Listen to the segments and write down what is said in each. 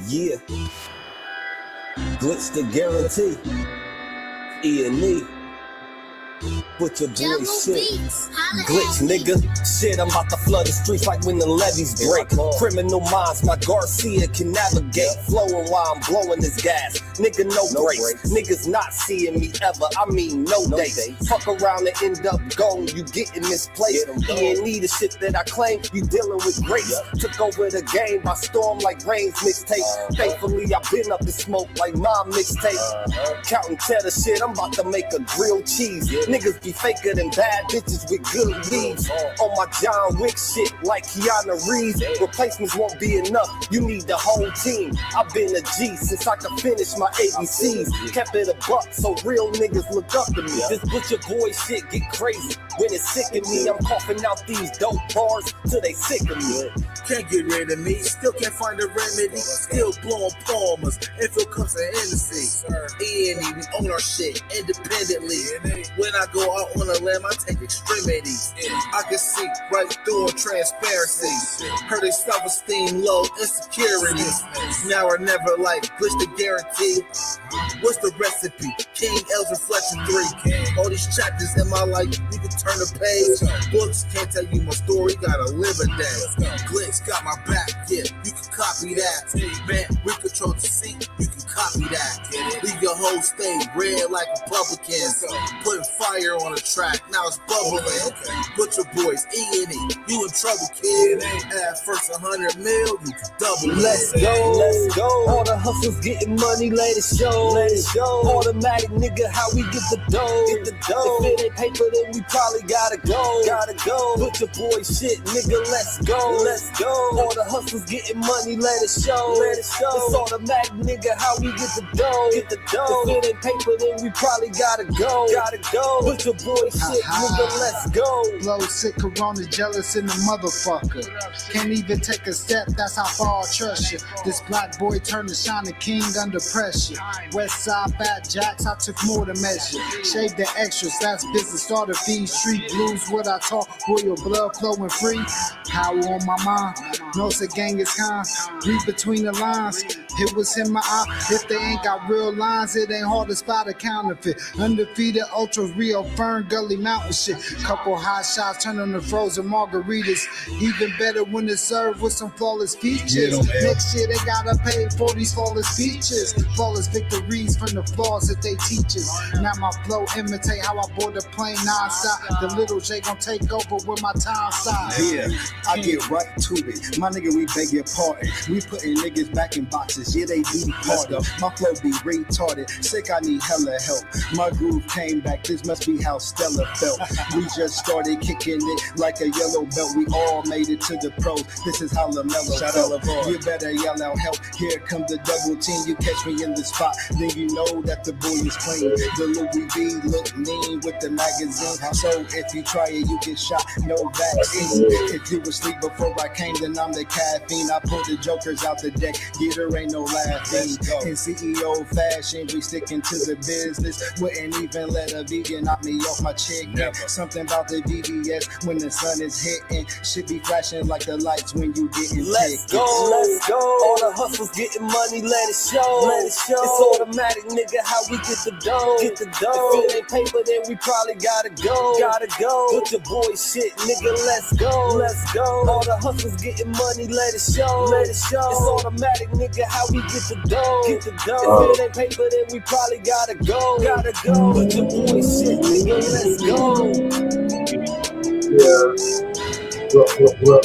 Yeah, glitch the guarantee. E&E. Put your boy shit. Glitch, nigga. Shit, I'm about to flood the streets like when the levees break. Criminal minds, my Garcia can navigate. Flowing while I'm blowing this gas. Nigga, no brakes. Niggas not seeing me ever. I mean, no dates. Fuck around and end up gone. You getting misplaced. E&E, the shit that I claim. You dealing with grace. Took over the game by storm like Rain's mixtape. Thankfully, I been up in smoke like my mixtape. Counting cheddar shit, I'm about to make a grilled cheese. Niggas be faker than bad bitches with good leads. On my John Wick shit like Keanu Reeves. Replacements won't be enough, you need the whole team. I've been a G since I could finish my ABCs. Kept it a buck so real niggas look up to me. This butcher boy shit get crazy. When it's sick of me, I'm coughing out these dope bars till they sick of me. Can't get rid of me, still can't find a remedy. Still blowing palmers, if it comes to Hennessy. E&E, we own our shit independently. When I go out on a limb, I take extremities. I can see right through transparency. Heard their self-esteem low, insecurities. Now or never, like glitch the guarantee. What's the recipe? King L's Reflection 3. All these chapters in my life, you can turn the page. Books can't tell you my story, gotta live a day. Glitch got my back, yeah, you can copy that. Man, we control the seat, you can copy that. Leave your whole state red like Republicans. Putting fire on the track, now it's bubbling. Butcher boys, E&E, you in trouble, kid. At first 100 mil, you can double it. Let's go. All the hustles getting money, let it show. Automatic nigga, how we get the dough. If it ain't paper, then we probably gotta go. Butcher boy shit, nigga, let's go. All the hustles getting money, let it show. It's automatic, nigga, how we get the dough. If it ain't paper, then we probably gotta go. Butcher boy shit, nigga, let's go. Blow sick, corona, jealous in the motherfucker. Can't even take a step, that's how far I trust you. This black boy turned to shining king under pressure. West side fat jacks, I took more to measure. Shave the extras, that's business, starter fees. Street blues, what I talk, royal blood flowing free. Power on my mind, knows the gang is kind. Read between the lines, it was in my eye. If they ain't got real lines, it ain't hard to spot a counterfeit. Undefeated, ultra real, Fern Gully Mountain shit. Couple hot shots, turn on the frozen margaritas. Even better when it's served with some flawless features. Next year they gotta pay for these flawless features. Flawless victories from the flaws that they teach us. Now my flow imitate how I board the plane non-stop. The little J gon' take over with my time side. Yeah, I get right to it. My nigga, we beg your pardon. We putting niggas back in boxes. Yeah, they be harder. My flow be retarded. Sick, I need hella help. My groove came back. This must be how Stella felt. We just started kicking it like a yellow belt. We all made it to the pros. This is how LaMelo felt. You better yell out help. Here comes the double team. You catch me in the spot, then you know that the boy is clean. The Louis V look mean with the magazine. So if you try it, you get shot. No vaccine. If you was asleep before I came, then I'm the caffeine. I pull the jokers out the deck. Get her ain't no laughing. In CEO fashion, we sticking to the business. Wouldn't even let a vegan knock me off my chicken. Something about the VVS when the sun is hitting. Should be flashing like the lights when you getting Let's go. All the hustles getting money, let it show. It's automatic, nigga, how we get the dough. If it ain't paper, then we probably gotta go. Put your boy shit, nigga, let's go. All the hustles getting money, let it show. It's automatic, nigga, how we get the dough. If it ain't paper, then we probably gotta go. Put your boy shit, nigga, let's go. Look.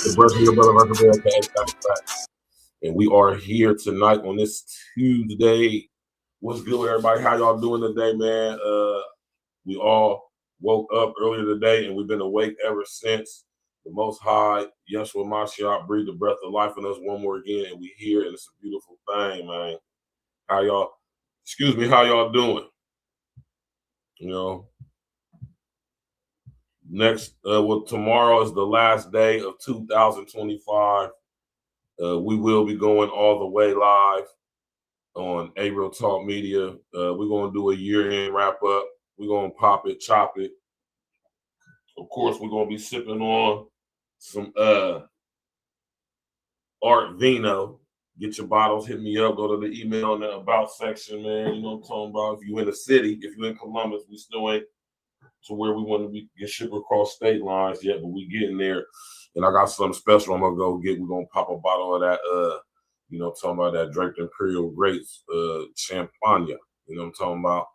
The birthday of your brother, and we are here tonight on this Tuesday. What's good with everybody? How y'all doing today, man? We all woke up earlier today, and we've been awake ever since. The Most High, Yeshua Mashiach, breathed the breath of life in us one more again, and we here, and it's a beautiful thing, man. How y'all doing? You know, next, tomorrow is the last day of 2025. We will be going all the way live on A-Real Talk Media. We're going to do a year-end wrap-up. We're going to pop it, chop it. Of course, we're going to be sipping on some Art Vino. Get your bottles, hit me up, go to the email in the about section, man. You know what I'm talking about? If you in the city, if you in Columbus, we still ain't to where we want to be get shipped across state lines yet, but we getting there. And I got something special I'm gonna go get. We're gonna pop a bottle of that you know, talking about that Draped Imperial Grapes champagne. You know what I'm talking about?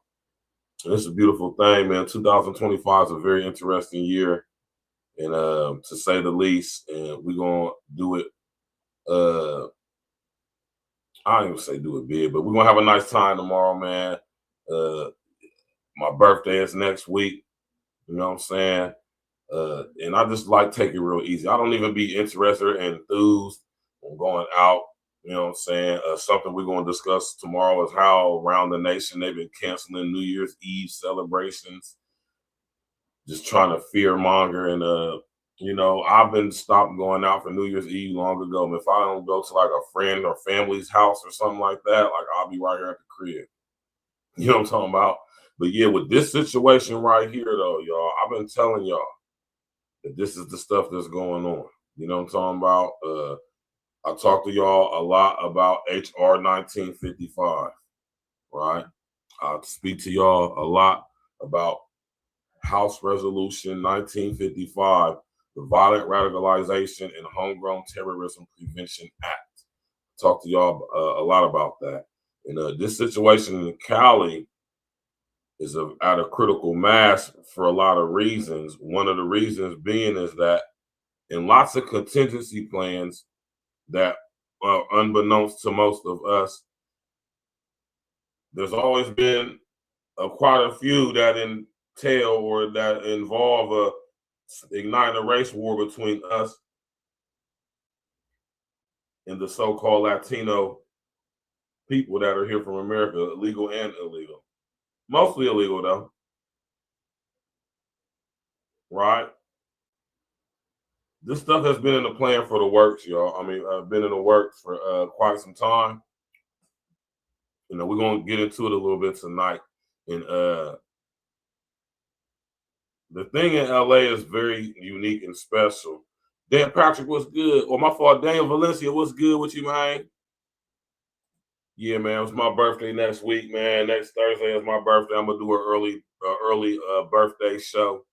And it's a beautiful thing, man. 2025 is a very interesting year, and to say the least. And we're gonna do it. I don't even say do it big, but we're gonna have a nice time tomorrow, man. My birthday is next week. You know what I'm saying? And I just like take it real easy. I don't even be interested and enthused on going out. You know what I'm saying? Something we're going to discuss tomorrow is how around the nation they've been canceling New Year's Eve celebrations, just trying to fear monger. And, you know, I've been stopped going out for New Year's Eve long ago. And if I don't go to like a friend or family's house or something like that, like I'll be right here at the crib. You know what I'm talking about? But yeah, with this situation right here, though, y'all, I've been telling y'all that this is the stuff that's going on. You know what I'm talking about? I talked to y'all a lot about HR 1955, right? I speak to y'all a lot about House Resolution 1955, the Violent Radicalization and Homegrown Terrorism Prevention Act. Talk to y'all a lot about that. And this situation in Cali is at a critical mass for a lot of reasons. One of the reasons being is that in lots of contingency plans that, unbeknownst to most of us, there's always been quite a few that entail or that involve igniting a race war between us and the so-called Latino people that are here from America, legal and illegal. Mostly illegal, though. Right? This stuff has been in the plan for the works, y'all. I mean, been in the works for quite some time. You know, we're going to get into it a little bit tonight. And the thing in LA is very unique and special. Dan Patrick, what's good? Or my fault, Daniel Valencia, what's good with you, man? Yeah, man, it's my birthday next week, man. Next Thursday is my birthday. I'm gonna do an early birthday show,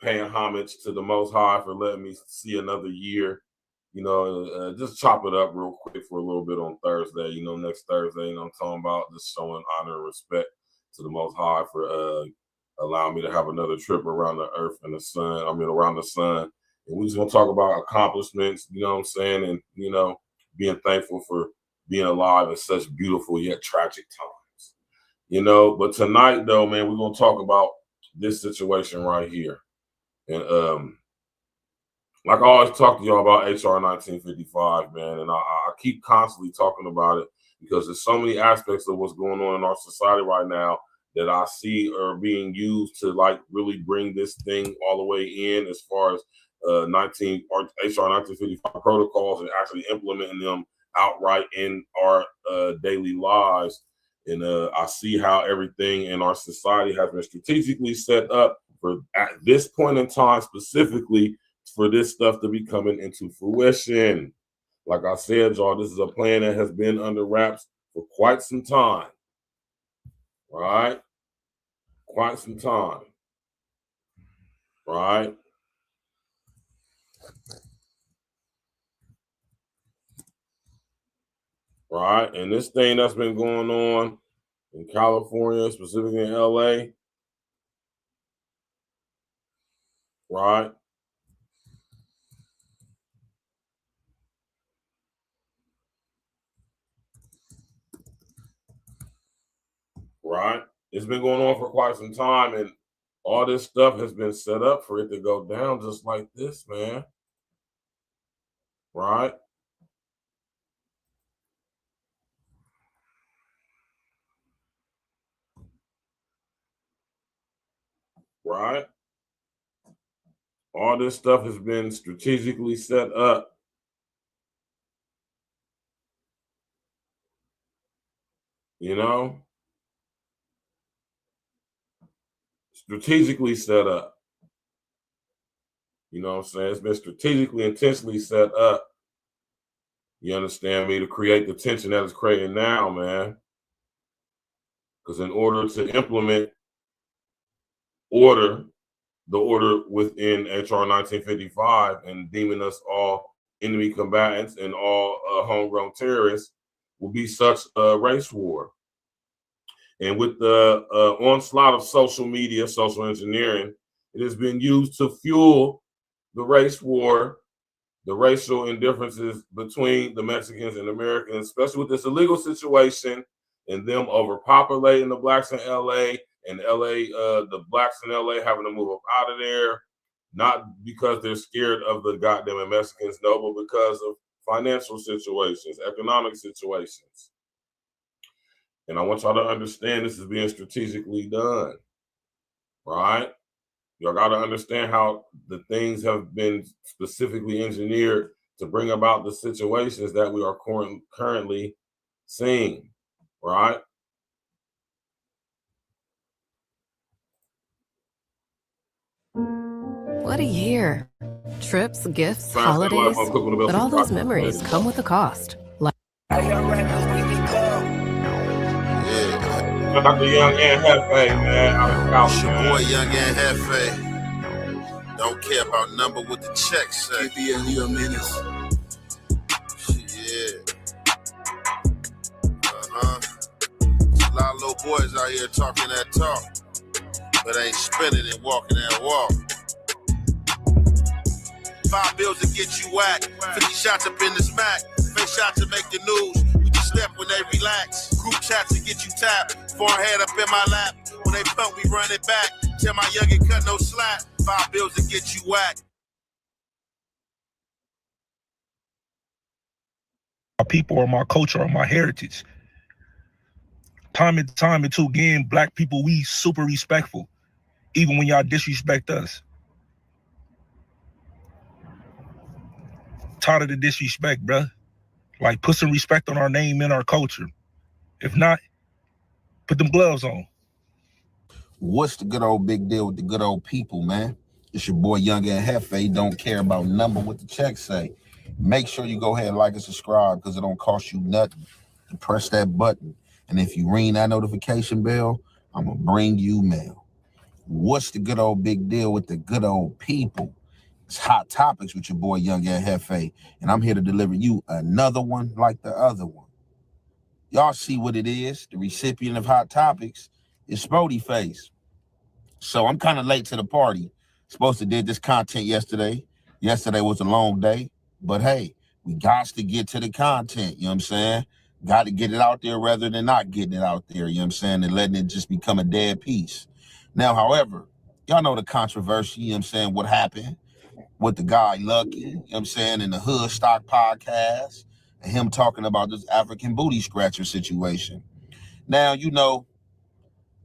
paying homage to the Most High for letting me see another year. You know, just chop it up real quick for a little bit on Thursday. You know, next Thursday, you know what I'm talking about, just showing honor and respect to the Most High for allowing me to have another trip around the earth and the sun. I mean, around the sun. And we're just gonna talk about accomplishments. You know what I'm saying? And you know, being thankful for being alive in such beautiful yet tragic times. You know, but tonight though, man, we're gonna talk about this situation right here. And like I always talk to y'all about HR 1955, man, and I keep constantly talking about it because there's so many aspects of what's going on in our society right now that I see are being used to like really bring this thing all the way in as far as HR 1955 protocols and actually implementing them outright in our daily lives. And I see how everything in our society has been strategically set up for at this point in time specifically for this stuff to be coming into fruition. Like I said, y'all, this is a plan that has been under wraps for quite some time. Right? Quite some time. Right? Right? And this thing that's been going on in California, specifically in LA, right? Right? It's been going on for quite some time, and all this stuff has been set up for it to go down just like this, man. Right? Right? All this stuff has been strategically set up. You know? Strategically set up. You know what I'm saying? It's been strategically, intentionally set up. You understand me? To create the tension that it's creating now, man. Because in order to implement the order within HR 1955 and deeming us all enemy combatants and all homegrown terrorists will be such a race war. And with the onslaught of social media, social engineering, it has been used to fuel the race war, the racial indifferences between the Mexicans and Americans, especially with this illegal situation and them overpopulating the blacks in LA, and LA, the blacks in LA having to move up out of there, not because they're scared of the goddamn Mexicans, no, but because of financial situations, economic situations. And I want y'all to understand this is being strategically done, right? Y'all got to understand how the things have been specifically engineered to bring about the situations that we are currently seeing, right? What a year. Trips, gifts, holidays, but all those memories come with a cost. Dr. Young and Hefe, man. Out of South, your boy Young and Hefe. Don't care about number with the check say. Give you a minute. Yeah. There's a lot of little boys out here talking that talk, but ain't spinning and walking that walk. 5 bills to get you whacked. 50 shots up in the smack. Face shots to make the news. We just step when they relax. Group chats to get you tapped. Forehead up in my lap. When they pump, we run it back. Tell my youngin' cut no slack. 5 bills to get you whacked. My people are my culture, are my heritage. Time and time again, black people, we super respectful, even when y'all disrespect us. Tired of the disrespect, bruh. Like, put some respect on our name and our culture. If not, put them gloves on. What's the good old big deal with the good old people, man? It's your boy Young and Hefe. Don't care about number what the check say. Make sure you go ahead and like and subscribe, because it don't cost you nothing to press that button. And if you ring that notification bell, I'm going to bring you mail. What's the good old big deal with the good old people? It's Hot Topics with your boy Young and Hefe, and I'm here to deliver you another one like the other one. Y'all see what it is. The recipient of Hot Topics is Spody Face. So I'm kind of late to the party. Supposed to did this content yesterday. Yesterday was a long day, but hey, we got to get to the content, you know what I'm saying? Got to get it out there rather than not getting it out there, you know what I'm saying, and letting it just become a dead piece. Now, however, y'all know the controversy, you know what I'm saying, what happened with the guy Lucky, you know what I'm saying, in the Hood Stock podcast, and him talking about this African booty scratcher situation. Now, you know,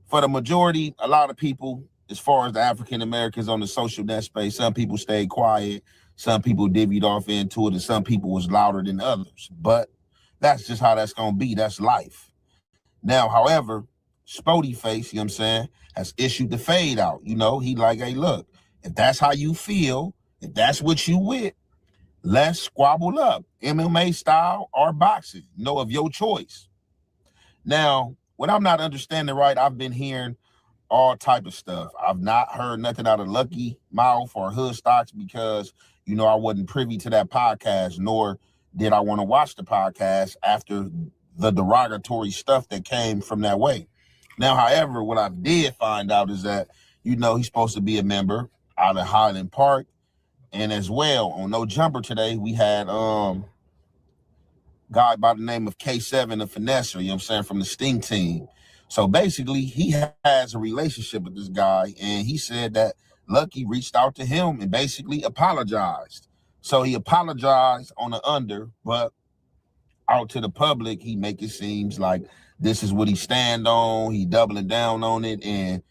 for the majority, a lot of people, as far as the African Americans on the social net space, some people stayed quiet, some people divvied off into it, and some people was louder than others. But that's just how that's going to be. That's life. Now, however, Spody Face, you know what I'm saying, has issued the fade out. You know, he like, hey, look, if that's how you feel, if that's what you with, let's squabble up, MMA style or boxing, you know, of your choice. Now, what I'm not understanding right, I've been hearing all type of stuff. I've not heard nothing out of Lucky mouth or Hood Stocks because, you know, I wasn't privy to that podcast, nor did I want to watch the podcast after the derogatory stuff that came from that way. Now, however, what I did find out is that, you know, he's supposed to be a member out of Highland Park. And as well, on No Jumper today, we had guy by the name of K7, a finesser, you know what I'm saying, from the Sting team. So basically, he has a relationship with this guy, and he said that Lucky reached out to him and basically apologized. So he apologized on the under, but out to the public, he make it seems like this is what he stand on. He doubling down on it, and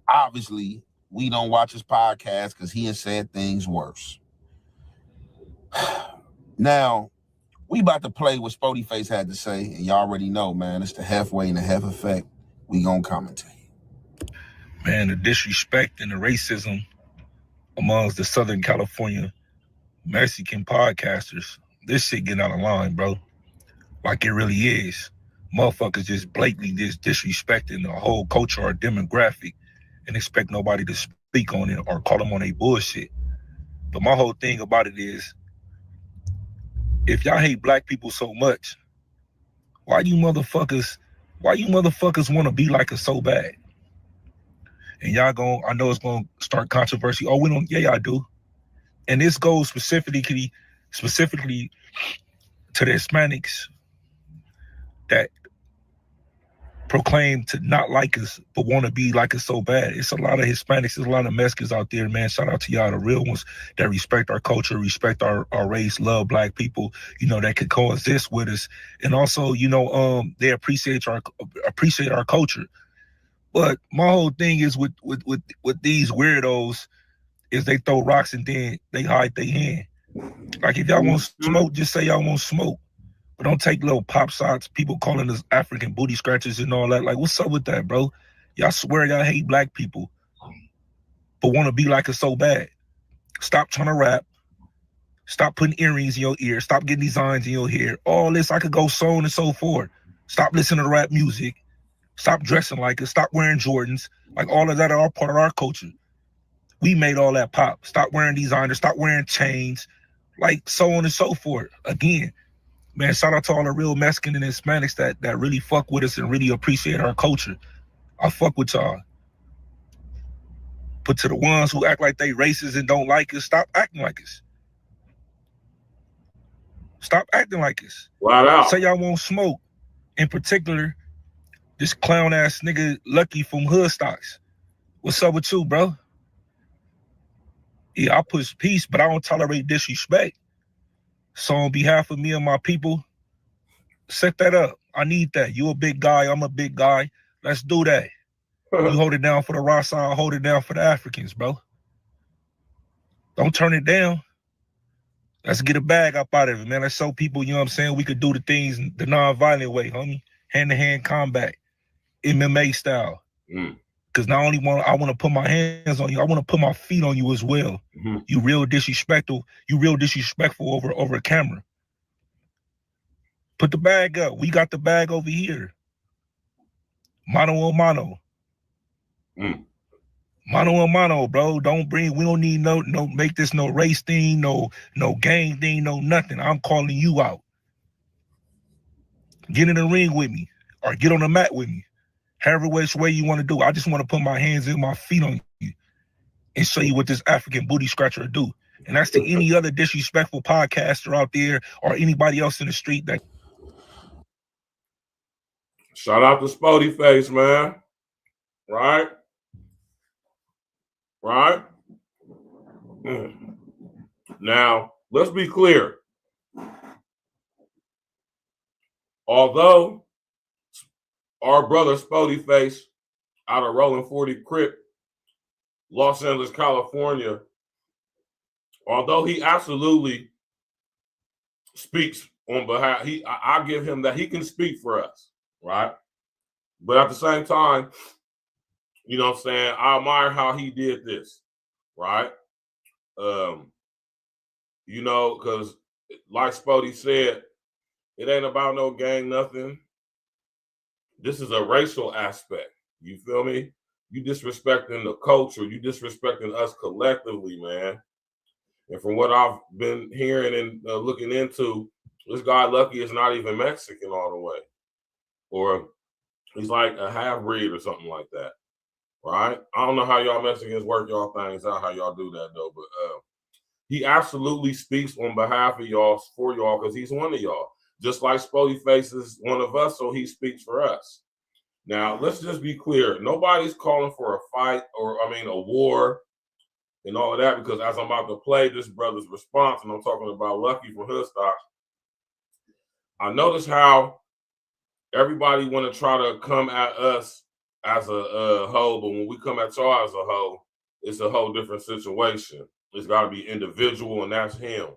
obviously, we don't watch his podcast because he has said things worse. Now, we about to play what Spody Face had to say, and y'all already know, man, it's the halfway and the half effect. We gonna commentate. Man, the disrespect and the racism amongst the Southern California Mexican podcasters. This shit getting out of line, bro. Like it really is. Motherfuckers just blatantly just disrespecting the whole culture or demographic and expect nobody to speak on it or call them on a bullshit. But my whole thing about it is, if y'all hate black people so much, why you motherfuckers want to be like us so bad? And y'all I know it's gonna start controversy. Oh, we don't, yeah, y'all do. And this goes specifically to the Hispanics that proclaim to not like us but want to be like us so bad. It's a lot of Hispanics, there's a lot of Mexicans out there, man. Shout out to y'all, the real ones that respect our culture, respect our race, love black people, you know, that could coexist with us. And also, you know, they appreciate our culture. But my whole thing is with these weirdos is they throw rocks and then they hide their hand. Like if y'all want smoke, just say y'all want smoke. But don't take little pop shots, people calling us African booty scratchers and all that. Like, what's up with that, bro? Y'all swear y'all hate black people, but want to be like us so bad. Stop trying to rap. Stop putting earrings in your ear. Stop getting designs in your hair. All this, I could go so on and so forth. Stop listening to rap music. Stop dressing like us. Stop wearing Jordans. Like, all of that are all part of our culture. We made all that pop. Stop wearing designers. Stop wearing chains. Like, so on and so forth. Again, man, shout out to all the real Mexican and Hispanics that really fuck with us and really appreciate our culture. I fuck with y'all. But to the ones who act like they racist and don't like us, stop acting like us. Stop acting like us. Wow. Say y'all won't smoke. In particular, this clown ass nigga Lucky from Hood Stocks. What's up with you, bro? Yeah, I push peace, but I don't tolerate disrespect. So on behalf of me and my people, set that up. I need that. You a big guy, I'm a big guy. Let's do that. You hold it down for the Rasa, I'll hold it down for the Africans, bro. Don't turn it down. Let's get a bag up out of it, man. Let's show people, you know what I'm saying, we could do the things the non-violent way, homie. Hand-to-hand combat, MMA style. Because not only I want to put my hands on you, I want to put my feet on you as well. You real disrespectful over a camera. Put the bag up. We got the bag over here. Mano a mano. Mano a mano, bro. We don't need no make this no race thing, no gang thing, no nothing. I'm calling you out. Get in the ring with me or get on the mat with me. However which way you want to do. I just want to put my hands and my feet on you and show you what this African booty scratcher will do. And that's to any other disrespectful podcaster out there or anybody else in the street that. Shout out to Spody Face, man. Right? Now, let's be clear. Although our brother Spody Face out of Rolling 40 Crip, Los Angeles, California, although he absolutely speaks on behalf, I give him that he can speak for us, right? But at the same time, you know what I'm saying, I admire how he did this, right? You know, because like Spody said, it ain't about no gang, nothing. This is a racial aspect. You feel me? You disrespecting the culture. You disrespecting us collectively, man. And from what I've been hearing and looking into, this guy Lucky is not even Mexican all the way. Or he's like a half-breed or something like that, right? I don't know how y'all Mexicans work y'all things out, how y'all do that, though. But he absolutely speaks on behalf of y'all, for y'all, because he's one of y'all. Just like Spody Face is one of us, so he speaks for us. Now, let's just be clear. Nobody's calling for a fight or, a war and all of that, because as I'm about to play this brother's response, and I'm talking about Lucky from Hoodstock, I notice how everybody want to try to come at us as a hoe, but when we come at y'all as a hoe, it's a whole different situation. It's got to be individual, and that's him.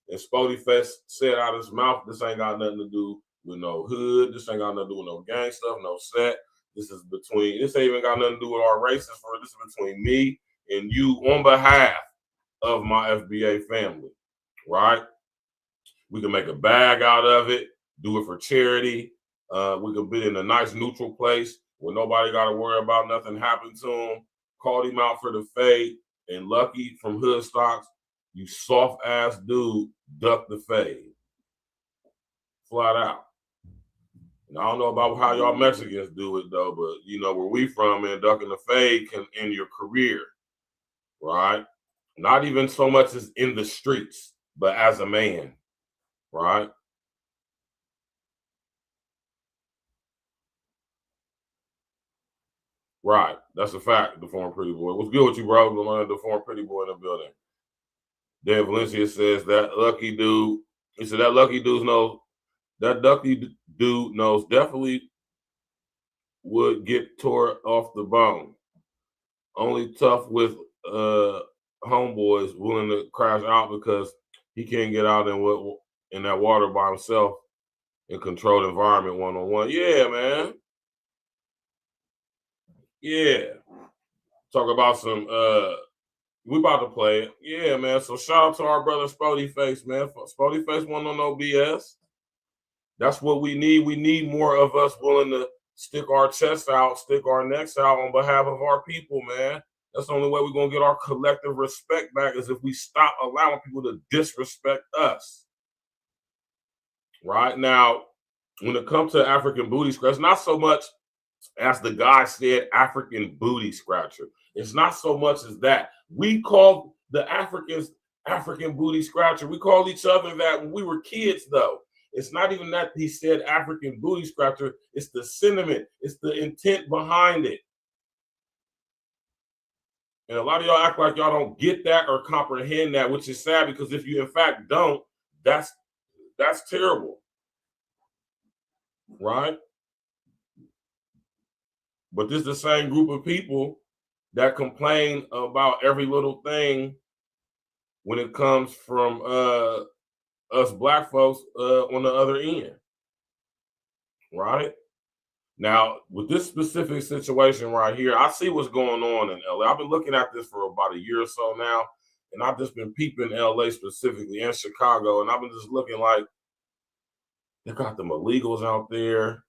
And Spody Face said out of his mouth, this ain't got nothing to do with no hood. This ain't got nothing to do with no gang stuff, no set. This ain't even got nothing to do with our races. This is between me and you on behalf of my FBA family, right? We can make a bag out of it, do it for charity. We could be in a nice neutral place where nobody got to worry about nothing happened to them. Called him out for the fade, and Lucky from Hood Stocks, you soft ass dude, duck the fade. Flat out. And I don't know about how y'all Mexicans do it though, but you know where we from, man, ducking the fade can end your career, right? Not even so much as in the streets, but as a man, right? Right, that's a fact. The former pretty boy. What's good with you, bro? The former pretty boy in the building. Dan Valencia says that lucky dude. He said that lucky dude knows. That lucky dude knows definitely would get tore off the bone. Only tough with homeboys willing to crash out because he can't get out in that water by himself in controlled environment one-on-one. Yeah, man. Yeah. Talk about some we about to play it. Yeah, man. So shout out to our brother Spody Face, man. Spody Face won't no BS. That's what we need. We need more of us willing to stick our chests out, stick our necks out on behalf of our people, man. That's the only way we're going to get our collective respect back is if we stop allowing people to disrespect us. Right now, when it comes to African booty scratcher, not so much as the guy said, African booty scratcher. It's not so much as that. We call the Africans African booty scratcher. We called each other that when we were kids, though. It's not even that he said African booty scratcher. It's the sentiment. It's the intent behind it. And a lot of y'all act like y'all don't get that or comprehend that, which is sad because if you in fact don't, that's terrible. Right? But this is the same group of people that complain about every little thing when it comes from us black folks on the other end. Right? Now, with this specific situation right here, I see what's going on in LA. I've been looking at this for about a year or so now, and I've just been peeping LA specifically and Chicago, and I've been just looking like they got them illegals out there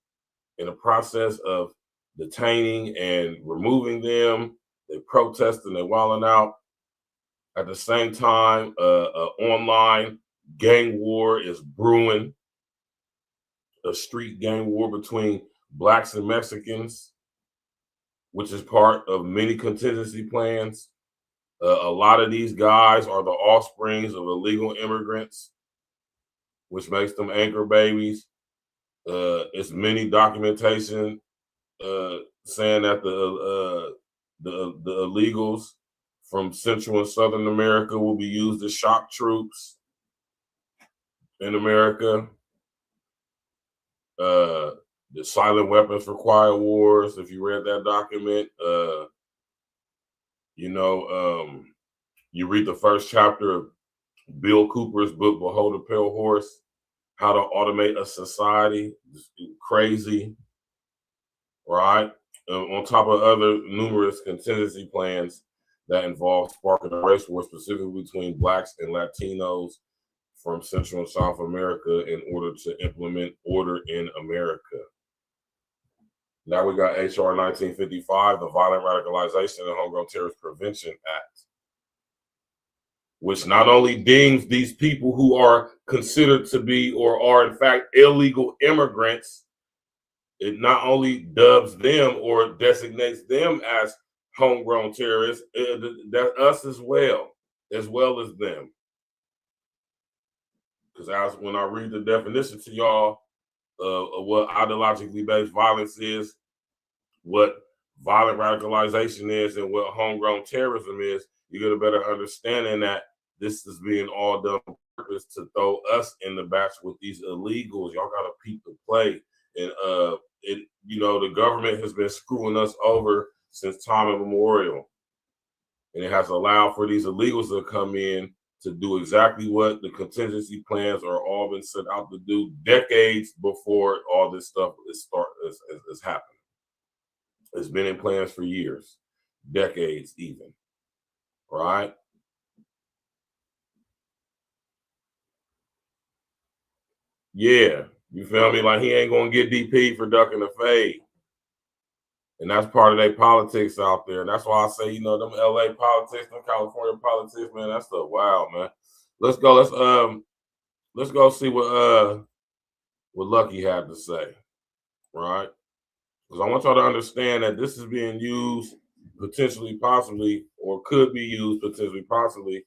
in the process of detaining and removing them. They protesting, they wilding out. At the same time, online gang war is brewing, a street gang war between Blacks and Mexicans, which is part of many contingency plans. A lot of these guys are the offsprings of illegal immigrants, which makes them anchor babies. It's many documentation saying that the illegals from Central and Southern America will be used as shock troops in America. The silent weapons for quiet wars. If you read that document, you read the first chapter of Bill Cooper's book, Behold the Pale Horse, How to Automate a Society. It's crazy, right? On top of other numerous contingency plans that involve sparking a race war specifically between Blacks and Latinos from Central and South America in order to implement order in America. Now we got HR 1955, the Violent Radicalization and Homegrown Terrorist Prevention Act, which not only deems these people who are considered to be or are in fact illegal immigrants, it not only dubs them or designates them as homegrown terrorists, that's us as well as them. Because when I read the definition to y'all of what ideologically based violence is, what violent radicalization is, and what homegrown terrorism is, you get a better understanding that this is being all done on purpose to throw us in the backs with these illegals. Y'all got to peep the play. And the government has been screwing us over since time immemorial. And it has allowed for these illegals to come in to do exactly what the contingency plans are all been set out to do decades before all this stuff is happening. It's been in plans for years, decades even. right? Yeah, you feel me? Like he ain't gonna get DP for ducking the fade. And that's part of their politics out there. And that's why I say, you know, them LA politics, them California politics, man, that's the wild, man. Let's go see what Lucky had to say, right? Because I want y'all to understand that this is being used potentially, possibly, or could be used potentially, possibly,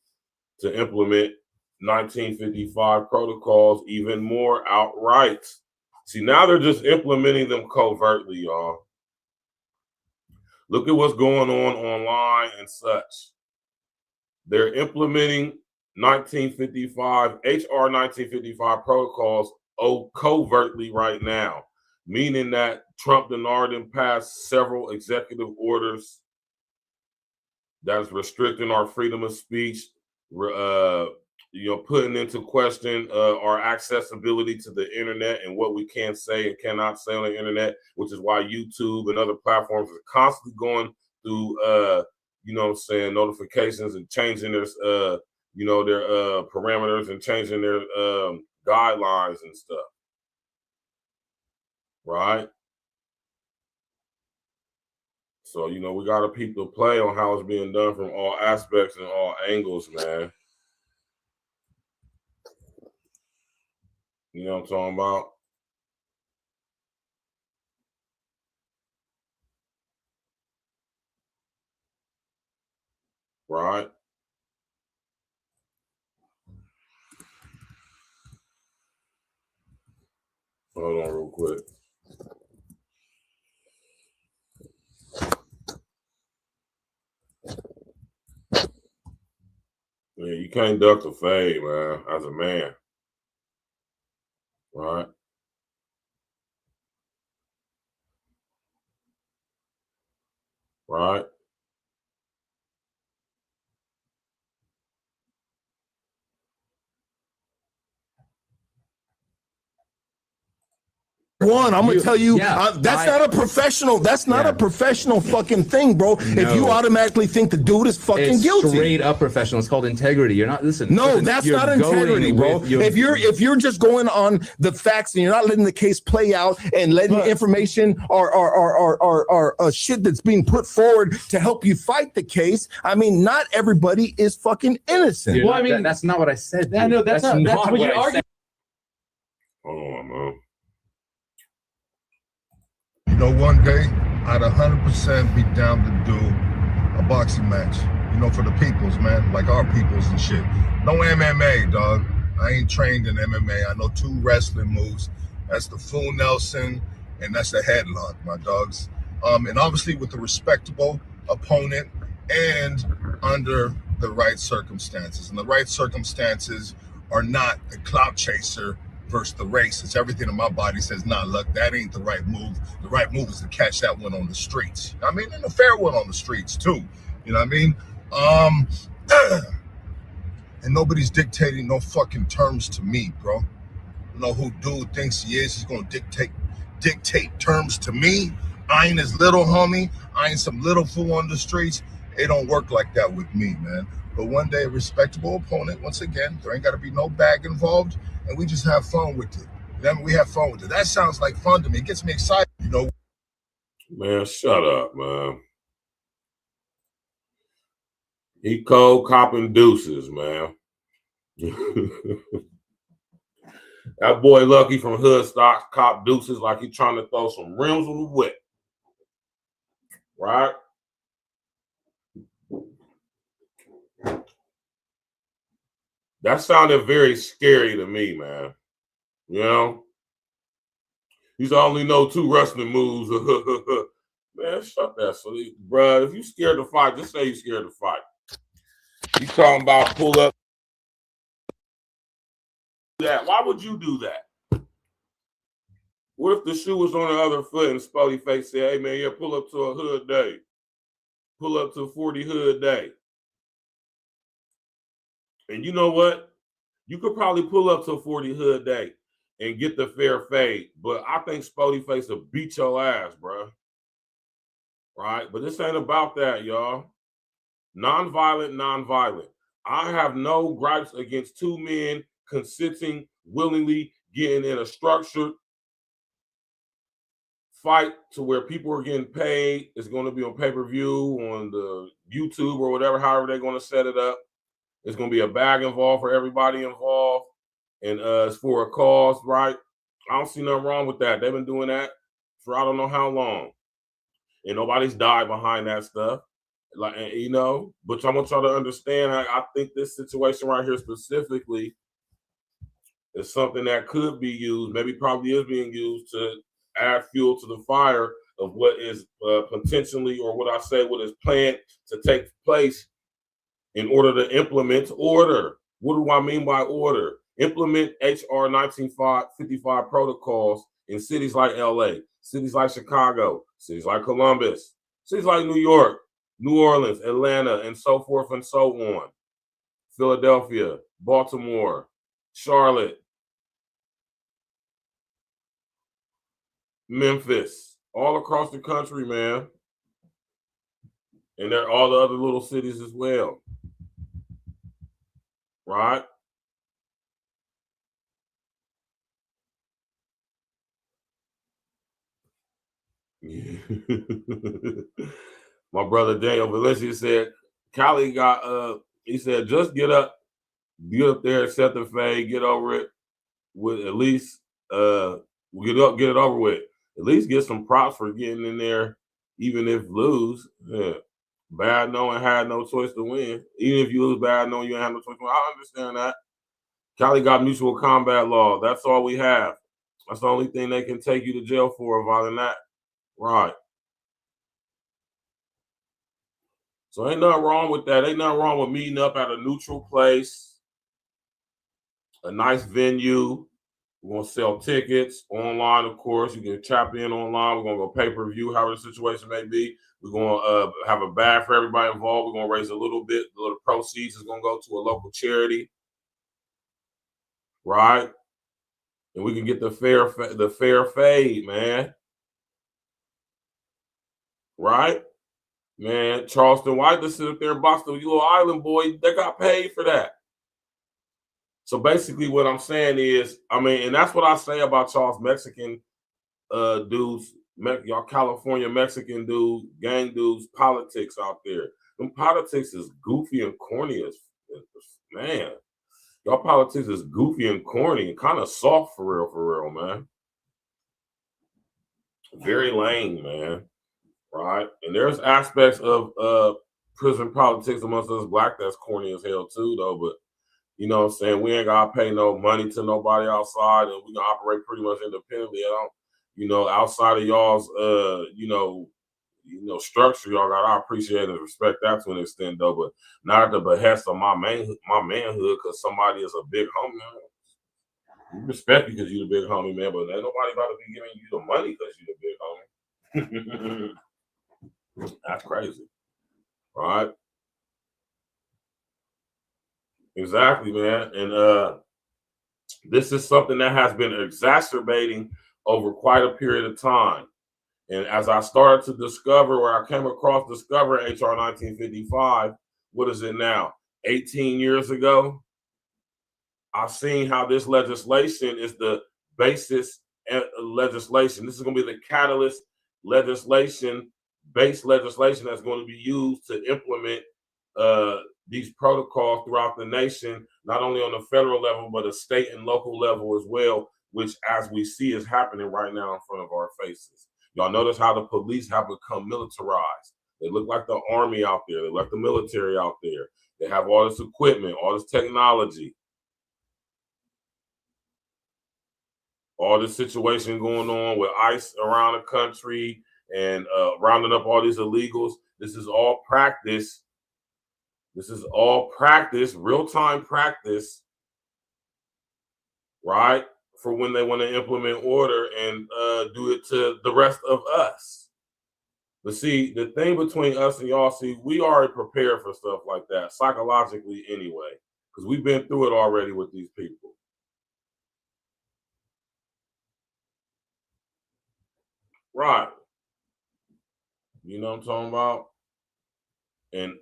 to implement 1955 protocols even more outright. See, now they're just implementing them covertly, y'all. Look at what's going on online and such. They're implementing 1955, HR 1955 protocols covertly right now, meaning that Trump and Arden passed several executive orders that's restricting our freedom of speech, putting into question our accessibility to the internet and what we can say and cannot say on the internet, which is why YouTube and other platforms are constantly going through, notifications and changing their, their parameters and changing their guidelines and stuff, right? So, we got to peep the play on how it's being done from all aspects and all angles, man. You know what I'm talking about? Right? Hold on real quick. Yeah, you can't duck the fade, man, as a man. Right? Right? I'm gonna tell you, that's not a professional. That's not a professional fucking thing, bro. No. If you automatically think the dude is fucking guilty, straight up professional. It's called integrity. You're not listen. No, that's not integrity, bro. If you're just going on the facts and you're not letting the case play out and letting information or shit that's being put forward to help you fight the case. I mean, not everybody is fucking innocent. Well, I mean, that's not what I said. I know that's not what you argue. Hold on, man. One day I'd 100% be down to do a boxing match, for the peoples, man, like our peoples and shit. No MMA, dog. I ain't trained in MMA. I know 2 wrestling moves. That's the full Nelson and that's the headlock, my dogs. And obviously with a respectable opponent and under the right circumstances. And the right circumstances are not the clout chaser versus the race. It's everything in my body says, nah, look, that ain't the right move. The right move is to catch that one on the streets. I mean, and a fair one on the streets too. You know what I mean? And nobody's dictating no fucking terms to me, bro. Who dude thinks he is, he's gonna dictate terms to me. I ain't his little homie. I ain't some little fool on the streets. It don't work like that with me, man. But one day, a respectable opponent, once again, there ain't gotta be no bag involved, and we just have fun with it. We have fun with it. That sounds like fun to me. It gets me excited, Man, shut up, man. He cold copping deuces, man. That boy Lucky from Hood Stocks cop deuces like he trying to throw some rims on the whip. Right? That sounded very scary to me, man. He's only know 2 wrestling moves. Man, shut that. So, bruh, if you scared to fight, just say you scared to fight. You talking about pull up. That. Why would you do that? What if the shoe was on the other foot and Spuddy Face said, hey, man, yeah, pull up to a hood day. Pull up to a 40 hood day. And you know what? You could probably pull up to a 40 hood day and get the fair fade. But I think Spuddy Face will beat your ass, bro. Right? But this ain't about that, y'all. Nonviolent, nonviolent. I have no gripes against two men consenting, willingly getting in a structured fight to where people are getting paid. It's going to be on pay-per-view, on the YouTube or whatever, however they're going to set it up. It's going to be a bag involved for everybody involved. And it's for a cause, right? I don't see nothing wrong with that. They've been doing that for I don't know how long. And nobody's died behind that stuff. Like, you know, but I want y'all to understand, I think this situation right here specifically is something that could be used, maybe probably is being used to add fuel to the fire of what is potentially, or what I say, what is planned to take place in order to implement order. What do I mean by order? Implement HR 1955 protocols in cities like LA, cities like Chicago, cities like Columbus, cities like New York, New Orleans, Atlanta, and so forth and so on. Philadelphia, Baltimore, Charlotte, Memphis, all across the country, man. And there are all the other little cities as well. Right? My brother Daniel Valencia said, Cali got he said, just get up there, accept the fade, get over it with at least get it over with. At least get some props for getting in there, even if lose. Yeah. Bad knowing had no choice to win. Even if you lose, bad knowing you ain't have no choice to win. I understand that. Cali got mutual combat law. That's all we have. That's the only thing they can take you to jail for, other than that. Right. So ain't nothing wrong with that. Ain't nothing wrong with meeting up at a neutral place, a nice venue. We're going to sell tickets online, of course. You can tap in online. We're going to go pay-per-view, however the situation may be. We're going to have a bag for everybody involved. We're going to raise a little bit. The little proceeds is going to go to a local charity. Right? And we can get the fair fade, man. Right? Man, Charleston White to sit up there and box the little island boy. They got paid for that. So basically what I'm saying is, I mean, and that's what I say about y'all's Mexican dudes, y'all California Mexican dude, gang dudes, politics out there. Them politics is goofy and corny as, man. Y'all politics is goofy and corny and kind of soft for real, man. Very lame, man. Right? And there's aspects of prison politics amongst us black that's corny as hell too, though. But you know what I'm saying? We ain't gotta pay no money to nobody outside, and we can operate pretty much independently. I don't, you know, outside of y'all's you know, structure, y'all got. I appreciate and respect that to an extent, though, but not at the behest of my manhood, because somebody is a big homie. We respect you because you're the big homie, man, but ain't nobody about to be giving you the money because you're the big homie. That's crazy. All right. Exactly, man. And this is something that has been exacerbating over quite a period of time. And as I started to discover, or I came across discover HR 1955, what is it now? 18 years ago, I've seen how this legislation is the basis legislation. This is going to be the catalyst legislation, base legislation that's going to be used to implement these protocols throughout the nation, not only on the federal level, but a state and local level as well, which, as we see, is happening right now in front of our faces. Y'all notice how the police have become militarized. They look like the army out there. They look like the military out there. They have all this equipment, all this technology, all this situation going on with ICE around the country and rounding up all these illegals. This is all practice. This is all practice, real-time practice, right? For when they want to implement order and do it to the rest of us. But see, the thing between us and y'all, see, we already prepared for stuff like that, psychologically anyway, because we've been through it already with these people. Right. You know what I'm talking about? And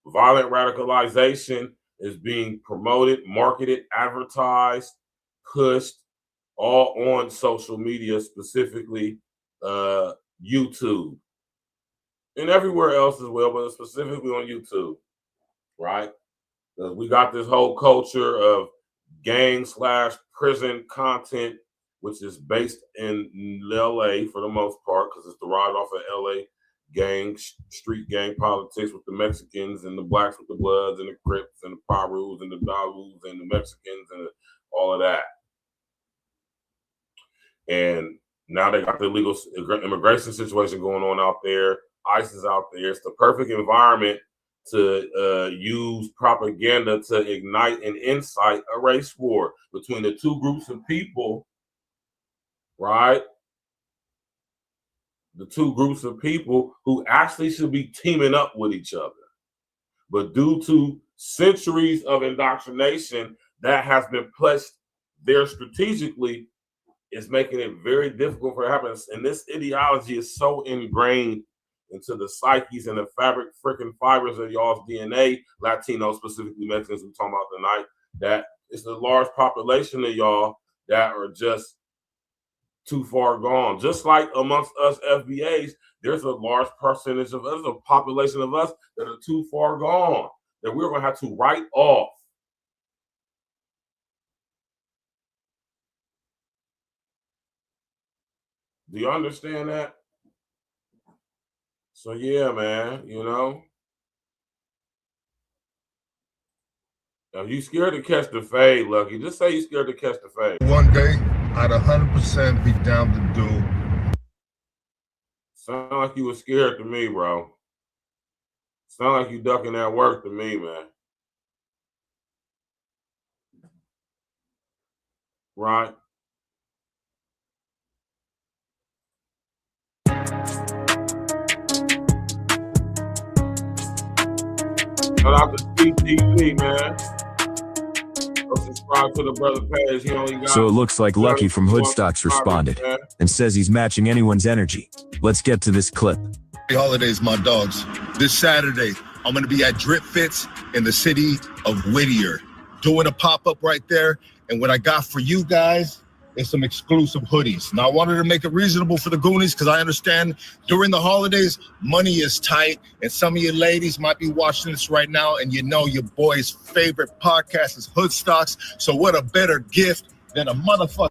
violent radicalization is being promoted, marketed, advertised, pushed, all on social media, specifically YouTube. And everywhere else as well, but specifically on YouTube, right? We got this whole culture of gang/prison content, which is based in LA for the most part, because it's derived off of LA gang, street gang politics with the Mexicans and the blacks with the Bloods and the Crips and the Pirus and the Dalus and the Mexicans and all of that. And now they got the illegal immigration situation going on out there. ICE is out there. It's the perfect environment to use propaganda to ignite and incite a race war between the two groups of people, right? The two groups of people who actually should be teaming up with each other. But due to centuries of indoctrination that has been placed there strategically, is making it very difficult for it to happen. And this ideology is so ingrained into the psyches and the fabric freaking fibers of y'all's DNA, Latinos, specifically Mexicans, we're talking about tonight, that it's a large population of y'all that are just too far gone. Just like amongst us FBAs, there's a large percentage of us, a population of us that are too far gone, that we're going to have to write off. Do you understand that? So yeah, man, you know. If you scared to catch the fade, Lucky, just say you scared to catch the fade. One day, I'd 100% be down to do. Sound like you were scared to me, bro. Sound like you ducking that work to me, man. Right? Shout out to TTV, man. Go subscribe to the brother page. He only got so it looks like Lucky from Hoodstocks responded and says he's matching anyone's energy. Let's get to this clip. Happy holidays, my dogs. This Saturday, I'm going to be at Drip Fits in the city of Whittier, doing a pop-up right there. And what I got for you guys is some exclusive hoodies. Now, I wanted to make it reasonable for the Goonies because I understand during the holidays, money is tight. And some of you ladies might be watching this right now and you know your boy's favorite podcast is Hoodstocks. So what a better gift than a motherfucking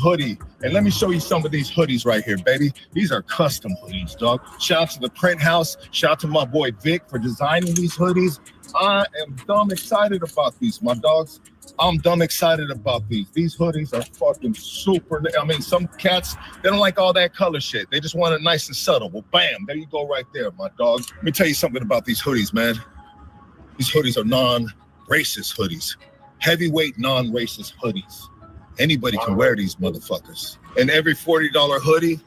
hoodie. And let me show you some of these hoodies right here, baby. These are custom hoodies, dog. Shout out to the print house. Shout out to my boy Vic for designing these hoodies. I am dumb excited about these, my dogs. I'm dumb excited about these. These hoodies are fucking super. I mean, some cats, they don't like all that color shit. They just want it nice and subtle. Well, bam, there you go right there, my dog. Let me tell you something about these hoodies, man. These hoodies are non-racist hoodies. Heavyweight non-racist hoodies. Anybody can wear these motherfuckers. And every $40 hoodie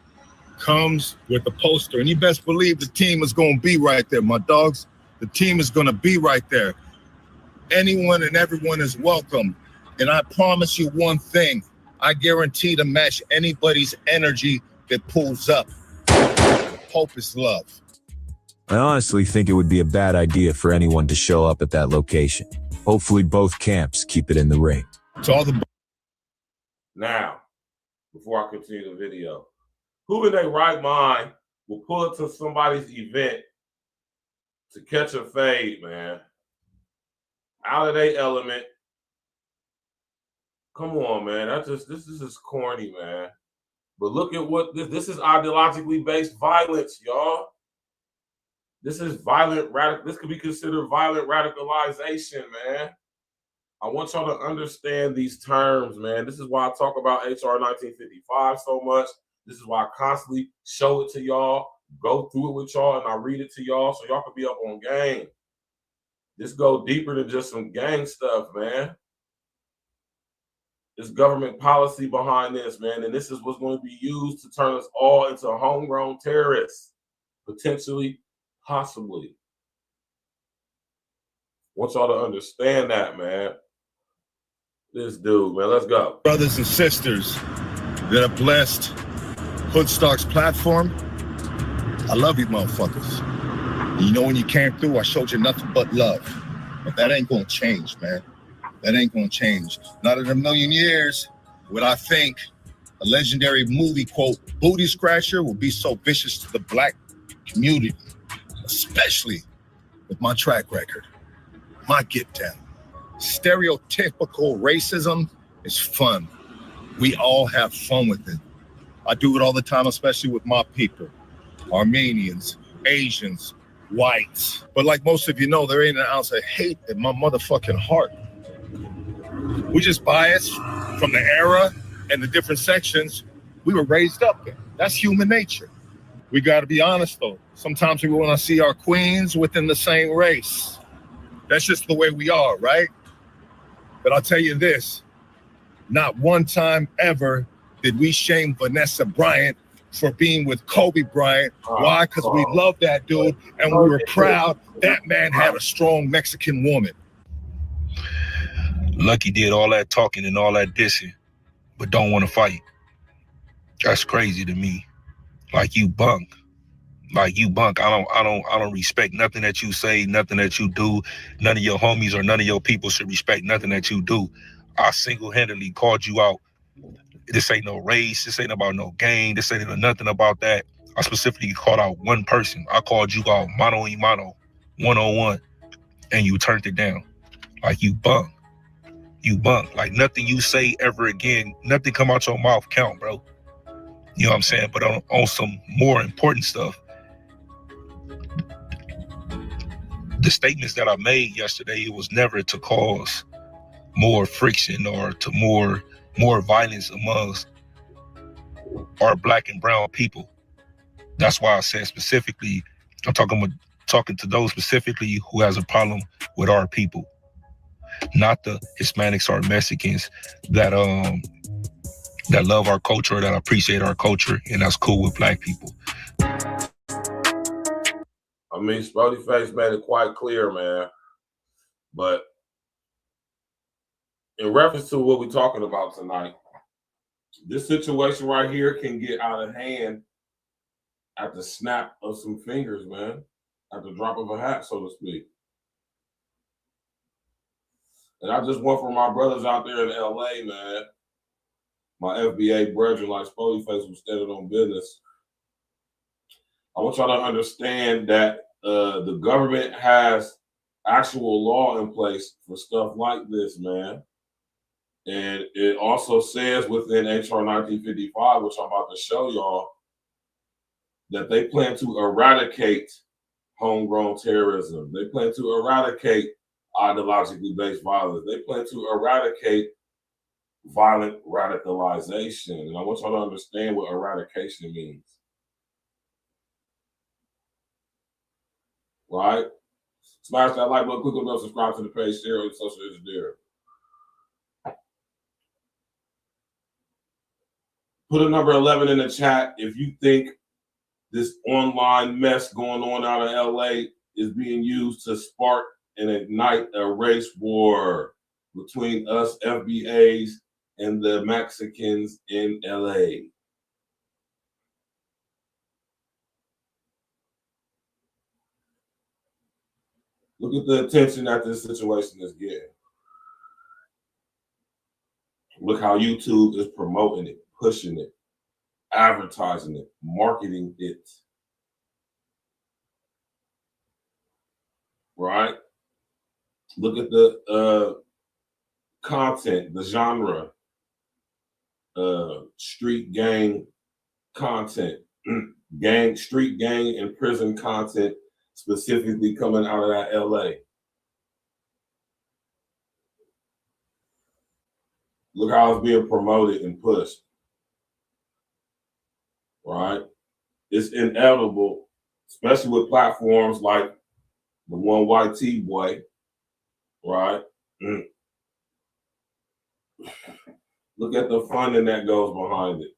comes with a poster. And you best believe the team is going to be right there, my dogs. The team is going to be right there. Anyone and everyone is welcome. And I promise you one thing. I guarantee to match anybody's energy that pulls up. Hope is love. I honestly think it would be a bad idea for anyone to show up at that location. Hopefully both camps keep it in the ring. To all the Now, before I continue the video, who in their right mind will pull up to somebody's event to catch a fade, man? Out of their element. Come on, man. This is just corny, man. But look at what this is ideologically based violence, y'all. This is violent this could be considered violent radicalization, man. I want y'all to understand these terms, man. This is why I talk about HR 1955 so much. This is why I constantly show it to y'all, go through it with y'all, and I read it to y'all so y'all can be up on game. This go deeper than just some gang stuff, man. There's government policy behind this, man, and this is what's going to be used to turn us all into homegrown terrorists, potentially, possibly. I want y'all to understand that, man. This dude, man, let's go. Brothers and sisters that have blessed Hoodstocks platform, I love you motherfuckers. You know, when you came through, I showed you nothing but love. But that ain't gonna change, man. That ain't gonna change. Not in a million years would I think a legendary movie quote, booty scratcher, will be so vicious to the black community, especially with my track record, my get down. Stereotypical racism is fun. We all have fun with it. I do it all the time, especially with my people, Armenians, Asians, whites. But like most of you know, there ain't an ounce of hate in my motherfucking heart. We just biased from the era and the different sections we were raised up in. That's human nature. We got to be honest, though. Sometimes we want to see our queens within the same race. That's just the way we are, right? But I'll tell you this, not one time ever did we shame Vanessa Bryant for being with Kobe Bryant. Why? Because we love that dude, and we were proud that man had a strong Mexican woman. Lucky did all that talking and all that dissing, but don't want to fight. That's crazy to me. Like you bunk. Like you bunk. I don't respect nothing that you say, nothing that you do. None of your homies or none of your people should respect nothing that you do. I single-handedly called you out. This ain't no race. This ain't about no gang. This ain't nothing about that. I specifically called out one person. I called you out mano y mano, one-on-one, and you turned it down. Like you bunk. You bunk. Like nothing you say ever again, nothing come out your mouth count, bro. You know what I'm saying? But on some more important stuff, the statements that I made yesterday, it was never to cause more friction or to more violence amongst our black and brown people. That's why I said specifically, I'm talking to those specifically who has a problem with our people, not the Hispanics or Mexicans that love our culture, that appreciate our culture, and that's cool with black people. I mean, Spotty Face made it quite clear, man. But in reference to what we're talking about tonight, this situation right here can get out of hand at the snap of some fingers, man. At the drop of a hat, so to speak. And I just want for my brothers out there in LA, man, my FBA brethren like Spotty Face who standing on business. I want y'all to understand that the government has actual law in place for stuff like this, man. And it also says within HR 1955, which I'm about to show y'all, that they plan to eradicate homegrown terrorism. They plan to eradicate ideologically based violence. They plan to eradicate violent radicalization. And I want y'all to understand what eradication means. Right? Smash that like button, click on the bell, subscribe to the page, share on social media. Put a number 11 in the chat if you think this online mess going on out of LA is being used to spark and ignite a race war between us FBAs and the Mexicans in LA. Look at the attention that this situation is getting. Look how YouTube is promoting it, pushing it, advertising it, marketing it. Right? Look at the content, the genre, street gang content, street gang and prison content specifically coming out of that LA. Look how it's being promoted and pushed. Right? It's inevitable, especially with platforms like the one YT boy, right? Look at the funding that goes behind it,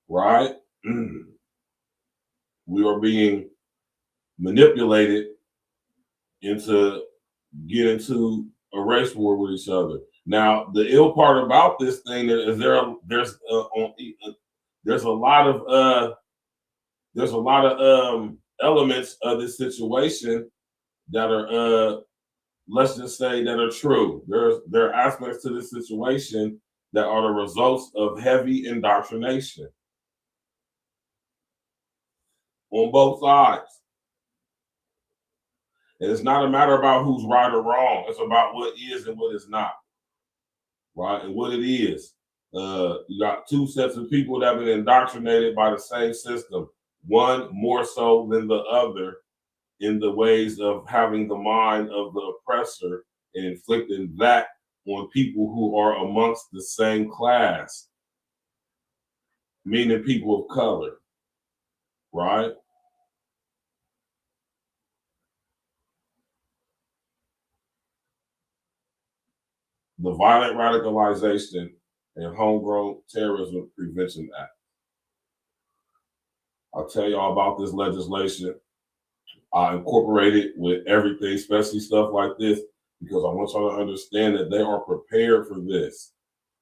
right? We are being manipulated into getting to a race war with each other. Now, the ill part about this thing is there's a lot of elements of this situation that are, let's just say, that are true. There are aspects to this situation that are the results of heavy indoctrination on both sides. And it's not a matter about who's right or wrong. It's about what is and what is not, right? And what it is. You got two sets of people that have been indoctrinated by the same system, one more so than the other in the ways of having the mind of the oppressor and inflicting that on people who are amongst the same class, meaning people of color, right? The Violent Radicalization and Homegrown Terrorism Prevention Act. I'll tell y'all about this legislation. I incorporate it with everything, especially stuff like this, because I want y'all to understand that they are prepared for this.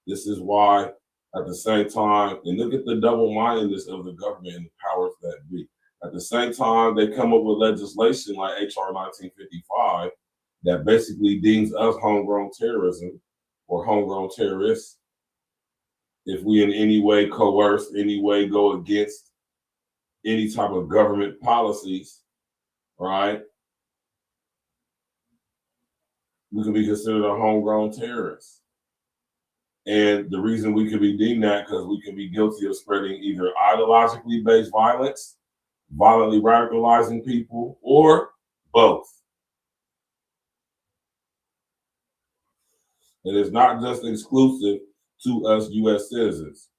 This is why, at the same time, and look at the double-mindedness of the government and the powers that be. At the same time, they come up with legislation like HR 1955 that basically deems us homegrown terrorism or homegrown terrorists if we in any way coerce, any way go against any type of government policies, right? We could be considered a homegrown terrorist. And the reason we could be deemed that, because we can be guilty of spreading either ideologically based violence, violently radicalizing people, or both. And it's not just exclusive to us U.S. citizens.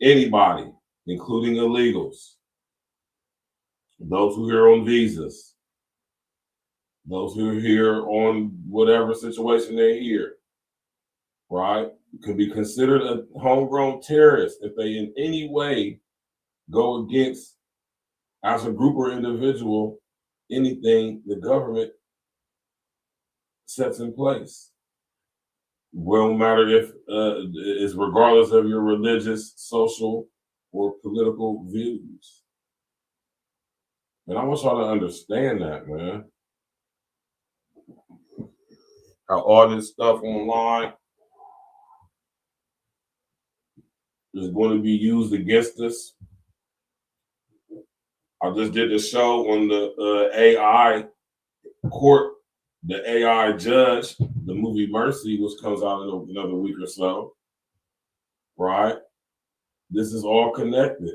Anybody, including illegals, those who are here on visas, those who are here on whatever situation they're here, right, could be considered a homegrown terrorist if they in any way go against, as a group or individual, anything the government sets in place. Won't matter if it's regardless of your religious, social, or political views. And I want y'all to understand that, man. How all this stuff online is going to be used against us. I just did the show on the AI court, the AI judge, the movie Mercy, which comes out in another week or so, right? This is all connected.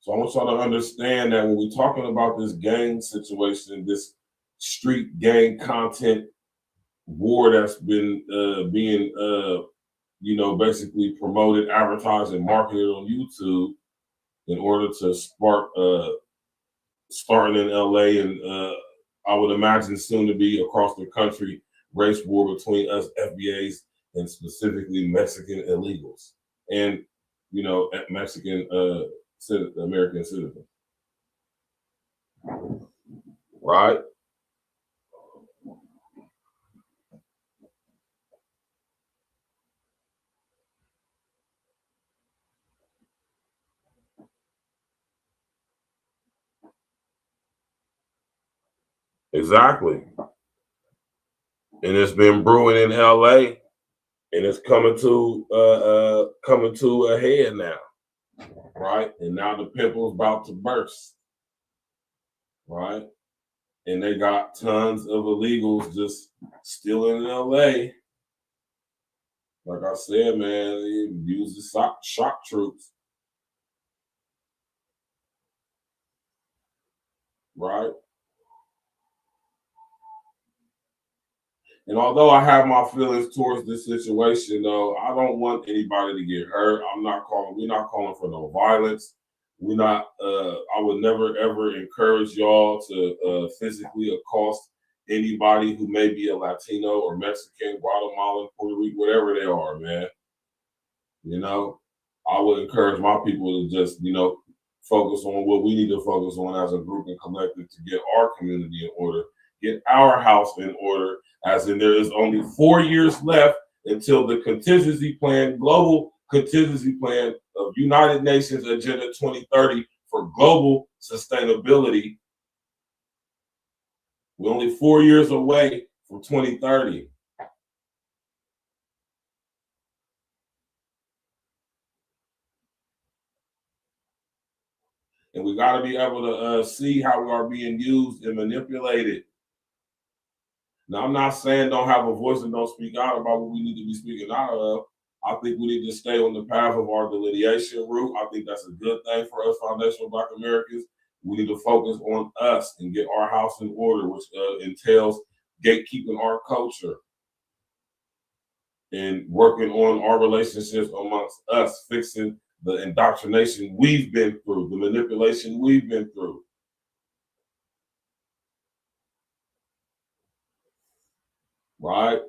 So I want y'all to understand that when we're talking about this gang situation, this street gang content war that's been being basically promoted, advertised, and marketed on YouTube in order to spark starting in LA and I would imagine soon to be across the country, race war between us FBAs and specifically Mexican illegals and Mexican American citizens, right? Exactly. And it's been brewing in LA and it's coming to a head now. Right? And now the pimple's about to burst. Right? And they got tons of illegals just still in LA. Like I said, man, they use the shock troops. Right? And although I have my feelings towards this situation, though, I don't want anybody to get hurt. We're not calling for no violence. I would never, ever encourage y'all to physically accost anybody who may be a Latino or Mexican, Guatemalan, Puerto Rican, whatever they are, man. I would encourage my people to just, focus on what we need to focus on as a group and collective to get our community in order, get our house in order, as in there is only 4 years left until the contingency plan, global contingency plan of United Nations Agenda 2030 for global sustainability. We're only 4 years away from 2030. And we got to be able to see how we are being used and manipulated. Now, I'm not saying don't have a voice and don't speak out about what we need to be speaking out of. I think we need to stay on the path of our delineation route. I think that's a good thing for us foundational Black Americans. We need to focus on us and get our house in order, which entails gatekeeping our culture and working on our relationships amongst us, fixing the indoctrination we've been through, the manipulation we've been through. Right?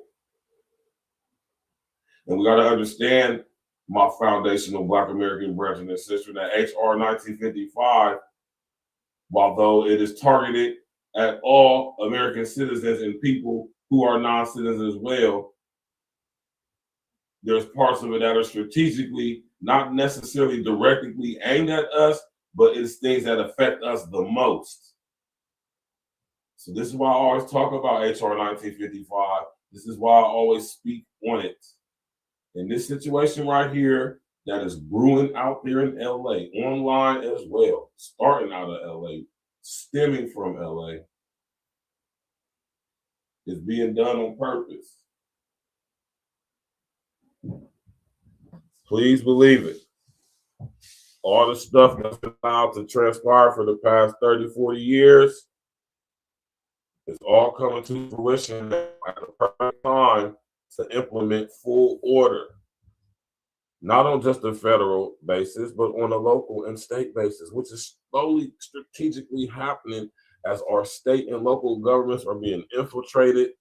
And we got to understand, my foundational Black American brethren and sisters, that HR 1955, although it is targeted at all American citizens and people who are non-citizens as well, there's parts of it that are strategically not necessarily directly aimed at us, but it's things that affect us the most. So this is why I always talk about HR 1955. This is why I always speak on it. In this situation right here, that is brewing out there in LA, online as well, starting out of LA, stemming from LA, is being done on purpose. Please believe it. All the stuff that's been allowed to transpire for the past 30, 40 years is all coming to fruition at the perfect time to implement full order. Not on just a federal basis, but on a local and state basis, which is slowly strategically happening as our state and local governments are being infiltrated,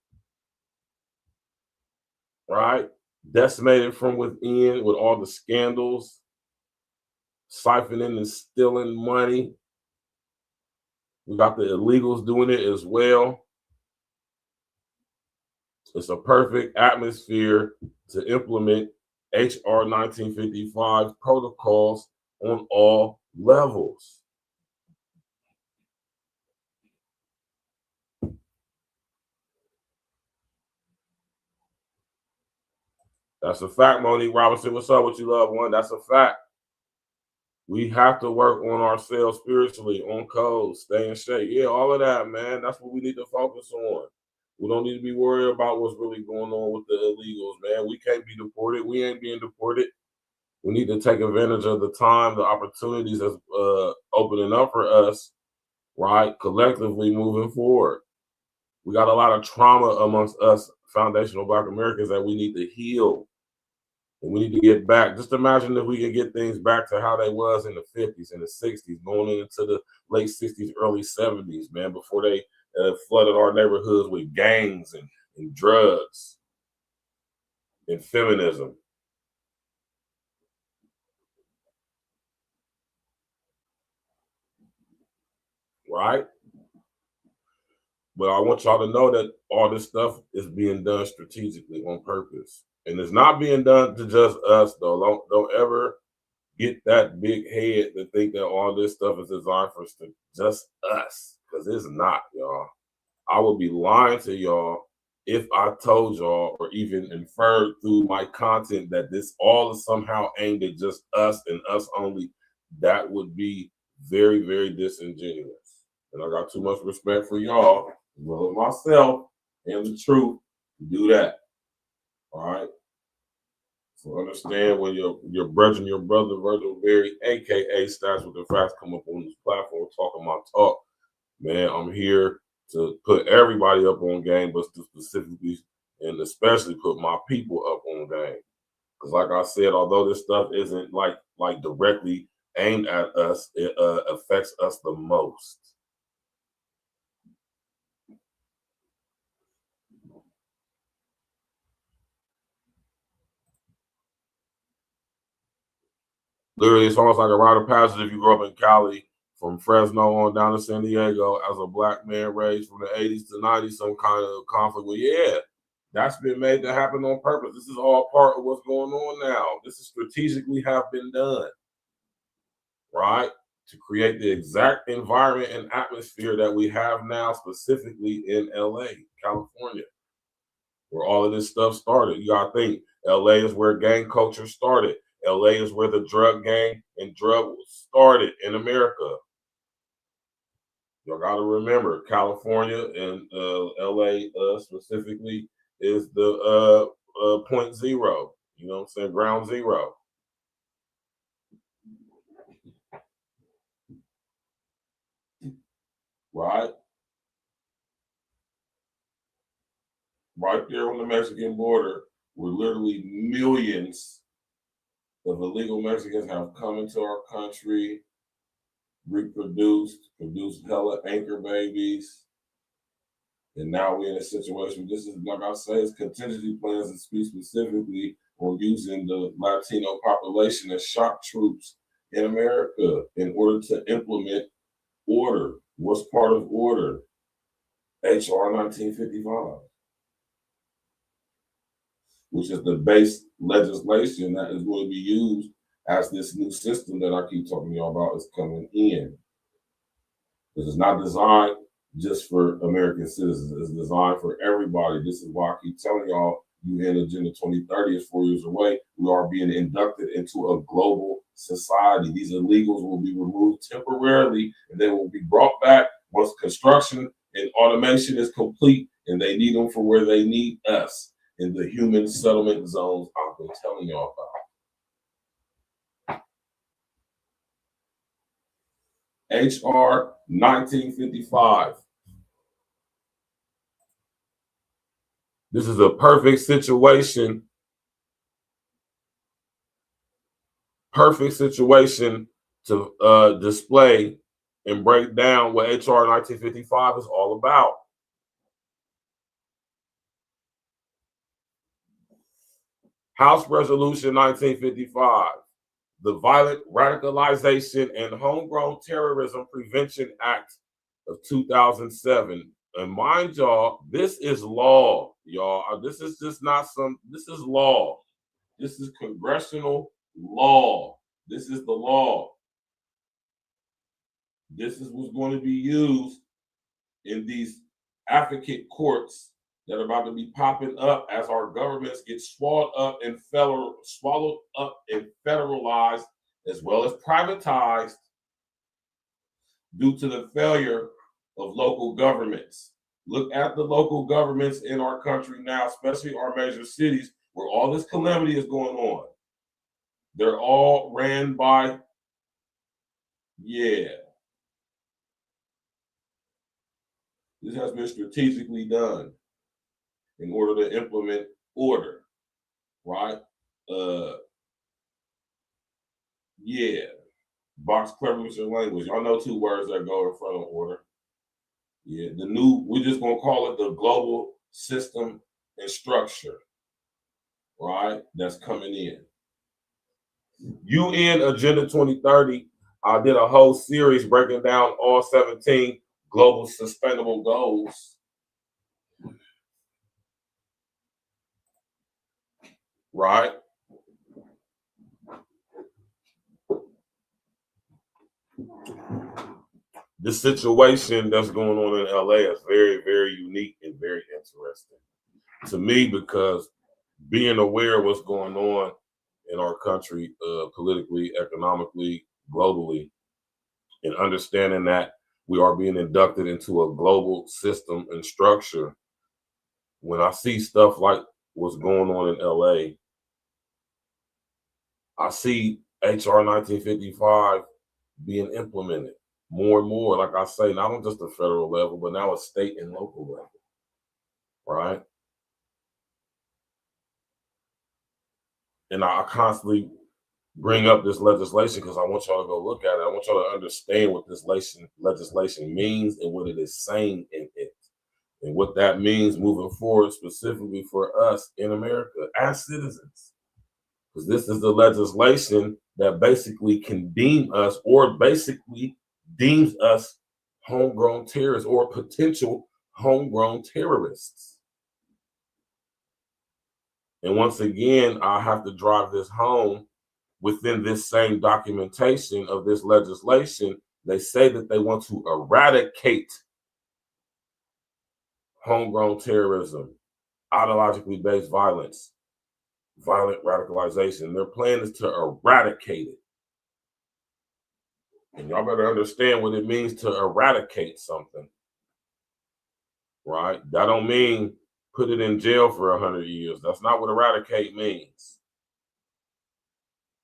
right? Decimated from within with all the scandals, siphoning and stealing money. We got the illegals doing it as well. It's a perfect atmosphere to implement HR 1955 protocols on all levels. That's a fact, Monique Robinson. What's up with you, loved one? That's a fact. We have to work on ourselves spiritually, on codes, stay in shape. Yeah, all of that, man. That's what we need to focus on. We don't need to be worried about what's really going on with the illegals, man. We can't be deported. We ain't being deported. We need to take advantage of the time, the opportunities that's opening up for us, right? Collectively moving forward. We got a lot of trauma amongst us foundational Black Americans that we need to heal. And we need to get back. Just imagine if we could get things back to how they was in the 50s and the 60s, going into the late 60s, early 70s, man, before they flooded our neighborhoods with gangs and drugs and feminism. Right? But I want y'all to know that all this stuff is being done strategically on purpose. And it's not being done to just us, though. Don't ever get that big head to think that all this stuff is designed for just us, because it's not, y'all. I would be lying to y'all if I told y'all or even inferred through my content that this all is somehow aimed at just us and us only. That would be very, very disingenuous. And I got too much respect for y'all, as well as myself and the truth, to do that. All right? So understand when your brother, Virgil Berry, aka Stats with the Facts, come up on this platform talking my talk, man, I'm here to put everybody up on game, but to specifically and especially put my people up on game. Because like I said, although this stuff isn't like directly aimed at us, it affects us the most. Literally, it's almost like a rite of passage if you grow up in Cali, from Fresno on down to San Diego, as a Black man raised from the 80s to 90s, some kind of conflict. Well, yeah, That's been made to happen on purpose. This is all part of what's going on now. This is strategically have been done, right? To create the exact environment and atmosphere that we have now, specifically in LA, California, where all of this stuff started. You gotta think, LA is where gang culture started. LA is where the drug gang and drug started in America. Y'all gotta remember, California and LA specifically is the point zero. You know what I'm saying? Ground zero. Right? Right there on the Mexican border, where literally millions of illegal Mexicans have come into our country, reproduced, produced hella anchor babies. And now we're in a situation, this is, like I say, it's contingency plans that speak specifically on using the Latino population as shock troops in America in order to implement order. What's part of order? HR 1955, which is the base legislation that is going to be used as this new system that I keep talking to y'all about is coming in. This is not designed just for American citizens. It's designed for everybody. This is why I keep telling y'all, UN Agenda 2030 is 4 years away. We are being inducted into a global society. These illegals will be removed temporarily, and they will be brought back once construction and automation is complete, and they need them for where they need us, in the human settlement zones I've been telling y'all about. HR 1955. This is a perfect situation to display and break down what HR 1955 is all about. House Resolution 1955, the Violent Radicalization and Homegrown Terrorism Prevention Act of 2007. And mind y'all, this is law, y'all. This is just not this is law. This is congressional law. This is the law. This is what's going to be used in these advocate courts that are about to be popping up as our governments get swallowed up and federalized, as well as privatized, due to the failure of local governments. Look at the local governments in our country now, especially our major cities, where all this calamity is going on. They're all ran by, this has been strategically done in order to implement order, right? Box clever with your language. Y'all know 2 words that go in front of order. We're just gonna call it the global system and structure, right? That's coming in. UN Agenda 2030, I did a whole series breaking down all 17 global sustainable goals. Right? The situation that's going on in LA is very, very unique and very interesting to me, because being aware of what's going on in our country, politically, economically, globally, and understanding that we are being inducted into a global system and structure. When I see stuff like what's going on in LA, I see HR 1955 being implemented more and more, like I say, not on just the federal level, but now a state and local level, right? And I constantly bring up this legislation because I want y'all to go look at it. I want y'all to understand what this legislation means and what it is saying in it, and what that means moving forward, specifically for us in America as citizens. Because this is the legislation that basically can deem us, or basically deems us, homegrown terrorists or potential homegrown terrorists. And once again, I have to drive this home within this same documentation of this legislation. They say that they want to eradicate homegrown terrorism, ideologically based violence, violent radicalization. Their plan is to eradicate it. And y'all better understand what it means to eradicate something, right? That don't mean put it in jail for 100 years. That's not what eradicate means,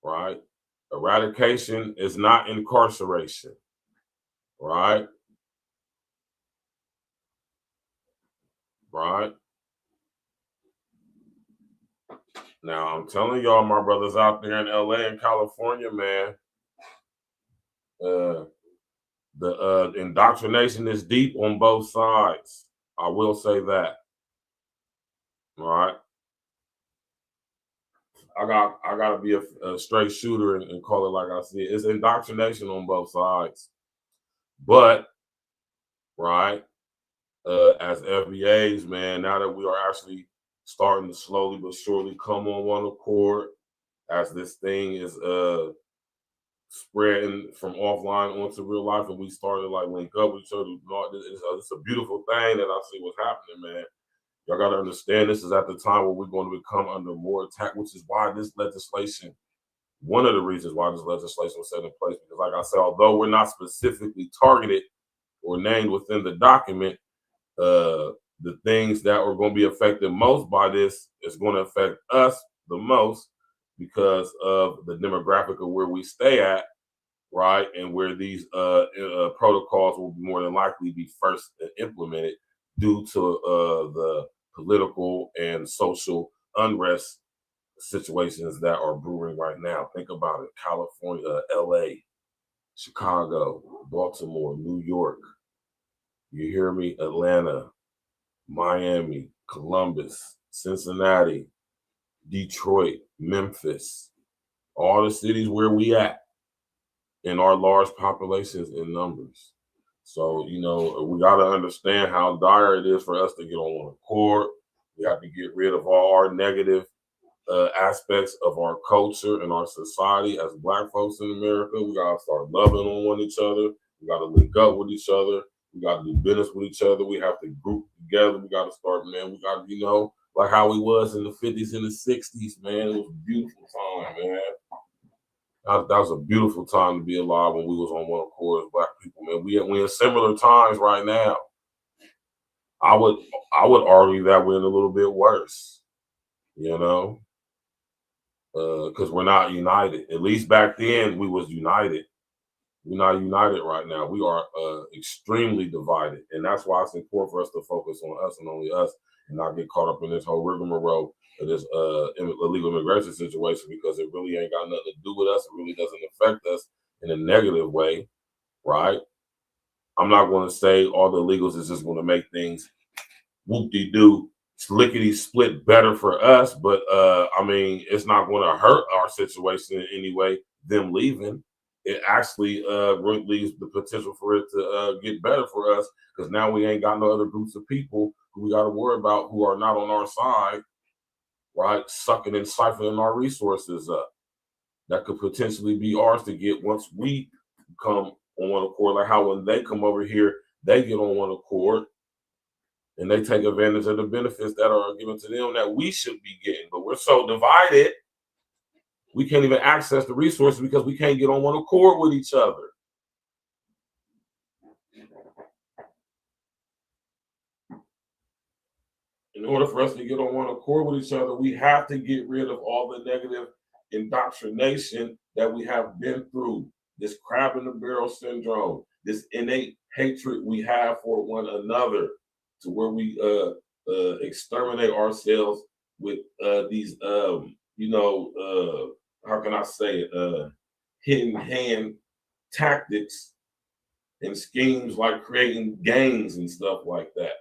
right? Eradication is not incarceration, right? Right? Now, I'm telling y'all, my brothers out there in LA and California, man, the indoctrination is deep on both sides. I will say that. All right. I gotta be a straight shooter and call it like I see it. It's indoctrination on both sides. But, right, as FBAs, man, now that we are actually starting to slowly but surely come on one accord, as this thing is spreading from offline onto real life, and we started like link up with each other. It's a beautiful thing that I see what's happening, man. Y'all got to understand this is at the time where we're going to become under more attack, which is why this legislation, one of the reasons why this legislation was set in place, because like I said, although we're not specifically targeted or named within the document, the things that are going to be affected most by this is going to affect us the most because of the demographic of where we stay at, right? And where these protocols will more than likely be first implemented due to the political and social unrest situations that are brewing right now. Think about it: California, LA, Chicago, Baltimore, New York. You hear me? Atlanta, Miami, Columbus, Cincinnati, Detroit, Memphis, all the cities where we at in our large populations in numbers. So, you know, we got to understand how dire it is for us to get on one accord. We have to get rid of all our negative aspects of our culture and our society as Black folks in America. We got to start loving on one each other. We got to link up with each other. We got to do business with each other. We have to group together. We got to start, man. We got to, you know, like how we was in the 50s and the 60s, man. It was a beautiful time, man. That was a beautiful time to be alive when we was on one accord as Black people, man. We in similar times right now. I would argue that we're in a little bit worse, you know, because we're not united. At least back then we was united. We're not united right now. We are extremely divided, and that's why it's important for us to focus on us and only us, and not get caught up in this whole rigmarole of this illegal immigration situation, because it really ain't got nothing to do with us. It really doesn't affect us in a negative way, right? I'm not going to say all the illegals is just going to make things whoop-de-doo, lickety split better for us, but I mean, it's not going to hurt our situation in any way, them leaving. It actually leaves the potential for it to get better for us, because now we ain't got no other groups of people who we got to worry about who are not on our side, right? Sucking and siphoning our resources up that could potentially be ours to get once we come on one accord. Like how when they come over here, they get on one accord and they take advantage of the benefits that are given to them that we should be getting. But we're so divided, we can't even access the resources because we can't get on one accord with each other. In order for us to get on one accord with each other, we have to get rid of all the negative indoctrination that we have been through, this crab in the barrel syndrome, this innate hatred we have for one another, to where we exterminate ourselves with these, you know, how can I say it, hidden hand tactics and schemes like creating gangs and stuff like that.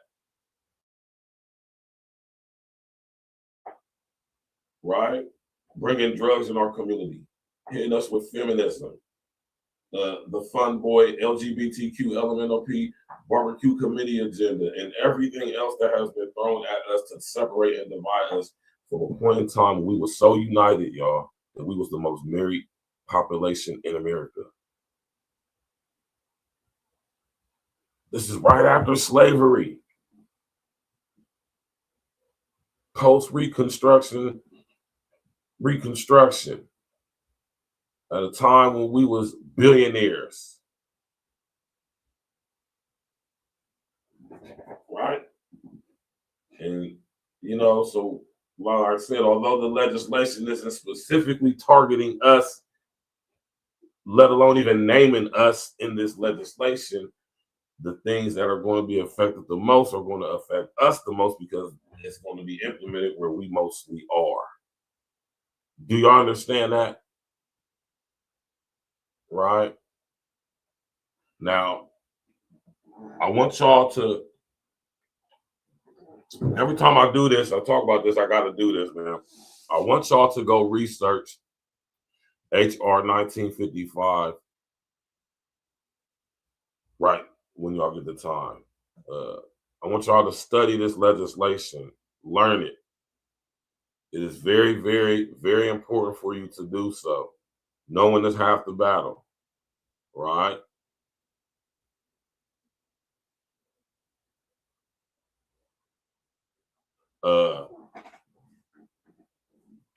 Right? Bringing drugs in our community, hitting us with feminism, the fun boy LGBTQ LMNOP barbecue committee agenda, and everything else that has been thrown at us to separate and divide us from a point in time when we were so united, y'all, that we was the most married population in America. This is right after slavery. Post-Reconstruction, Reconstruction. At a time when we was billionaires. Right? And, you know, so like I said, although the legislation isn't specifically targeting us, let alone even naming us in this legislation, the things that are going to be affected the most are going to affect us the most because it's going to be implemented where we mostly are. Do y'all understand that? Right? Now, I want y'all to, every time I do this, I talk about this, I got to do this, man. I want y'all to go research HR 1955 right when y'all get the time. I want y'all to study this legislation, learn it. It is very, very, very important for you to do so. Knowing is half the battle, right?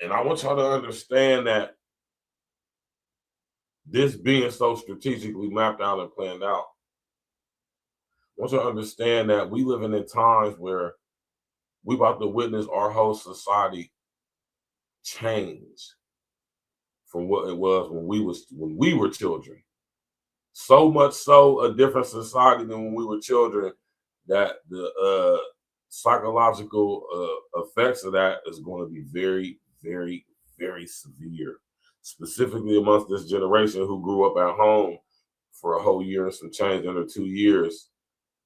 And I want y'all to understand that this being so strategically mapped out and planned out, I want you to understand that we living in times where we about to witness our whole society change from what it was when we were children. So much so a different society than when we were children that the psychological effects of that is going to be very, very, very severe, specifically amongst this generation who grew up at home for a whole year and some change under 2 years,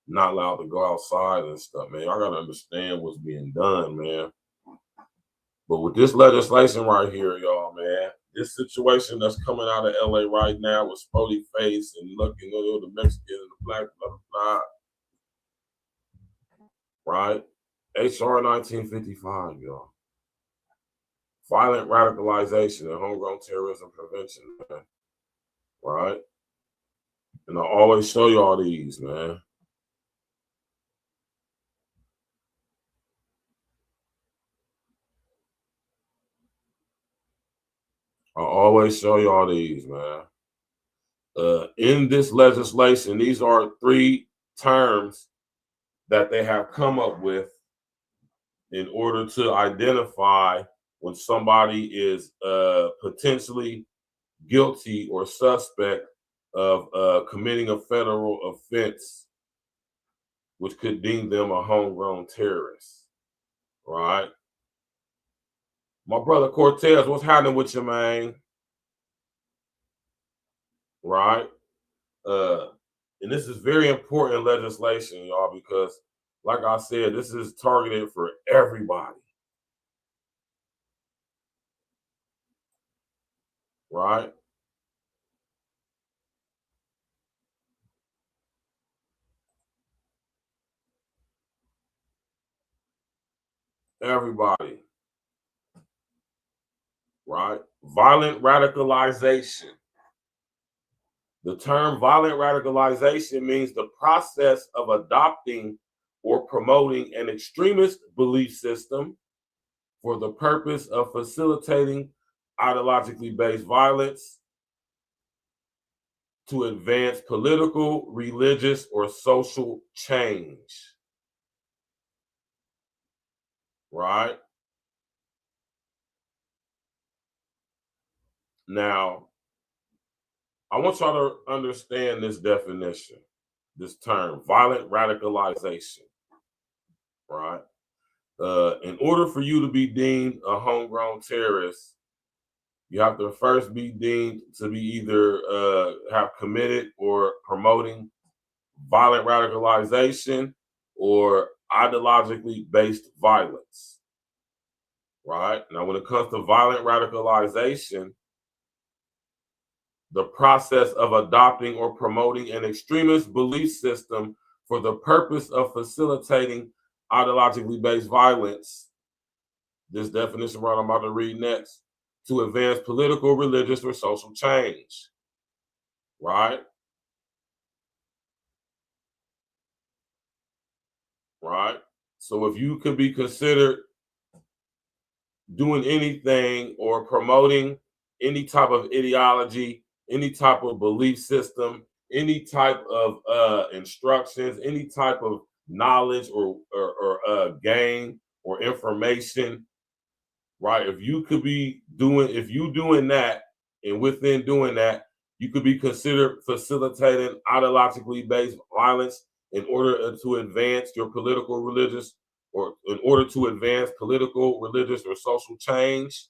not allowed to go outside and stuff, man. Y'all got to understand what's being done, man. But with this legislation right here, y'all, man, this situation that's coming out of LA right now with Spody Face and looking at the Mexican and the black, blah, blah, blah, right? HR 1955, y'all. Violent radicalization and homegrown terrorism prevention, man. Right? And I always show y'all these, man. I always show y'all these, man. In this legislation, these are 3 terms that they have come up with in order to identify when somebody is potentially guilty or suspect of committing a federal offense, which could deem them a homegrown terrorist, right? My brother Cortez, what's happening with you, man? Right? And this is very important legislation, y'all, because like I said, this is targeted for everybody. Right? Everybody. Right? Violent radicalization. The term violent radicalization means the process of adopting or promoting an extremist belief system for the purpose of facilitating ideologically based violence to advance political, religious, or social change. Right? Now, I want y'all to understand this definition, this term, violent radicalization, right? In order for you to be deemed a homegrown terrorist, you have to first be deemed to be either have committed or promoting violent radicalization or ideologically based violence, right? Now, when it comes to violent radicalization, the process of adopting or promoting an extremist belief system for the purpose of facilitating ideologically based violence this definition right I'm about to read next, to advance political, religious, or social change, right? Right? So if you could be considered doing anything or promoting any type of ideology, any type of belief system, any type of instructions, any type of knowledge or gain or information, right? If you doing that, and within doing that, you could be considered facilitating ideologically based violence in order to advance your political, religious, or in order to advance political, religious, or social change,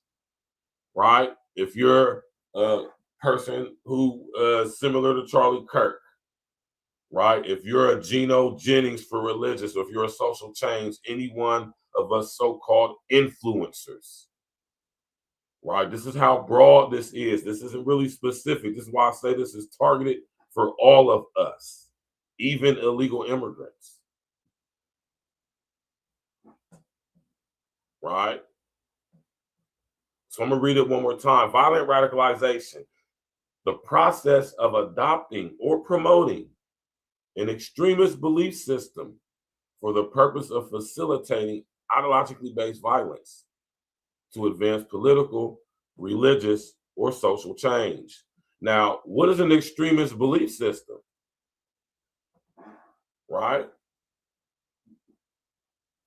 right? If you're a person who similar to Charlie Kirk, right? If you're a Geno Jennings for religious, or if you're a social change, any one of us so-called influencers, right? This is how broad this is. This isn't really specific. This is why I say this is targeted for all of us, even illegal immigrants, right? So I'm going to read it one more time. Violent radicalization, the process of adopting or promoting an extremist belief system for the purpose of facilitating ideologically based violence to advance political, religious, or social change. Now, what is an extremist belief system? Right?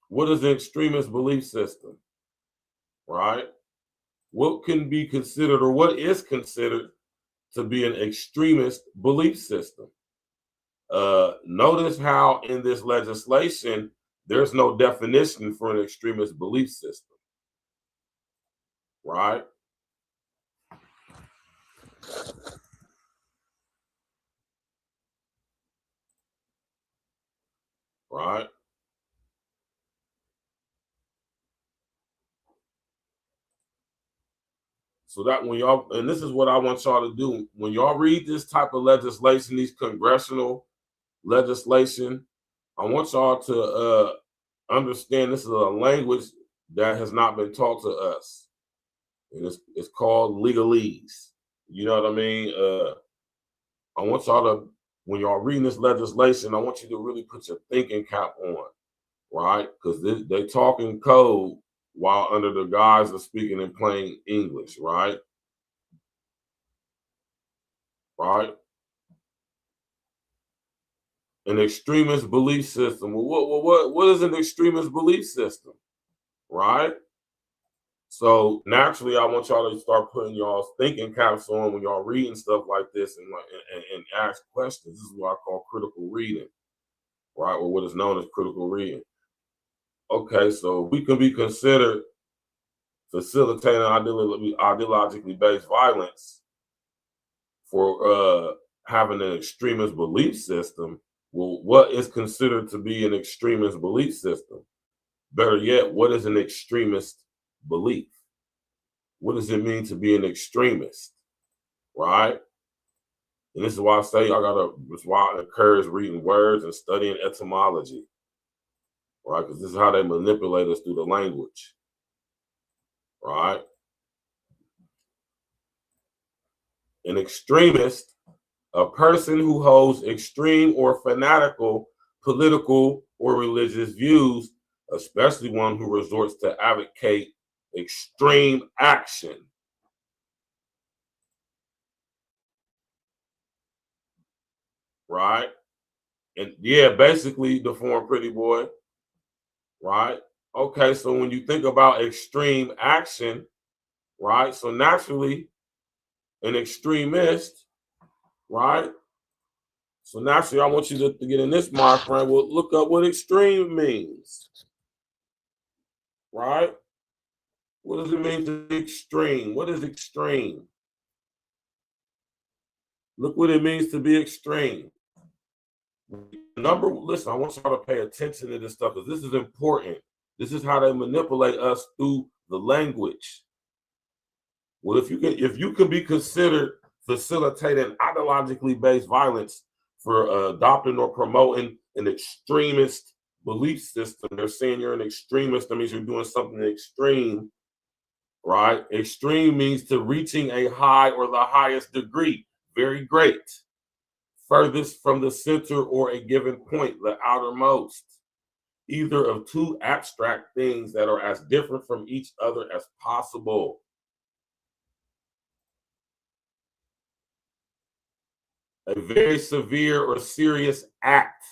What is an extremist belief system? Right? What can be considered, or what is considered to be an extremist belief system? Notice how in this legislation, there's no definition for an extremist belief system, right? Right? So that when y'all, and this is what I want y'all to do, when y'all read this type of legislation, these congressional legislation, I want y'all to understand this is a language that has not been taught to us. And it's called legalese. You know what I mean? I want y'all to, when y'all reading this legislation, I want you to really put your thinking cap on, right? Because they talk in code while under the guise of speaking in plain English, right? Right? An extremist belief system. Well, what is an extremist belief system? Right? So naturally, I want y'all to start putting y'all's thinking caps on when y'all reading stuff like this and ask questions. This is what I call critical reading, right? Or what is known as critical reading. Okay, so we can be considered facilitating ideologically based violence for having an extremist belief system. Well, what is considered to be an extremist belief system? Better yet, what is an extremist belief? What does it mean to be an extremist? Right? And this is why I say it's why I encourage reading words and studying etymology. Right? Because this is how they manipulate us through the language. Right? An extremist, a person who holds extreme or fanatical political or religious views, especially one who resorts to advocate extreme action. Right? And yeah, basically the form pretty boy. Right? Okay, so when you think about extreme action, right? So naturally, an extremist, right? So naturally, I want you to get in this mind frame. Well, look up what extreme means. Right? What does it mean to be extreme? What is extreme? Look what it means to be extreme. Listen, I want y'all to pay attention to this stuff because this is important. This is how they manipulate us through the language. Well, if you can be considered facilitating ideologically based violence for adopting or promoting an extremist belief system. They're saying you're an extremist. That means you're doing something extreme, right? Extreme means to reaching a high or the highest degree. Very great. Furthest from the center or a given point, the outermost. Either of two abstract things that are as different from each other as possible. A very severe or serious act.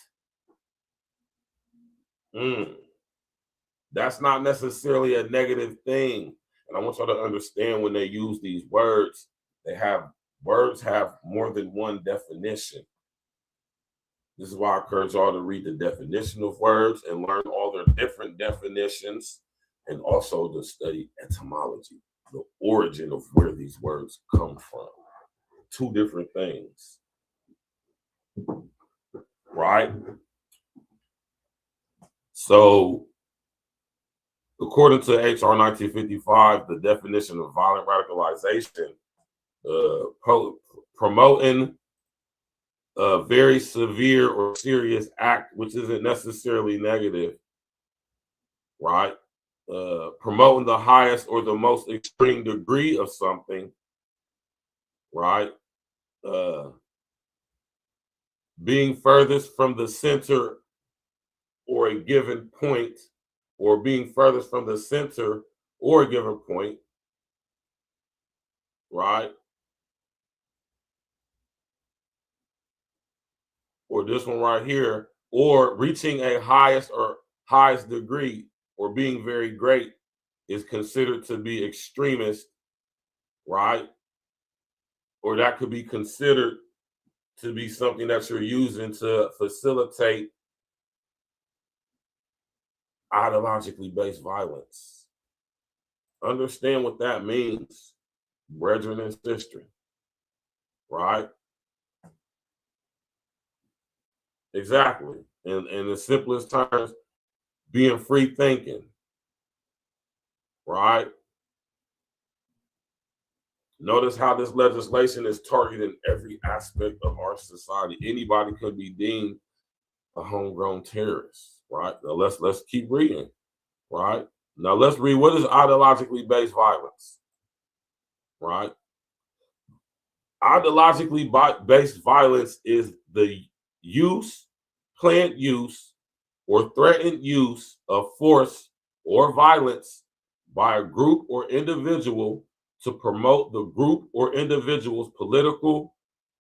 That's not necessarily a negative thing. And I want y'all to understand when they use these words, words have more than one definition. This is why I encourage y'all to read the definition of words and learn all their different definitions, and also to study etymology, the origin of where these words come from. Two different things, right? So, according to HR 1955, the definition of violent radicalization, promoting a very severe or serious act, which isn't necessarily negative, right? Promoting the highest or the most extreme degree of something, right? Being furthest from the center or a given point, or being furthest from the center or a given point, right? Or this one right here, or reaching a highest degree, or being very great, is considered to be extremist, right? Or that could be considered to be something that you're using to facilitate ideologically based violence. Understand what that means, brethren and sisters, right? Exactly. And in the simplest terms, being free thinking, right? Notice how this legislation is targeting every aspect of our society. Anybody could be deemed a homegrown terrorist, right? Now let's keep reading, right? Now let's read what is ideologically based violence, right? Ideologically based violence is the use, planned use, or threatened use of force or violence by a group or individual to promote the group or individual's political,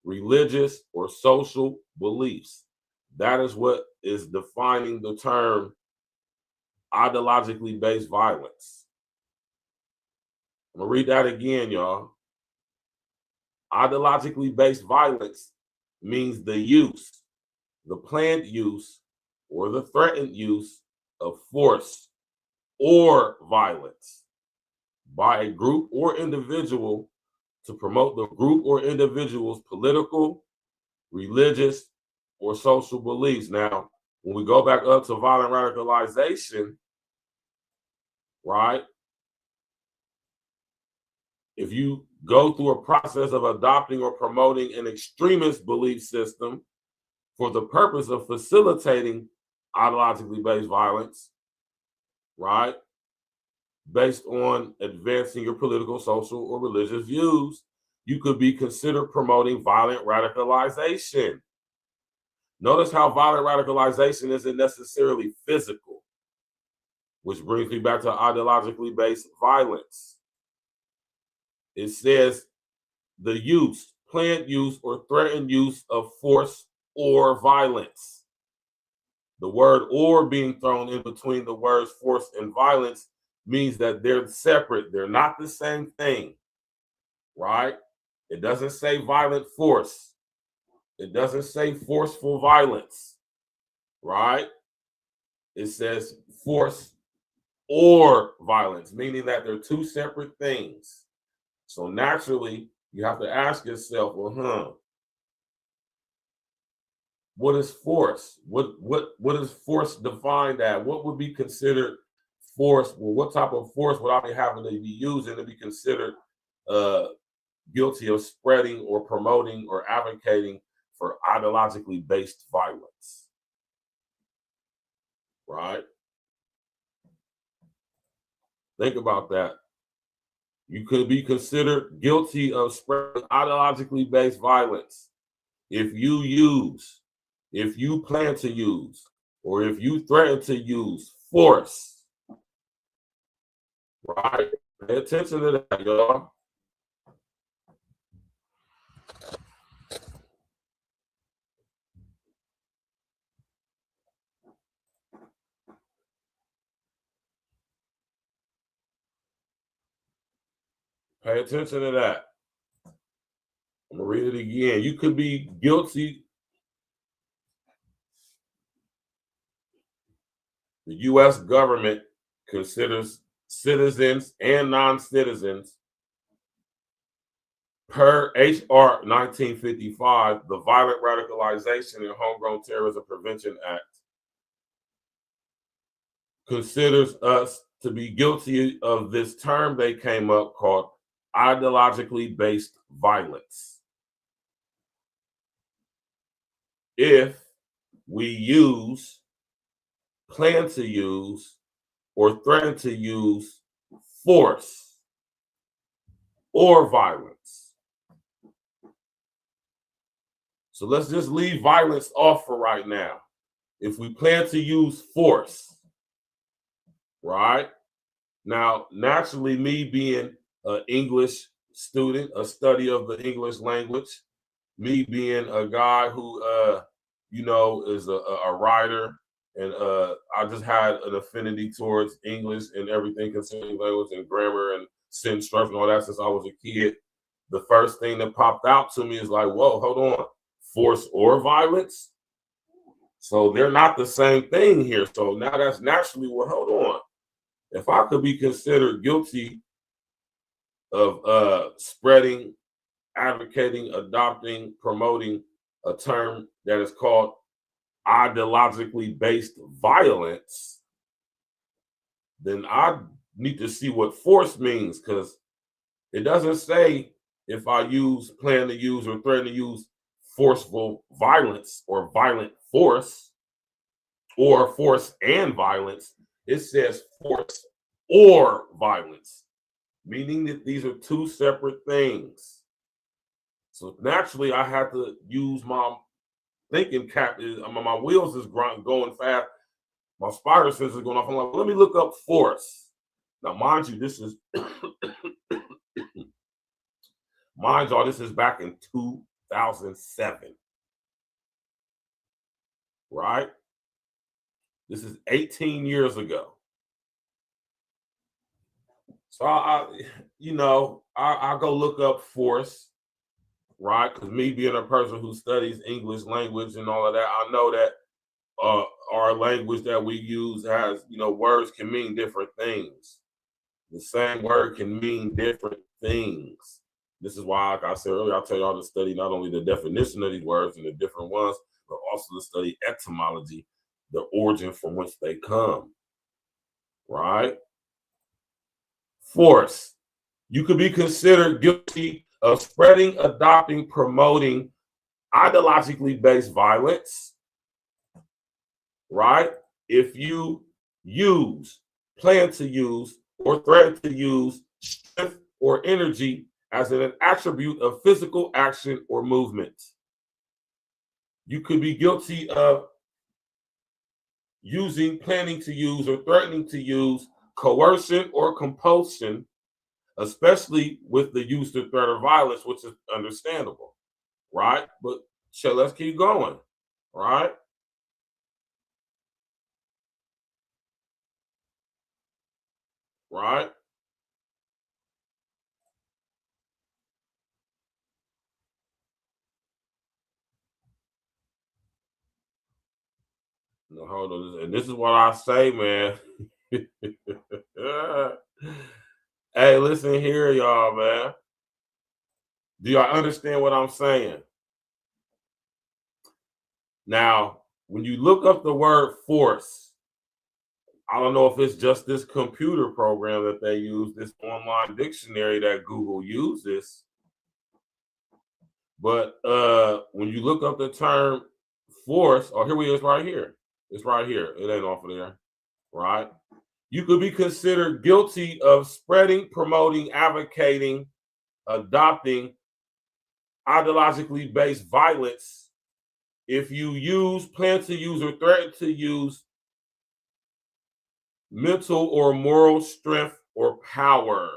religious, or social beliefs. That is what is defining the term ideologically based violence. I'm gonna read that again, y'all. Ideologically based violence means the use, the planned use, or the threatened use of force or violence by a group or individual to promote the group or individual's political, religious, or social beliefs. Now, when we go back up to violent radicalization, right? If you go through a process of adopting or promoting an extremist belief system for the purpose of facilitating ideologically based violence, right? Based on advancing your political, social, or religious views, you could be considered promoting violent radicalization. Notice how violent radicalization isn't necessarily physical, which brings me back to ideologically based violence. It says the use, planned use, or threatened use of force or violence. The word "or" being thrown in between the words force and violence means that they're separate. They're not the same thing, right? It doesn't say violent force. It doesn't say forceful violence, right? It says force or violence, meaning that they're two separate things. So naturally, you have to ask yourself, well, what is force? What is force defined as? What would be considered force? Well, what type of force would I be having to be using to be considered guilty of spreading or promoting or advocating for ideologically based violence? right? Think about that. You could be considered guilty of spreading ideologically based violence if you use, if you plan to use, or if you threaten to use force, right? Pay attention to that, y'all. Pay attention to that. I'm going to read it again. You could be guilty. The U.S. government considers citizens and non-citizens per H.R. 1955, the Violent Radicalization and Homegrown Terrorism Prevention Act, considers us to be guilty of this term they came up called ideologically based violence. If we use, plan to use, or threaten to use force or violence. So let's just leave violence off for right now. If we plan to use force, right? Now, naturally, me being an English student, a study of the English language, me being a guy who, you know, is a writer, and I just had an affinity towards English and everything concerning language and grammar and sentence structure and all that since I was a kid. The first thing that popped out to me is like, whoa, hold on, force or violence? So they're not the same thing here. So now that's naturally, well, hold on. If I could be considered guilty of spreading, advocating, adopting, promoting a term that is called ideologically based violence, then I need to see what force means, because it doesn't say if I use, plan to use, or threaten to use forceful violence or violent force or force and violence. It says force or violence, meaning that these are two separate things. So naturally, I have to use my thinking cap. My wheels is going fast. My spider sense is going off. I'm like, let me look up force. Now, mind you, this is mind y'all, this is back in 2007, right? This is 18 years ago. So I go look up force, right? Because me being a person who studies English language and all of that, I know that our language that we use has, words can mean different things. The same word can mean different things. This is why, like I said earlier, I tell y'all to study not only the definition of these words and the different ones, but also to study etymology, the origin from which they come, right? Force. You could be considered guilty of spreading, adopting, promoting ideologically based violence, right? If you use, plan to use, or threaten to use strength or energy as an attribute of physical action or movement. You could be guilty of using, planning to use, or threatening to use coercion or compulsion, especially with the use of threat or violence, which is understandable, right? But let's keep going, right? Right? No, hold on. And this is what I say, man. Hey, listen here, y'all, man. Do y'all understand what I'm saying? Now, when you look up the word force, I don't know if it's just this computer program that they use, this online dictionary that Google uses, but when you look up the term force, here we is right here. It's right here. It ain't off of there, right? You could be considered guilty of spreading, promoting, advocating, adopting ideologically based violence if you use, plan to use, or threaten to use mental or moral strength or power.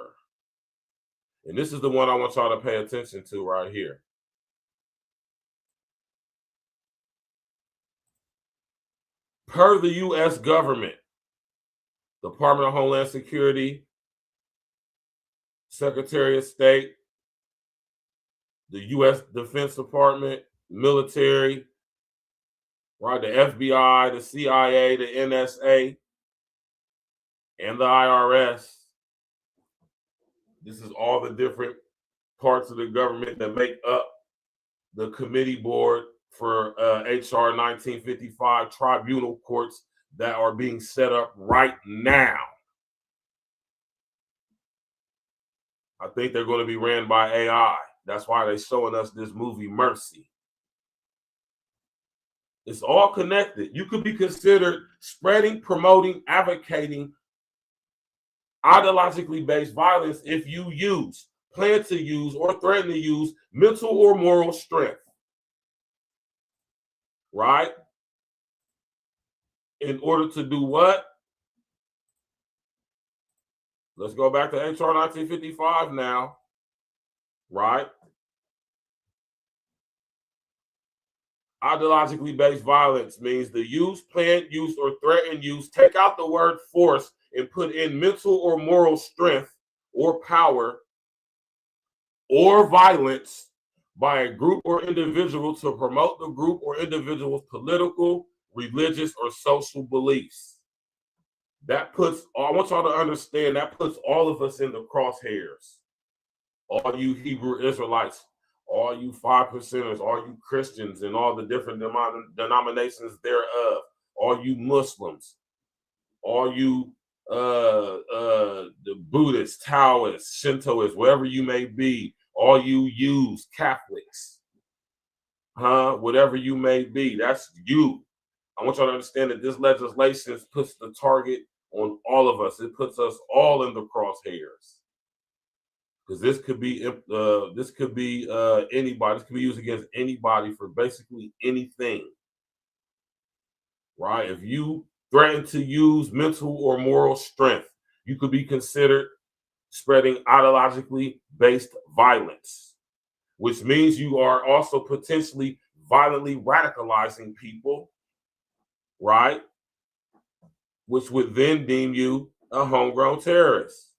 And this is the one I want y'all to pay attention to right here. Per the U.S. government, Department of Homeland Security, Secretary of State, the U.S. Defense Department, military, right? The FBI, the CIA, the NSA, and the IRS. This is all the different parts of the government that make up the committee board for HR 1955 tribunal courts that are being set up right now. I think they're going to be ran by AI. That's why they're showing us this movie Mercy. It's all connected. You could be considered spreading, promoting, advocating ideologically based violence if you use, plan to use, or threaten to use mental or moral strength. Right? In order to do what? Let's go back to HR 1955 now. Right? Ideologically based violence means the use, plan, use, or threaten use. Take out the word force and put in mental or moral strength or power or violence by a group or individual to promote the group or individual's political, religious, or social beliefs. That puts, I want y'all to understand, that puts all of us in the crosshairs. All you Hebrew Israelites, all you 5%ers, all you Christians and all the different denominations thereof, all you Muslims, all you the Buddhists, Taoists, Shintoists, wherever you may be, all you Jews, Catholics, whatever you may be, that's you. I want y'all to understand that this legislation puts the target on all of us. It puts us all in the crosshairs. Because this could be anybody. This could be used against anybody for basically anything, right? If you threaten to use mental or moral strength, you could be considered spreading ideologically based violence, which means you are also potentially violently radicalizing people, right? Which would then deem you a homegrown terrorist.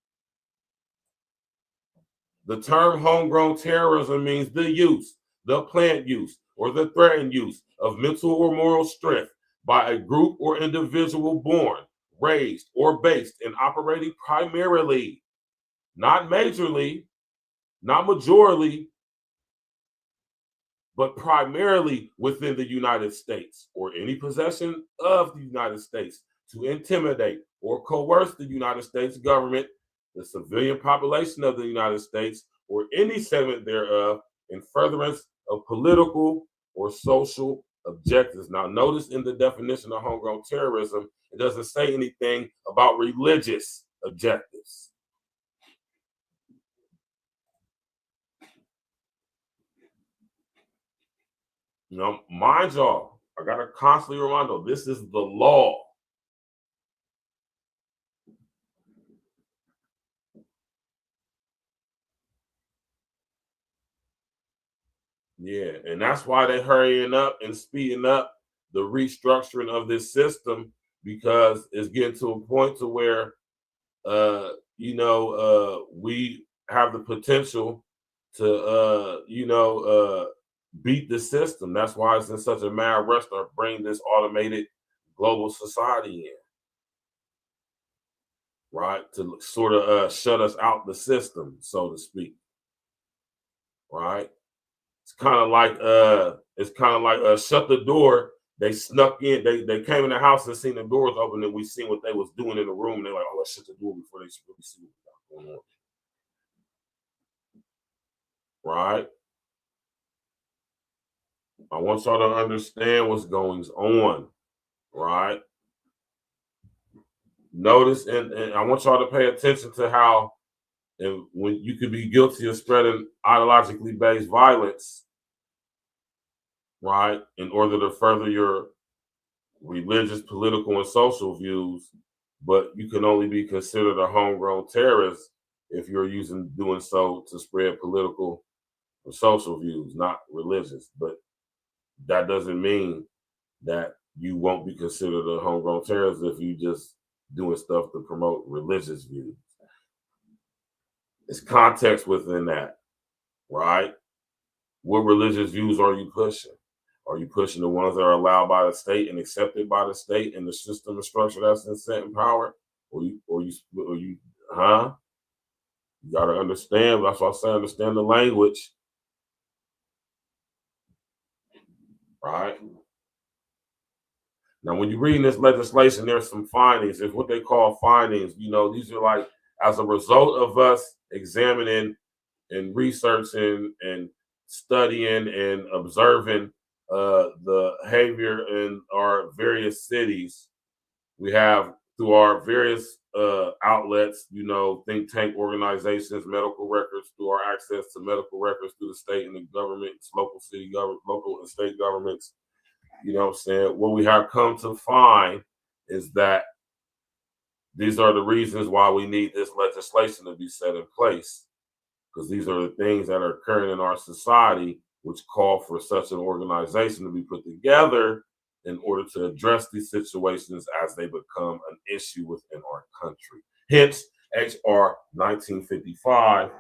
The term homegrown terrorism means the use, the planned use, or the threatened use of mental or moral strength by a group or individual born, raised, or based in operating primarily, not majorly, not majorly, but primarily within the United States or any possession of the United States to intimidate or coerce the United States government, the civilian population of the United States, or any segment thereof in furtherance of political or social objectives. Now, notice in the definition of homegrown terrorism, it doesn't say anything about religious objectives. You know, mind y'all, I gotta constantly remind you, this is the law. Yeah, and that's why they're hurrying up and speeding up the restructuring of this system, because it's getting to a point to where, we have the potential to, beat the system. That's why it's in such a mad rush to bring this automated global society in, right? To sort of shut us out the system, so to speak, right? It's kind of like shut the door. They snuck in. They came in the house and seen the doors open, and we seen what they was doing in the room. And they're like, "Oh, let's shut the door before they really see what's going on." Right? I want y'all to understand what's going on. right? Notice, and I want y'all to pay attention to how, and when you could be guilty of spreading ideologically based violence, right, in order to further your religious, political, and social views, but you can only be considered a homegrown terrorist if you're doing so to spread political or social views, not religious. But that doesn't mean that you won't be considered a homegrown terrorist if you just doing stuff to promote religious views. It's context within that, right? What religious views are you pushing? Are you pushing the ones that are allowed by the state and accepted by the state and the system and structure that's been set in power? Or you, You gotta understand. That's why I say understand the language, right? Now, when you're reading this legislation, there's some findings. It's what they call findings. You know, these are like as a result of us examining and researching and studying and observing the behavior in our various cities. We have through our various outlets, you know, think tank organizations, medical records, through our access to medical records through the state and the governments, local and state governments. You know what I'm saying? What we have come to find is that these are the reasons why we need this legislation to be set in place, because these are the things that are occurring in our society which call for such an organization to be put together in order to address these situations as they become an issue within our country. Hence, H.R. 1955,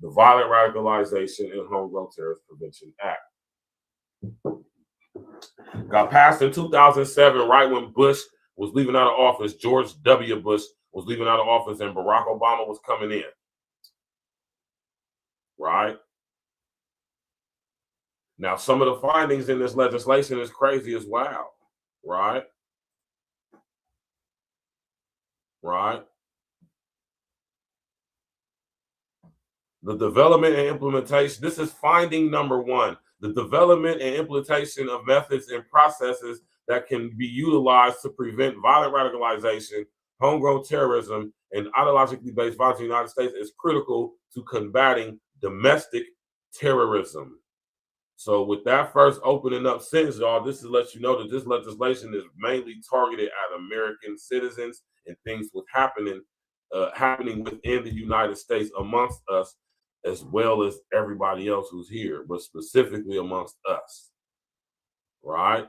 the Violent Radicalization and Homegrown Terrorist Prevention Act. Got passed in 2007, right when Bush was leaving out of office. George W. Bush was leaving out of office and Barack Obama was coming in. Right? Now, some of the findings in this legislation is crazy as well. Right? Right? The development and implementation, this is finding number one. The development and implementation of methods and processes that can be utilized to prevent violent radicalization, homegrown terrorism, and ideologically based violence in the United States is critical to combating domestic terrorism. So with that first opening up sentence, y'all, this is to let you know that this legislation is mainly targeted at American citizens and things happening within the United States amongst us, as well as everybody else who's here, but specifically amongst us, right?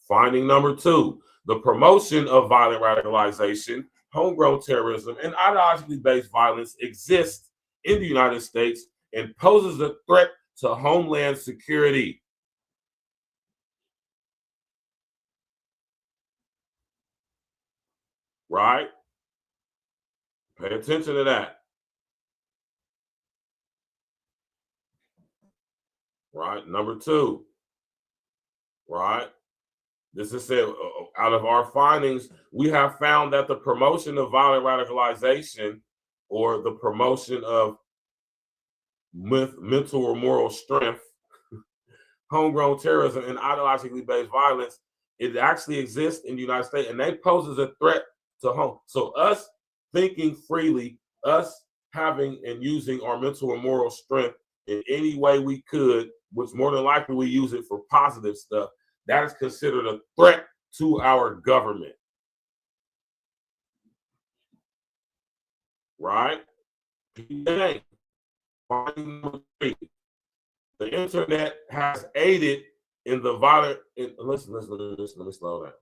Finding number two, the promotion of violent radicalization, homegrown terrorism, and ideologically based violence exists in the United States and poses a threat to homeland security. Right? Pay attention to that. Right? Number two. Right? This is said, out of our findings, we have found that the promotion of violent radicalization or the promotion of mental or moral strength, homegrown terrorism, and ideologically based violence, it actually exists in the United States, and they pose as a threat to home. So us thinking freely, us having and using our mental or moral strength in any way we could, which more than likely we use it for positive stuff, that is considered a threat to our government. Right? Number three, the internet has aided in the violent. Listen, let me slow down.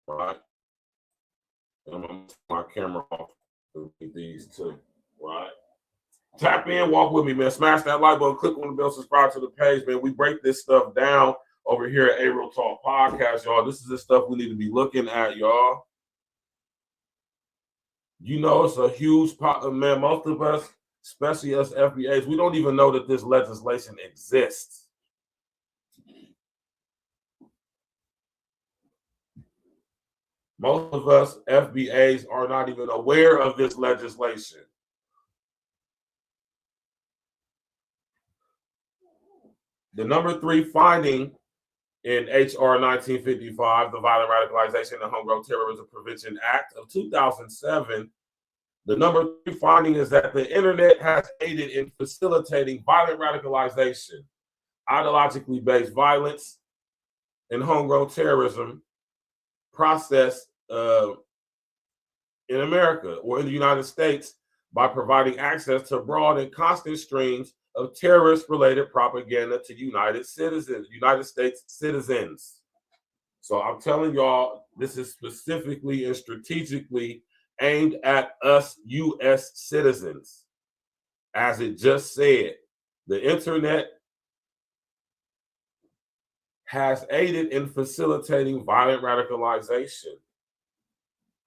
All right. I'm gonna turn my camera off. These two. Right. Tap in, walk with me, man. Smash that like button, click on the bell, subscribe to the page, man. We break this stuff down over here at A Real Talk Podcast, y'all. This is the stuff we need to be looking at, y'all. You know, it's a huge man. Most of us, especially us FBAs, we don't even know that this legislation exists. Most of us FBAs are not even aware of this legislation. The number three finding in H.R. 1955, the Violent Radicalization and Homegrown Terrorism Prevention Act of 2007, the number 3 finding is that the internet has aided in facilitating violent radicalization, ideologically based violence, and homegrown terrorism process in America or in the United States by providing access to broad and constant streams of terrorist-related propaganda to United States citizens. So I'm telling y'all, this is specifically and strategically aimed at us U.S. citizens. As it just said, the internet has aided in facilitating violent radicalization,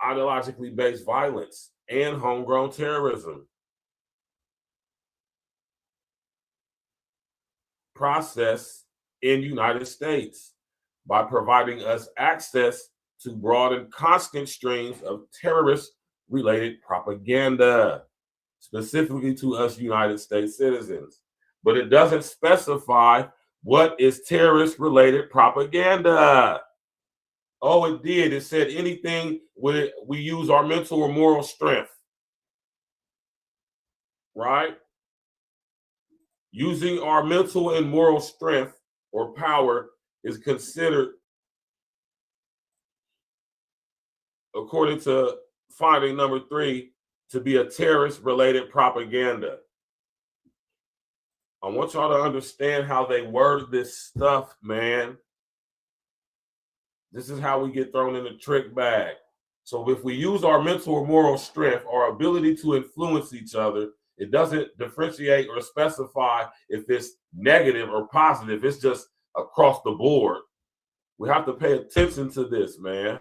ideologically based violence, and homegrown terrorism process in the United States by providing us access to broad and constant streams of terrorist-related propaganda, specifically to us United States citizens. But it doesn't specify what is terrorist-related propaganda. Oh, it did. It said anything where we use our mental or moral strength, right? Using our mental and moral strength or power is considered, according to finding number 3, to be a terrorist-related propaganda. I want y'all to understand how they word this stuff, man. This is how we get thrown in the trick bag. So if we use our mental or moral strength, our ability to influence each other, it doesn't differentiate or specify if it's negative or positive. It's just across the board. We have to pay attention to this, man.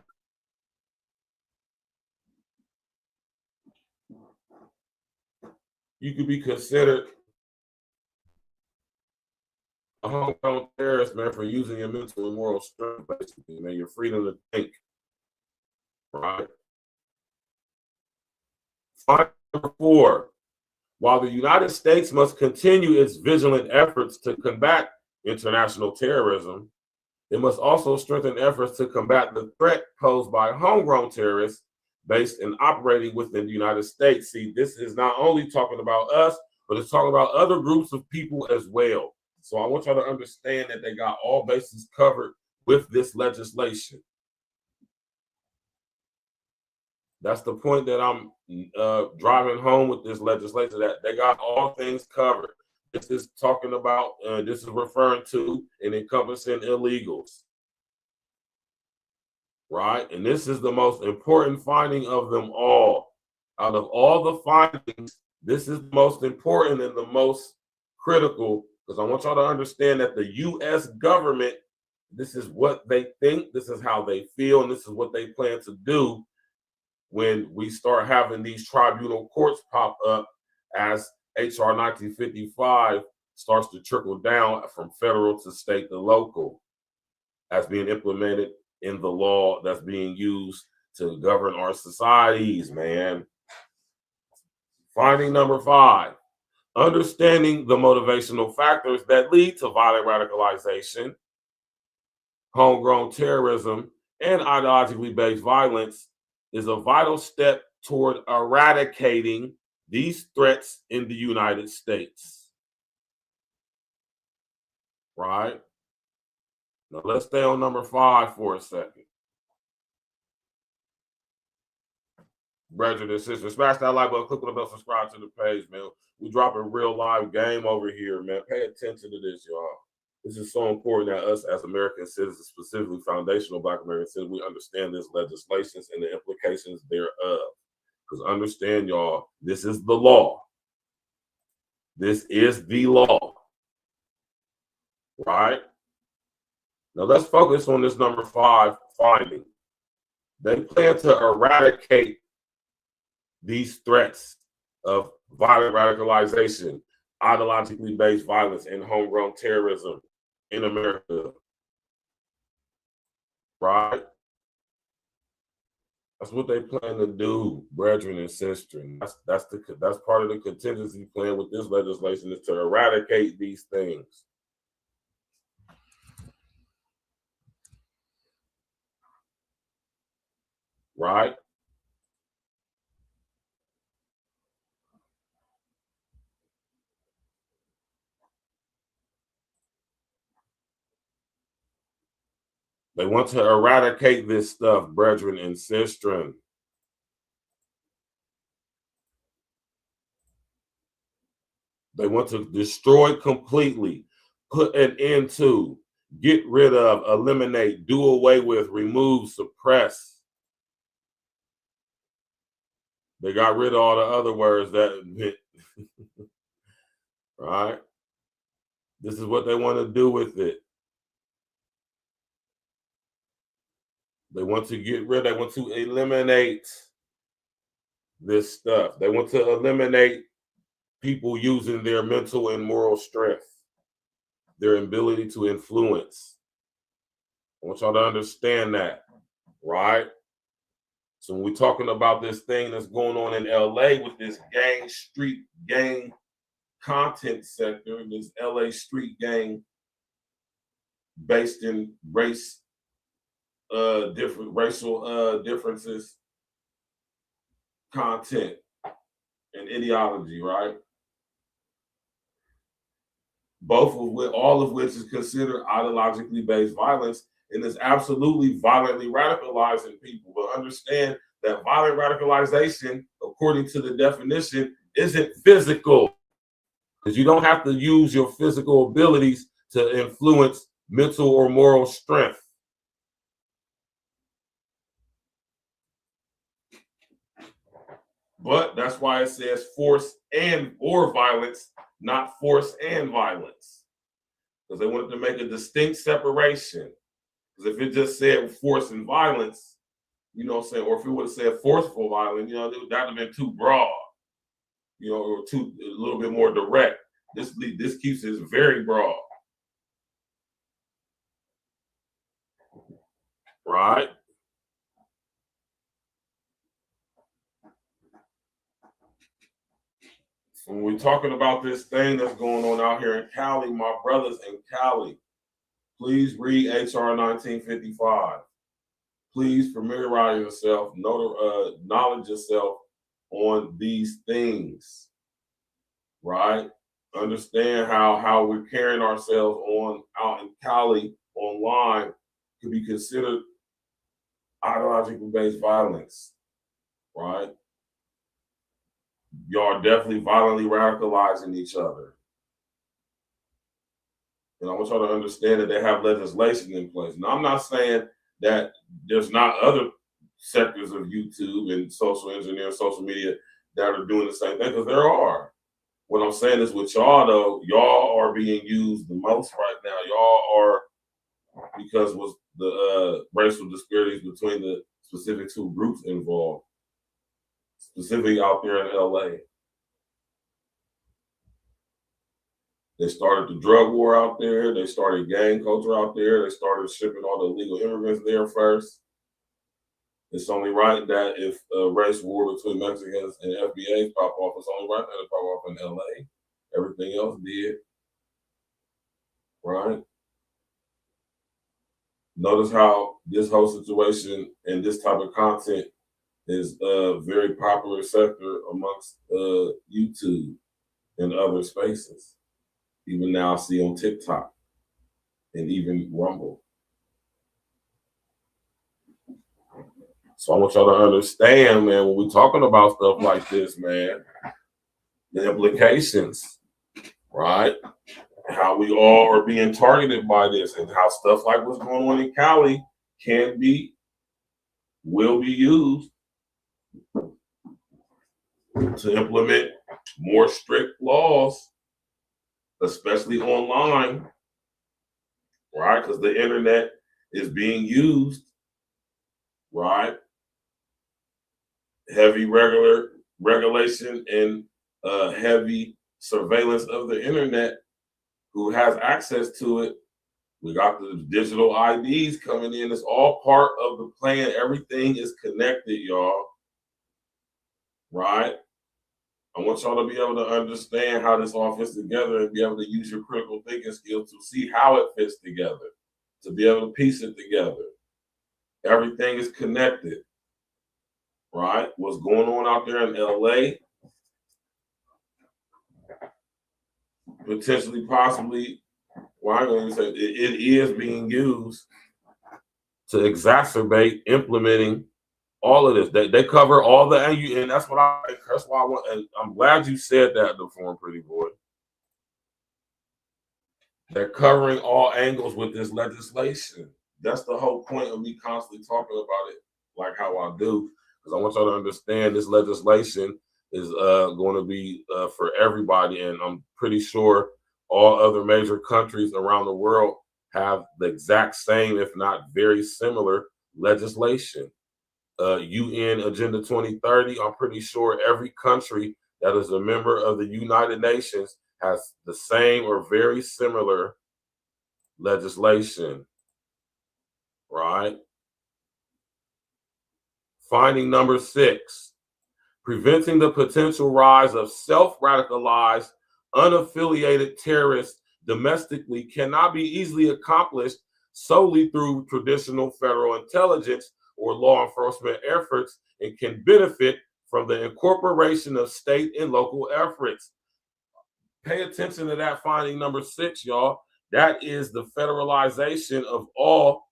You could be considered a homegrown terrorist, man, for using your mental and moral strength, basically, man, your freedom to think, right? Number 4, while the United States must continue its vigilant efforts to combat international terrorism, it must also strengthen efforts to combat the threat posed by homegrown terrorists based and operating within the United States. See, this is not only talking about us, but it's talking about other groups of people as well. So I want y'all to understand that they got all bases covered with this legislation. That's the point that I'm driving home with this legislation, that they got all things covered. This is talking about, this is referring to and encompassing illegals, right? And this is the most important finding of them all. Out of all the findings, this is the most important and the most critical, because I want y'all to understand that the U.S. government, this is what they think, this is how they feel, and this is what they plan to do when we start having these tribunal courts pop up as H.R. 1955 starts to trickle down from federal to state to local, as being implemented in the law that's being used to govern our societies, man. Finding number 5. Understanding the motivational factors that lead to violent radicalization, homegrown terrorism, and ideologically based violence is a vital step toward eradicating these threats in the United States. Right? Now let's stay on number 5 for a second. Brethren and sisters, smash that like button, click on the bell, subscribe to the page, man. We dropping real live game over here, man. Pay attention to this, y'all. This is so important that us as American citizens, specifically foundational Black American citizens, we understand this legislation and the implications thereof. Because understand, y'all, this is the law. This is the law. Right? Now let's focus on this number 5 finding. They plan to eradicate these threats of violent radicalization, ideologically based violence, and homegrown terrorism in America. Right? That's what they plan to do, brethren and sisters. That's part of the contingency plan with this legislation, is to eradicate these things. right? They want to eradicate this stuff, brethren and sistren. They want to destroy completely, put an end to, get rid of, eliminate, do away with, remove, suppress. They got rid of all the other words that, right? This is what they want to do with it. They want to get rid, they want to eliminate this stuff. They want to eliminate people using their mental and moral strength, their ability to influence. I want y'all to understand that, right? So when we're talking about this thing that's going on in LA with this street gang content sector, this LA street gang based in different racial differences, content and ideology, right? All of which is considered ideologically based violence and is absolutely violently radicalizing people. But understand that violent radicalization, according to the definition, isn't physical. Because you don't have to use your physical abilities to influence mental or moral strength. But that's why it says force and or violence, not force and violence. Because they wanted to make a distinct separation. Because if it just said force and violence, you know what I'm saying, or if it would have said forceful violence, you know, that would have been too broad, you know, or a little bit more direct. This keeps it very broad. Right? When we're talking about this thing that's going on out here in Cali, my brothers in Cali, please read HR 1955. Please familiarize yourself, knowledge yourself on these things, right? Understand how we're carrying ourselves on out in Cali online could be considered ideologically based violence, right? Y'all are definitely violently radicalizing each other. And I want y'all to understand that they have legislation in place. Now, I'm not saying that there's not other sectors of YouTube and social engineering, social media that are doing the same thing, because there are. What I'm saying is with y'all, though, y'all are being used the most right now. Y'all are, because with the racial disparities between the specific two groups involved, specifically out there in LA. They started the drug war out there. They started gang culture out there. They started shipping all the illegal immigrants there first. It's only right that if a race war between Mexicans and FBAs pop off, it's only right that it pop off in LA. Everything else did. Right? Notice how this whole situation and this type of content is a very popular sector amongst YouTube and other spaces. Even now I see on TikTok and even Rumble. So I want y'all to understand, man, when we're talking about stuff like this, man, the implications, right? How we all are being targeted by this and how stuff like what's going on in Cali will be used to implement more strict laws, especially online, right? Because the internet is being used, right? Heavy regulation and heavy surveillance of the internet. Who has access to it? We got the digital IDs coming in. It's all part of the plan. Everything is connected, y'all. Right? I want y'all to be able to understand how this all fits together and be able to use your critical thinking skills to see how it fits together, to be able to piece it together. Everything is connected. right? What's going on out there in LA? Potentially, possibly, well, I'm going to say it is being used to exacerbate implementing all of this. They cover all the, and that's why I want, and I'm glad you said that, the form, pretty boy. They're covering all angles with this legislation. That's the whole point of me constantly talking about it, like how I do, because I want y'all to understand this legislation is going to be for everybody, and I'm pretty sure all other major countries around the world have the exact same, if not very similar, legislation. UN Agenda 2030, I'm pretty sure every country that is a member of the United Nations has the same or very similar legislation, right? Finding number 6, preventing the potential rise of self-radicalized, unaffiliated terrorists domestically cannot be easily accomplished solely through traditional federal intelligence or law enforcement efforts, and can benefit from the incorporation of state and local efforts. Pay attention to that finding number 6, y'all. That is the federalization of all,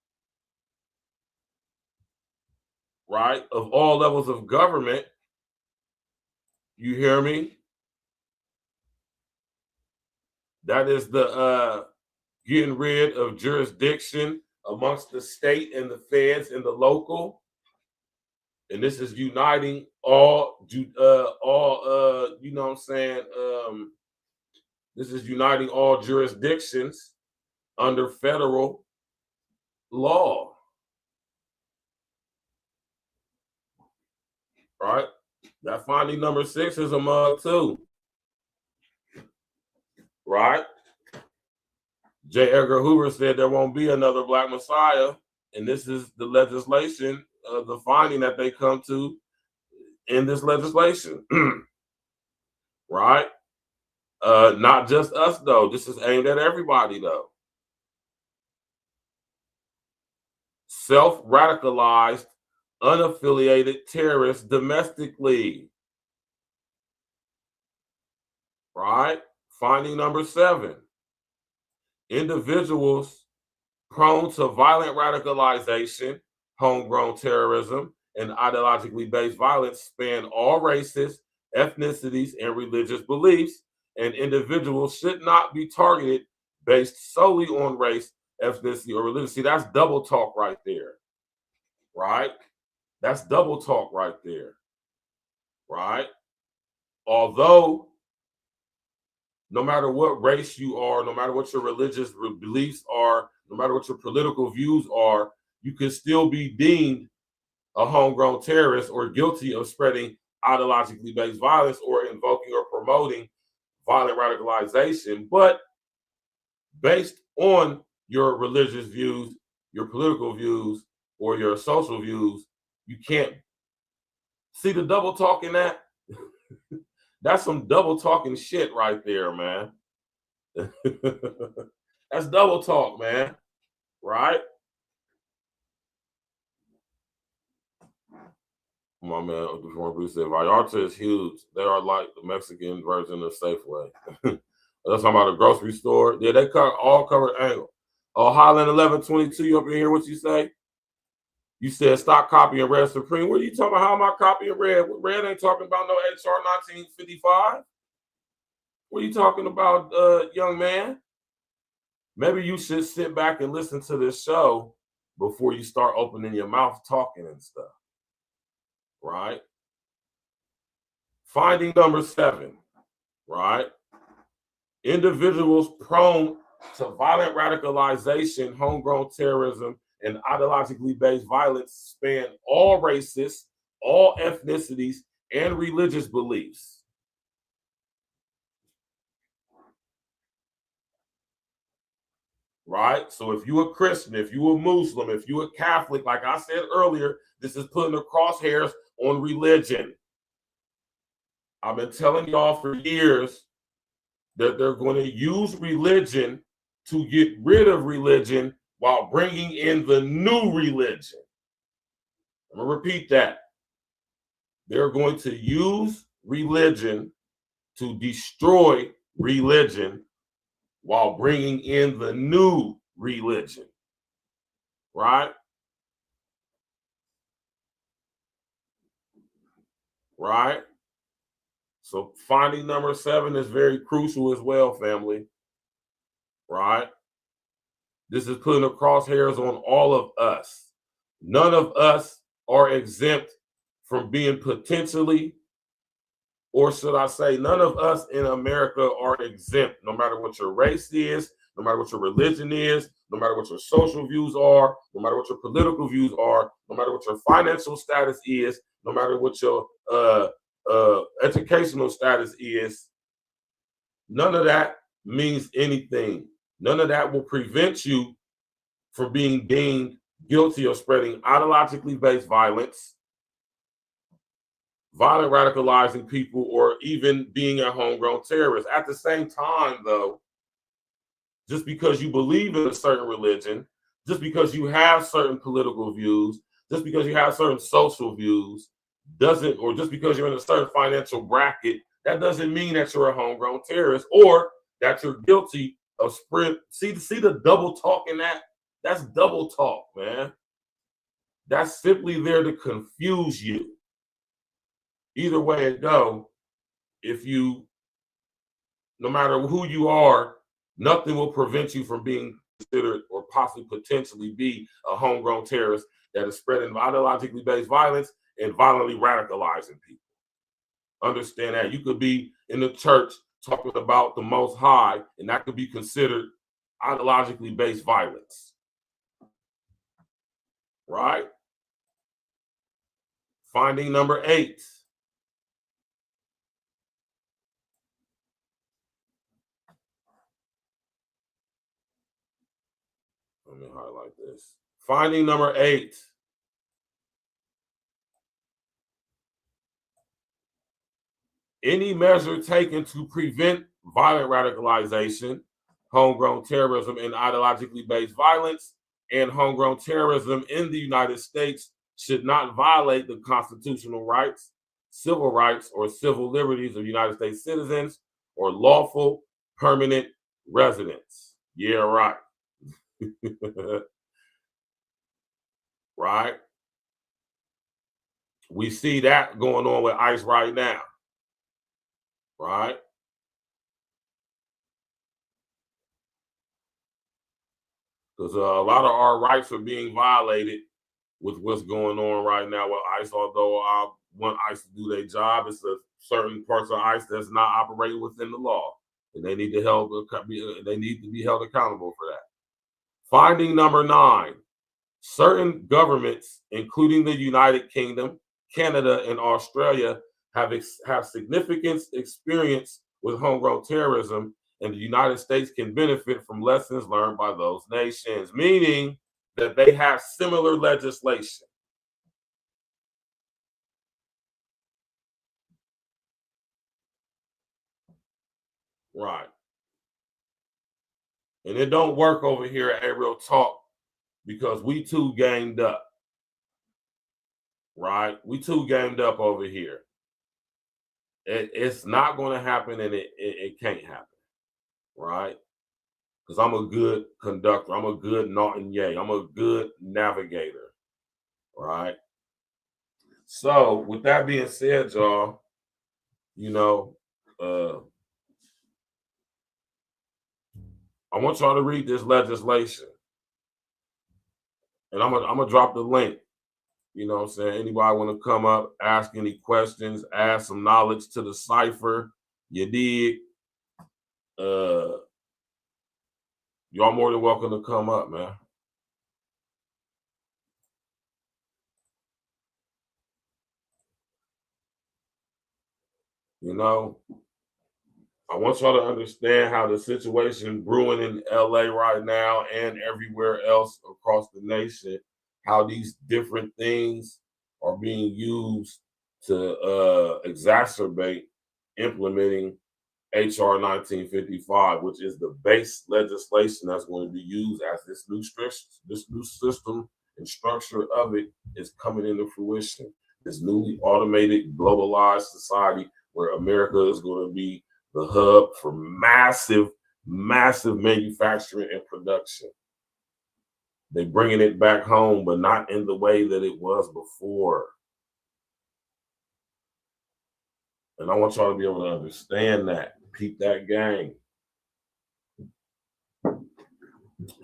right, of all levels of government. You hear me? That is the getting rid of jurisdiction amongst the state and the feds and the local. And this is uniting all, you know what I'm saying? This is uniting all jurisdictions under federal law. Right? That finding number 6 is a mug too. Right? J. Edgar Hoover said there won't be another Black Messiah. And this is the legislation, the finding that they come to in this legislation. Right? Not just us, though. This is aimed at everybody, though. Self-radicalized, unaffiliated terrorists domestically. Right? Finding number 7. Individuals prone to violent radicalization, homegrown terrorism, and ideologically based violence span all races, ethnicities, and religious beliefs, and individuals should not be targeted based solely on race, ethnicity, or religion. See, that's double talk right there, right? That's double talk right there, right? Although, no matter what race you are, no matter what your religious beliefs are, no matter what your political views are, you can still be deemed a homegrown terrorist or guilty of spreading ideologically based violence or invoking or promoting violent radicalization. But based on your religious views, your political views, or your social views, you can't see the double talk in that. That's some double talking shit right there, man. That's double talk, man. Right? My man, before Bruce said, Vallarta is huge. They are like the Mexican version of Safeway. That's talking about a grocery store. Yeah, they all covered angle. Oh, Highland 1122, you up in here? What you say? You said stop copying Red Supreme. What are you talking about? How am I copying Red? Red ain't talking about no HR 1955. What are you talking about, young man? Maybe you should sit back and listen to this show before you start opening your mouth talking and stuff. Right? Finding number 7. Right? Individuals prone to violent radicalization, homegrown terrorism, and ideologically based violence span all races, all ethnicities, and religious beliefs. Right? So if you're a Christian, if you're a Muslim, if you're a Catholic, like I said earlier, this is putting the crosshairs on religion. I've been telling y'all for years that they're going to use religion to get rid of religion while bringing in the new religion. I'm going to repeat that. They're going to use religion to destroy religion while bringing in the new religion, right? Right? So finding number 7 is very crucial as well, family, right? This is putting the crosshairs on all of us. None of us are exempt from being potentially, or should I say, none of us in America are exempt, no matter what your race is, no matter what your religion is, no matter what your social views are, no matter what your political views are, no matter what your financial status is, no matter what your educational status is. None of that means anything. None of that will prevent you from being deemed guilty of spreading ideologically based violence, violent radicalizing people, or even being a homegrown terrorist. At the same time, though, just because you believe in a certain religion, just because you have certain political views, just because you have certain social views, or just because you're in a certain financial bracket, that doesn't mean that you're a homegrown terrorist or that you're guilty of spread. See the double talk in that? That's double talk, man. That's simply there to confuse you. Either way it go, no matter who you are, nothing will prevent you from being considered or possibly potentially be a homegrown terrorist that is spreading ideologically based violence and violently radicalizing people. Understand that. You could be in the church talking about the Most High, and that could be considered ideologically based violence. Right? Finding number 8. Let me highlight this. Finding number 8. Any measure taken to prevent violent radicalization, homegrown terrorism, and ideologically based violence, and homegrown terrorism in the United States should not violate the constitutional rights, civil rights, or civil liberties of United States citizens or lawful permanent residents. Yeah, right. Right? We see that going on with ICE right now. Right? Because a lot of our rights are being violated with what's going on right now with ICE. Although I want ICE to do their job, it's a certain parts of ICE that's not operating within the law, and they need to be held accountable for that. Finding number 9: certain governments, including the United Kingdom, Canada, and Australia, have significant experience with homegrown terrorism, and the United States can benefit from lessons learned by those nations, meaning that they have similar legislation. Right. And it don't work over here at A Real Talk because we too gamed up. Right? We too gamed up over here. It's not going to happen, and it can't happen. Right? Because I'm a good conductor. I'm a good Norton Yay. I'm a good navigator. Right? So, with that being said, y'all, I want y'all to read this legislation. And I'm gonna drop the link. You know what I'm saying? Anybody want to come up, ask any questions, add some knowledge to the cipher, you dig? Y'all more than welcome to come up, man. I want y'all to understand how the situation brewing in LA right now and everywhere else across the nation, how these different things are being used to exacerbate implementing HR 1955, which is the base legislation that's going to be used as this new system and structure of it is coming into fruition. this newly automated, globalized society where America is going to be the hub for massive manufacturing and production. They're bringing it back home, but not in the way that it was before. And I want y'all to be able to understand that. Keep that game.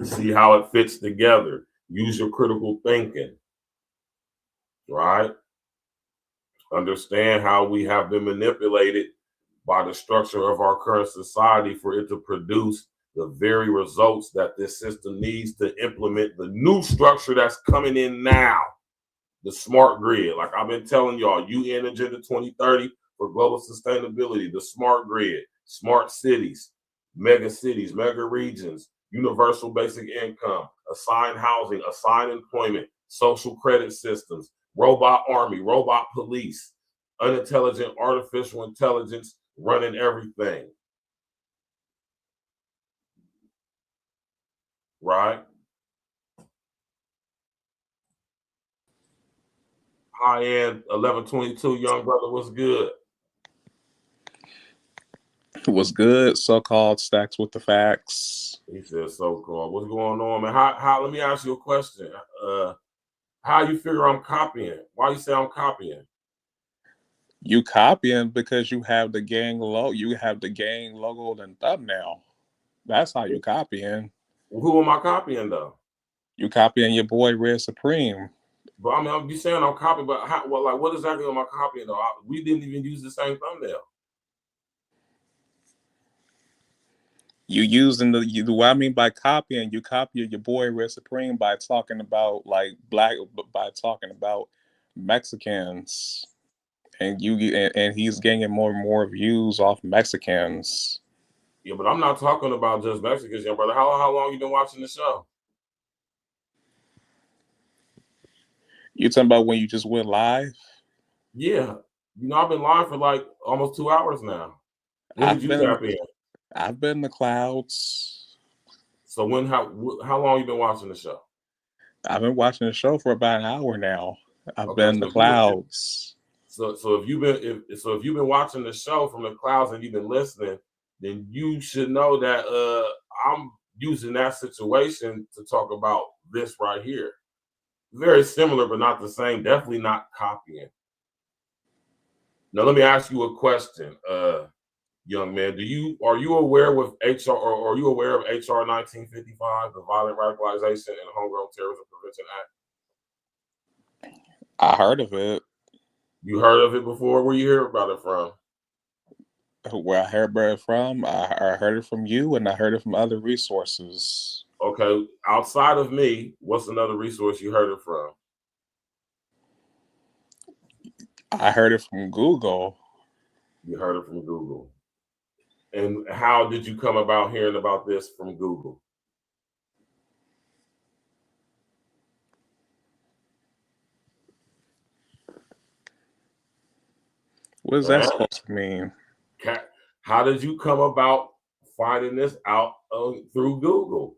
See how it fits together. Use your critical thinking, right? Understand how we have been manipulated by the structure of our current society for it to produce the very results that this system needs to implement the new structure that's coming in now, the smart grid. Like I've been telling y'all, UN Agenda 2030 for global sustainability, the smart grid, smart cities, mega regions, universal basic income, assigned housing, assigned employment, social credit systems, robot army, robot police, unintelligent artificial intelligence running everything. Right? High-end 1122, young brother, what's good? What's good? So-called Stacks with the Facts. He said so-called. What's going on, man? How? Let me ask you a question. How you figure I'm copying? Why you say I'm copying? You copying because you have the gang logo. You have the gang logo and thumbnail. That's how you copying. Who am I copying though? You copying your boy Red Supreme. But I mean, I'm just saying I'm copying. But how? Well, like, what exactly am I copying though? We didn't even use the same thumbnail. You using what I mean by copying, you copy your boy Red Supreme by talking about by talking about Mexicans, and he's gaining more and more views off Mexicans. Yeah, but I'm not talking about just Mexicans, young brother. How long you been watching the show? You talking about when you just went live? Yeah, I've been live for like almost 2 hours now. When did you tap in? I've been in the clouds. So how long you been watching the show? I've been watching the show for about an hour now. I've been in the clouds. So if you've been watching the show from the clouds and you've been listening, then you should know that I'm using that situation to talk about this right here. Very similar, but not the same. Definitely not copying. Now let me ask you a question. Young man, are you aware with HR or are you aware of HR 1955, the Violent Radicalization and Homegrown Terrorism Prevention Act? I heard of it. You heard of it before? Where you hear about it from? Where I heard about it from, I heard it from you, and I heard it from other resources. Okay, outside of me, what's another resource you heard it from? I heard it from Google. You heard it from Google. And how did you come about hearing about this from Google? What is that supposed to mean? How did you come about finding this out through Google?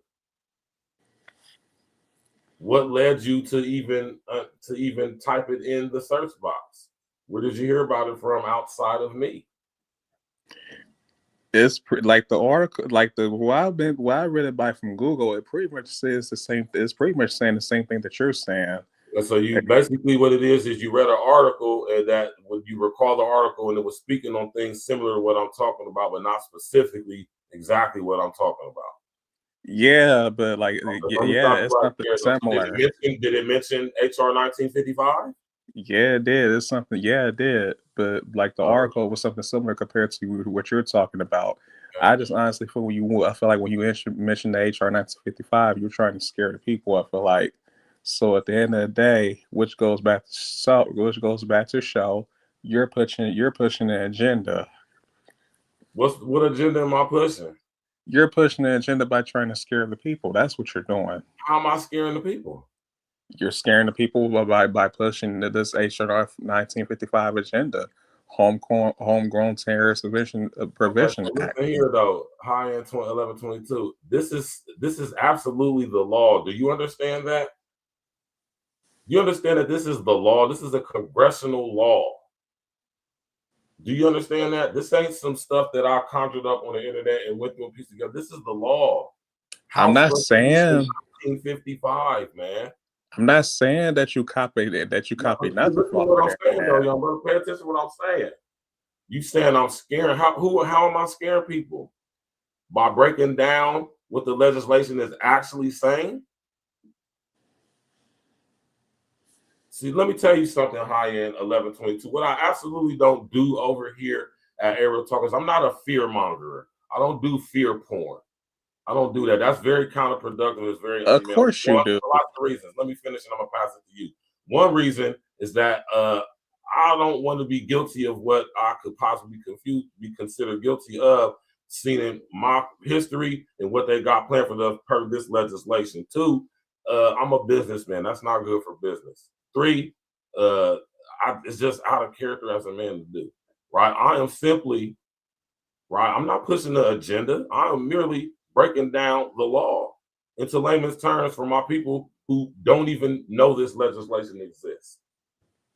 What led you to even type it in the search box? Where did you hear about it from outside of me? It's like the article, like why I read it by from Google. It pretty much says the same. It's pretty much saying the same thing that you're saying. And so you basically what it is you read an article, and that when you recall the article and it was speaking on things similar to what I'm talking about, but not specifically exactly what I'm talking about. Yeah, but like yeah, it's something similar. Did it mention HR 1955? Yeah, it did. It's something. Yeah, it did. But like the article was something similar compared to what you're talking about. I just honestly feel I feel like when you mentioned the HR 1955, you're trying to scare the people. I feel like. So at the end of the day, which goes back to show, you're pushing the agenda. What agenda am I pushing? You're pushing the agenda by trying to scare the people. That's what you're doing. How am I scaring the people? You're scaring the people by pushing this HR 1955 agenda, homegrown terrorist prevention act. Here though, high-end 1122. This is absolutely the law. Do you understand that? You understand that this is the law? This is a congressional law. Do you understand that? This ain't some stuff that I conjured up on the internet and went through a piece together. This is the law. I'm not saying 1955, man. I'm not saying that you copied it, that you copied nothing. Listen to what I'm saying, though, young brother. Pay attention to what I'm saying. You saying I'm scaring? How am I scaring people? By breaking down what the legislation is actually saying? See, let me tell you something, high-end 1122. What I absolutely don't do over here at Aerial Talkers, I'm not a fear mongerer. I don't do fear porn. I don't do that. That's very counterproductive. It's very Of course you do. A lot of reasons. Let me finish and I'm gonna pass it to you. One reason is that I don't want to be guilty of what I could possibly be considered guilty of, seen in my history and what they got planned for this legislation. Two, I'm a businessman. That's not good for business. Three, it's just out of character as a man to do. Right? I am simply, right? I'm not pushing the agenda. I am merely breaking down the law into layman's terms for my people who don't even know this legislation exists.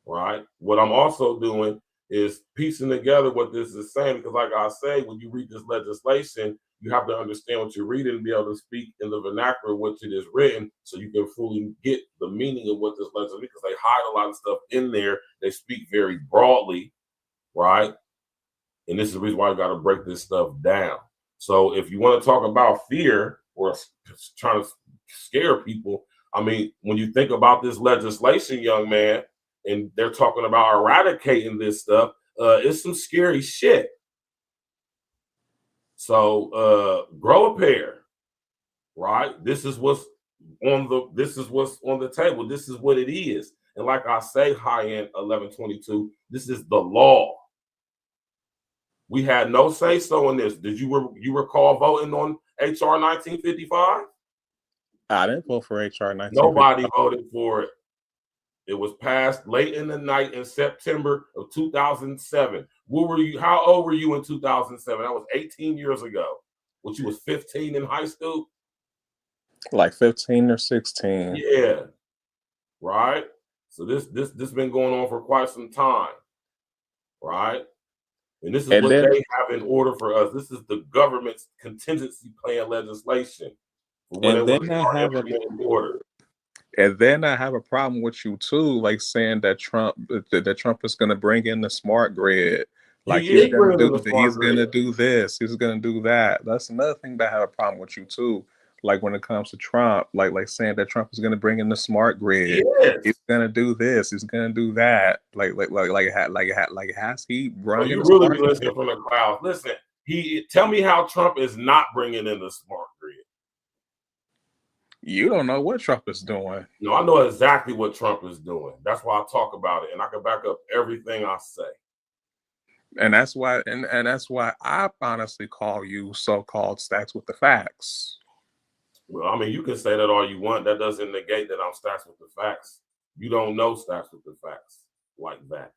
Right? What I'm also doing is piecing together what this is saying, because like I say, when you read this legislation, you have to understand what you're reading and be able to speak in the vernacular which it is written, so you can fully get the meaning of what this legislation, because they hide a lot of stuff in there. They speak very broadly, right? And this is the reason why you got to break this stuff down. So if you want to talk about fear or trying to scare people, I mean, when you think about this legislation, young man, and they're talking about eradicating this stuff, it's some scary shit. So grow a pair, right? This is what's on the table. This is what it is. And like I say, high-end 1122, this is the law. We had no say-so in this. Did you recall voting on HR 1955? I didn't vote for HR 1955. Nobody voted for it. It was passed late in the night in September of 2007. How old were you in 2007? That was 18 years ago. Which you was 15 in high school? Like 15 or 16. Yeah. Right? So this been going on for quite some time. Right? And this is what they have in order for us. This is the government's contingency plan legislation. And then I have a problem with you too, like saying that Trump is going to bring in the smart grid. Like he's going to do this, he's going to do that. That's another thing that I have a problem with you too. Like when it comes to Trump, like saying that Trump is going to bring in the smart grid. Yes. He's going to do this. He's going to do that. Has he run? You really listening from the crowd? Listen, tell me how Trump is not bringing in the smart grid. You don't know what Trump is doing. No, I know exactly what Trump is doing. That's why I talk about it, and I can back up everything I say. And that's why, and that's why I honestly call you so-called Stacks with the Facts. Well, I mean, you can say that all you want. That doesn't negate that I'm Stacks with the Facts. You don't know Stacks with the Facts like that.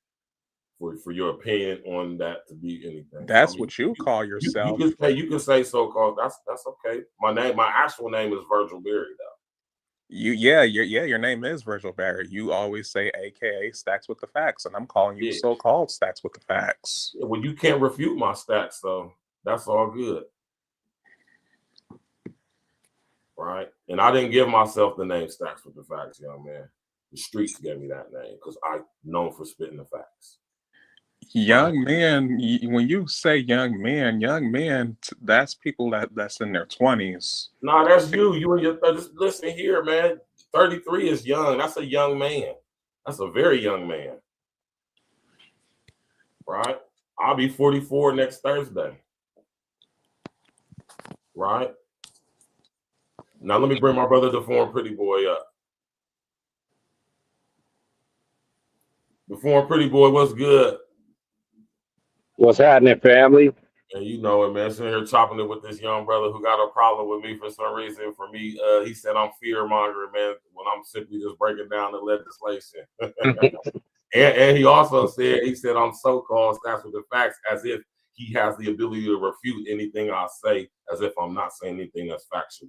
For your opinion on that to be anything. That's what you call yourself. You can say so-called. That's okay. My actual name is Virgil Berry, though. Your name is Virgil Berry. You always say AKA Stacks with the Facts, and I'm calling you so-called Stacks with the Facts. Yeah, well, you can't refute my stats, so that's all good. Right? And I didn't give myself the name Stacks with the Facts, young man. The streets gave me that name because I'm known for spitting the facts. Young men, when you say young men, that's people that's in their 20s. No, that's you. You and your 30s. Listen here, man. 33 is young. That's a young man. That's a very young man. Right? I'll be 44 next Thursday. Right? Now let me bring my brother Deformed Pretty Boy up. Deformed Pretty Boy, what's good? What's happening, family? And you know it, man. Sitting here chopping it with this young brother who got a problem with me for some reason. For me, he said I'm fear mongering, man, when I'm simply just breaking down the legislation. and he also said, I'm so-called Stacks with the Facts, as if he has the ability to refute anything I say, as if I'm not saying anything that's factual.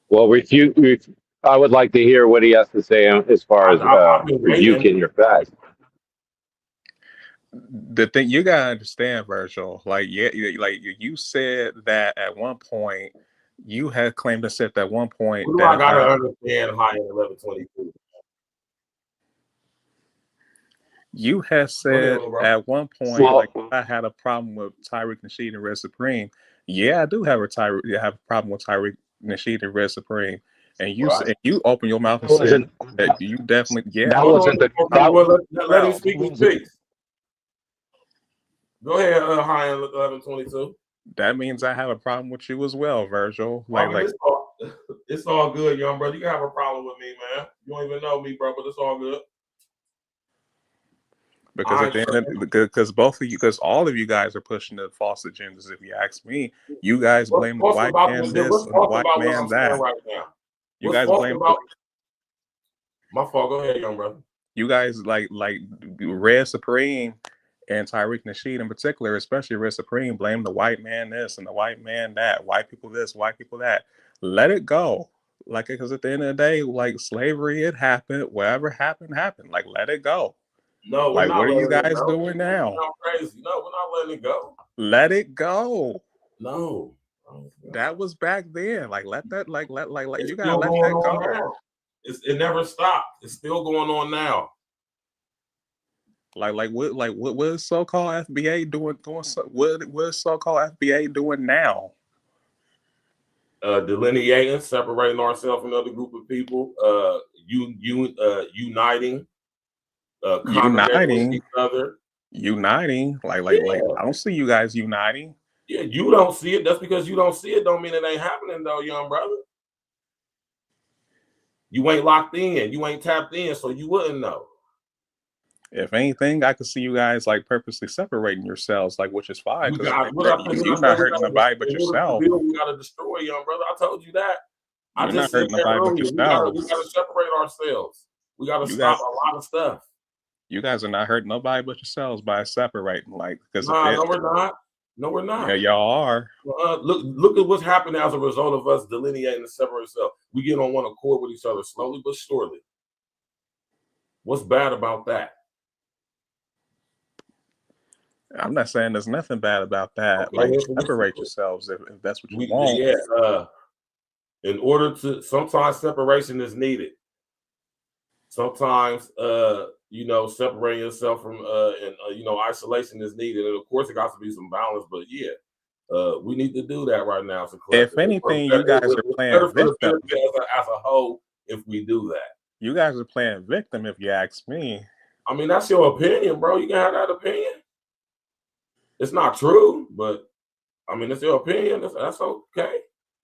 Well, refute. I would like to hear what he has to say as far as I've been waiting. rebuking your facts. The thing you gotta understand, Virgil, like like you said that at one point you had claimed to said at one point What do that I gotta understand high in 1122? you had said at one point, like, I had a problem with Tariq Nasheed and Red Supreme. Yeah, I do have a problem with Tariq Nasheed and Red Supreme. And you said, you open your mouth and said that you definitely, That wasn't the. Let him speak his piece. Go ahead, high in 1122. That means I have a problem with you as well, Virgil. It's all good, young brother. You can have a problem with me, man. You don't even know me, bro, but it's all good. Because at the end, because both of you, because all of you guys are pushing the false agendas. If you ask me, you guys blame the white man this and the white man that. Right now. You guys blame. My fault. Go ahead, young brother. You guys like Red Supreme and Tariq Nasheed in particular, especially Red Supreme, blame the white man this and the white man that. White people this, white people that. Let it go. Like, because at the end of the day, like, slavery, it happened. Whatever happened, happened. Like, let it go. No, like, what are you guys doing now? We're not crazy. No, we're not letting it go. Let it go. No. That was back then. Like, let that, like it's you gotta let that go. Now. It never stopped. It's still going on now. What is so-called FBA doing? What is so-called FBA doing now? Delineating, separating ourselves from another group of people. Uniting. Uniting each other. Uniting. Like I don't see you guys uniting. Yeah, you don't see it. That's because you don't see it. Don't mean it ain't happening though, young brother. You ain't locked in. You ain't tapped in, so you wouldn't know. If anything, I could see you guys like purposely separating yourselves, like, which is fine because you're not hurting nobody but yourself. We gotta destroy, young brother. I told you that. You're not hurting nobody but yourself. We gotta separate ourselves. We gotta stop a lot of stuff. You guys are not hurting nobody but yourselves by separating, like, because no, we're not. No, we're not. Yeah, y'all are. Look at what's happened as a result of us delineating and separating ourselves. We get on one accord with each other slowly but surely. What's bad about that? I'm not saying there's nothing bad about that. Okay, like, separate yourselves if that's what you want. Yeah. In order to, sometimes separation is needed. Sometimes, separating yourself from, isolation is needed. And of course, it got to be some balance. But yeah, we need to do that right now. So if anything, you guys are playing victim as a whole. If we do that, you guys are playing victim. If you ask me, I mean, that's your opinion, bro. You can have that opinion. It's not true, but I mean, it's your opinion. That's okay.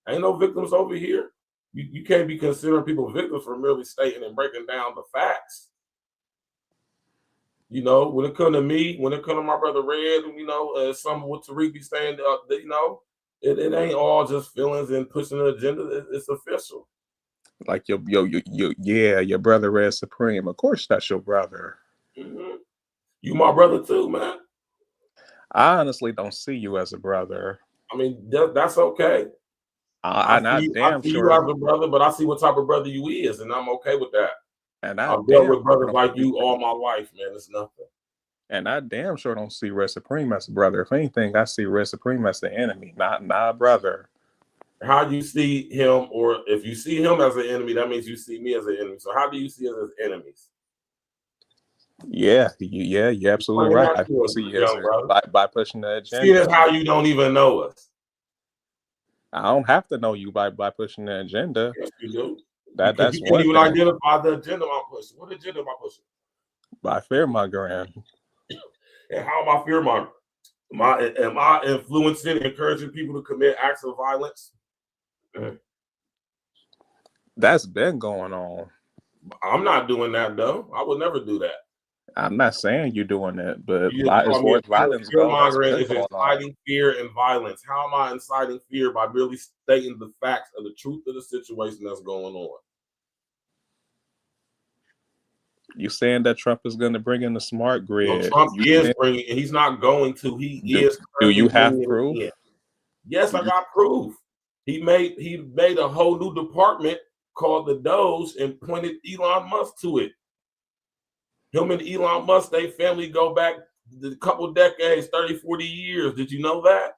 Ain't no victims over here. You can't be considering people victims for merely stating and breaking down the facts. You know, when it comes to me, when it comes to my brother Red, some what Tariq be saying, it ain't all just feelings and pushing the agenda. It's official. Like your brother Red Supreme. Of course, that's your brother. Mm-hmm. You my brother too, man. I honestly don't see you as a brother. I mean, that's okay. I see you as a brother, but I see what type of brother you is, and I'm okay with that. And I've dealt with brothers like you all my life, man. It's nothing. And I damn sure don't see Red Supreme as a brother. If anything, I see Red Supreme as the enemy, not a brother. How do you see him, or if you see him as an enemy, that means you see me as an enemy. So how do you see us as enemies? Yeah, you're absolutely right. I see you by pushing the agenda. See, that's how you don't even know us. I don't have to know you by pushing the agenda. Yes, you do. That's you can't even identify the agenda I'm pushing. What agenda am I pushing? By fear-mongering. And how am I fear-mongering? Am I influencing, encouraging people to commit acts of violence? That's been going on. I'm not doing that, though. I would never do that. I'm not saying you're doing it, but as far as violence goes, is inciting fear and violence. How am I inciting fear? By merely stating the facts of the truth of the situation that's going on. You saying that Trump is going to bring in the smart grid? No, Trump is bringing, and he's not going to. He is. Do you have proof? Yes, I got proof. He made a whole new department called the Doge and pointed Elon Musk to it. Him and Elon Musk, they family go back a couple decades, 30, 40 years. Did you know that?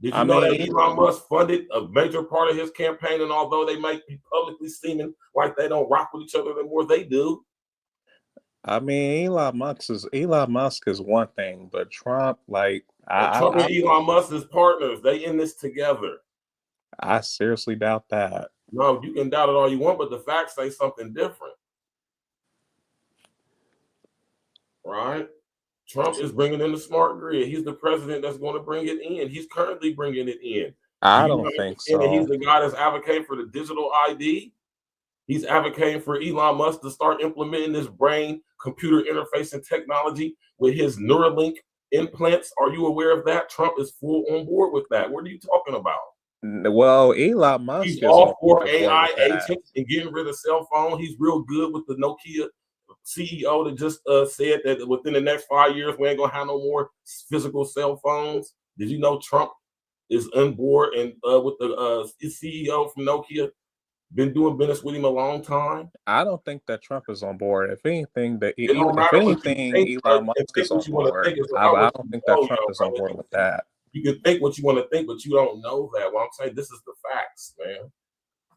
Did you know that Elon Musk funded a major part of his campaign? And although they might be publicly seeming like they don't rock with each other anymore, they do. I mean, Elon Musk is one thing, but Trump, like, Trump and Elon Musk is partners. They in this together. I seriously doubt that. No, you can doubt it all you want, but the facts say something different. Right? Trump is bringing in the smart grid. He's the president that's going to bring it in. He's currently bringing it in. I don't think so. And he's the guy that's advocating for the digital ID. He's advocating for Elon Musk to start implementing this brain computer interfacing technology with his Neuralink implants. Are you aware of that? Trump is full on board with that. What are you talking about? Well, Elon Musk He's is all for AI agents and getting rid of cell phone. He's real good with the Nokia CEO that just said that within the next 5 years we ain't gonna have no more physical cell phones. Did you know Trump is on board and with the CEO from Nokia? Been doing business with him a long time. I don't think that Trump is on board. If anything, Elon Musk is on board. I don't think that Trump is on board with that. You can think what you want to think, but you don't know that. Well, I'm saying this is the facts, man.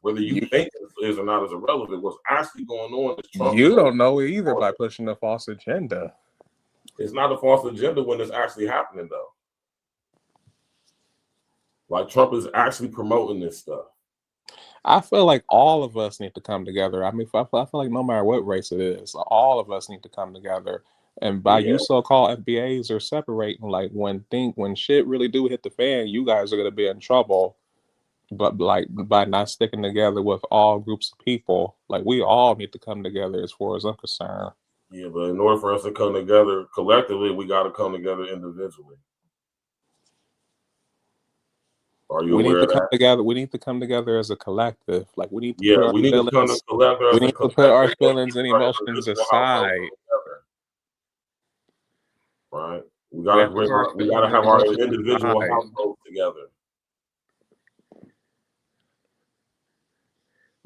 Whether you think it is or not is irrelevant. What's actually going on is Trump. You don't know either by pushing a false agenda. It's not a false agenda when it's actually happening, though. Like Trump is actually promoting this stuff. I feel like all of us need to come together. I mean, I feel like no matter what race it is, all of us need to come together. And by you so-called FBAs are separating, like when shit really do hit the fan, you guys are gonna be in trouble. But like by not sticking together with all groups of people, like we all need to come together as far as I'm concerned. Yeah, but in order for us to come together collectively, we got to come together individually. Are you aware of that? We need to come together as a collective. Like we need to put our feelings and emotions aside. Right. We gotta have our individual households together.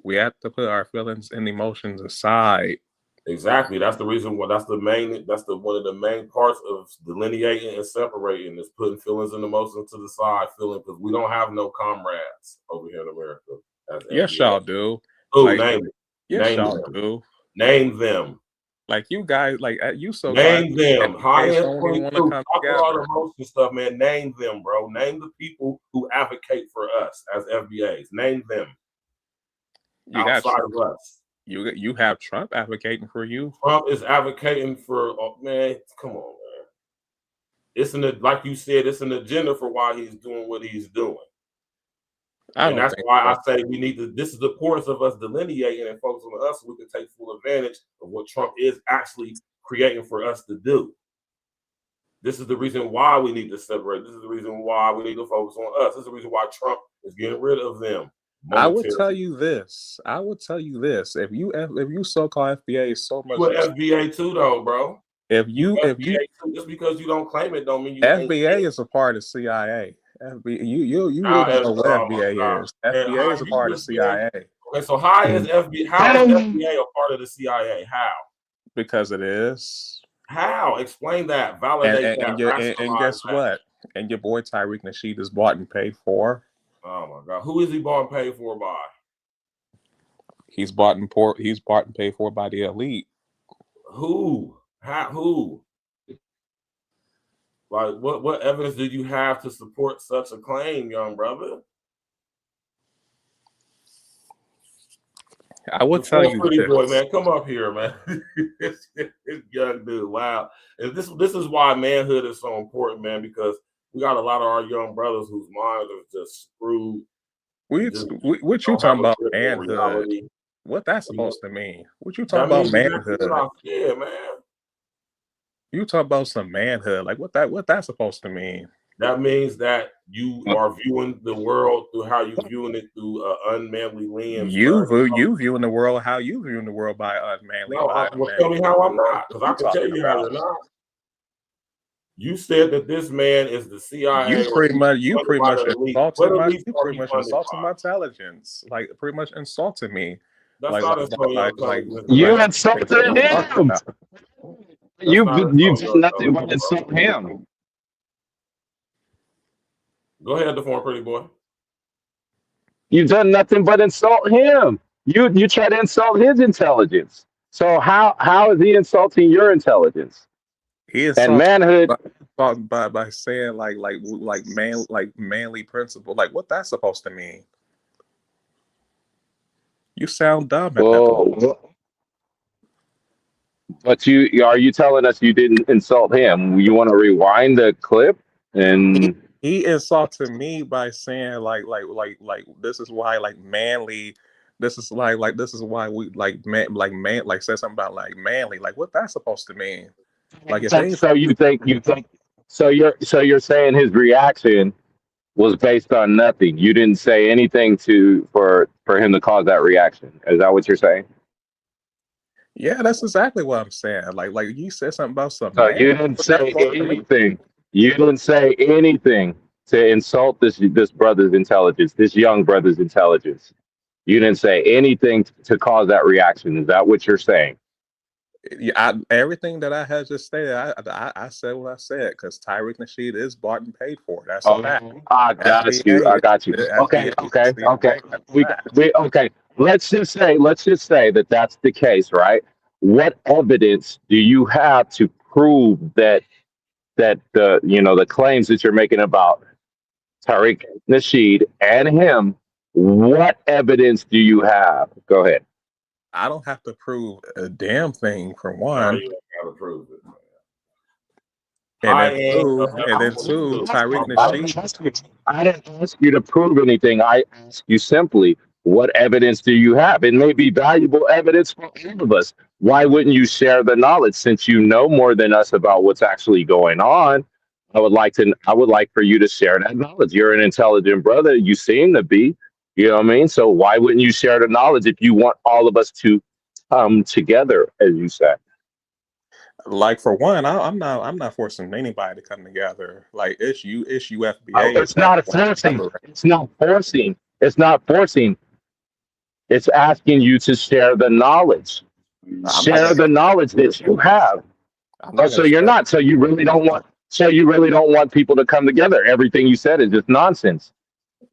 We have to put our feelings and emotions aside. Exactly. That's the reason why. That's one of the main parts of delineating and separating is putting feelings and emotions to the side. Because we don't have no comrades over here in America. Yes, y'all do. Oh, name it. Yes, y'all do. Name them. Like you guys, like you so. Name them. High-end 22. Talk about the emotion stuff, man. Name them, bro. Name the people who advocate for us as FBAs. Name them. Outside of us. You have Trump advocating for you. Trump is advocating for man. Come on, man. It's like you said, it's an agenda for why he's doing what he's doing. And that's why I say we need to. This is the importance of us delineating and focusing on us, so we can take full advantage of what Trump is actually creating for us to do. This is the reason why we need to separate. This is the reason why we need to focus on us. This is the reason why Trump is getting rid of them. I would tell you this. If you so-called FBA is so much. You're FBA too, though, bro. If you just because you don't claim it, don't mean you. FBA is a part of CIA. FBA, you really don't know what FBA is. FBA is a part of CIA. Okay, so how is FBA a part of the CIA? How? Because it is. How? Explain that. Validate that. And guess what? And your boy Tariq Nasheed is bought and paid for. Oh my God! Who is he bought and paid for by? He's bought and paid for by the elite. Who? Who? Like what evidence do you have to support such a claim, young brother? I will tell you this. Boy, man, come up here, man. This young dude, wow. And this is why manhood is so important, man, because we got a lot of our young brothers whose minds are just screwed. What you talking about manhood? What that's supposed to mean? What you talking about manhood? Yeah, man. You talk about some manhood, like what that's supposed to mean? That means that you are viewing the world through how you viewing it through an unmanly lens. You viewing the world how you viewing the world by unmanly. No, tell me how I'm not, because I can tell you how you're not. You said that this man is the CIA. You pretty much insulted my intelligence. Like pretty much insulted me. That's not insulting your intelligence. You insulted him. You've done nothing but intelligence, insult him. Go ahead, Deform Pretty Boy. You've done nothing but insult him. You try to insult his intelligence. So how is he insulting your intelligence He is and manhood? by saying like manly principle. Like what that's supposed to mean? You sound dumb at that point. Well, but are you telling us you didn't insult him? You want to rewind the clip and He insulted me by saying like this is why like manly. This is like this is why we like man like said something about like manly. Like what that's supposed to mean? Like if they so you think so you're saying his reaction was based on nothing. You didn't say anything for him to cause that reaction. Is that what you're saying? Yeah, that's exactly what I'm saying. Like you said something about something. So you didn't say anything. You didn't say anything to insult this brother's intelligence, this young brother's intelligence. You didn't say anything to cause that reaction. Is that what you're saying? Yeah, everything that I had just stated, I said what I said because Tyreek Nasheed is bought and paid for. That's a fact. I got you. Okay. Okay. Let's just say that that's the case, right? What evidence do you have to prove that the claims that you're making about Tyreek Nasheed and him? What evidence do you have? Go ahead. I don't have to prove a damn thing for one. No, you don't have to prove it. And then two, Tyreek Nasheed. I didn't ask you to prove anything. I asked you simply, what evidence do you have? It may be valuable evidence for all of us. Why wouldn't you share the knowledge since you know more than us about what's actually going on? I would like for you to share that knowledge. You're an intelligent brother. You seem to be. You know what I mean? So why wouldn't you share the knowledge if you want all of us to come together, as you said? Like for one, I'm not forcing anybody to come together. Like issue FBA. It's not forcing. It's not forcing. It's not forcing. It's asking you to share the knowledge. Share the knowledge that you have. So you're not. So you really don't want. So you really don't want people to come together. Everything you said is just nonsense.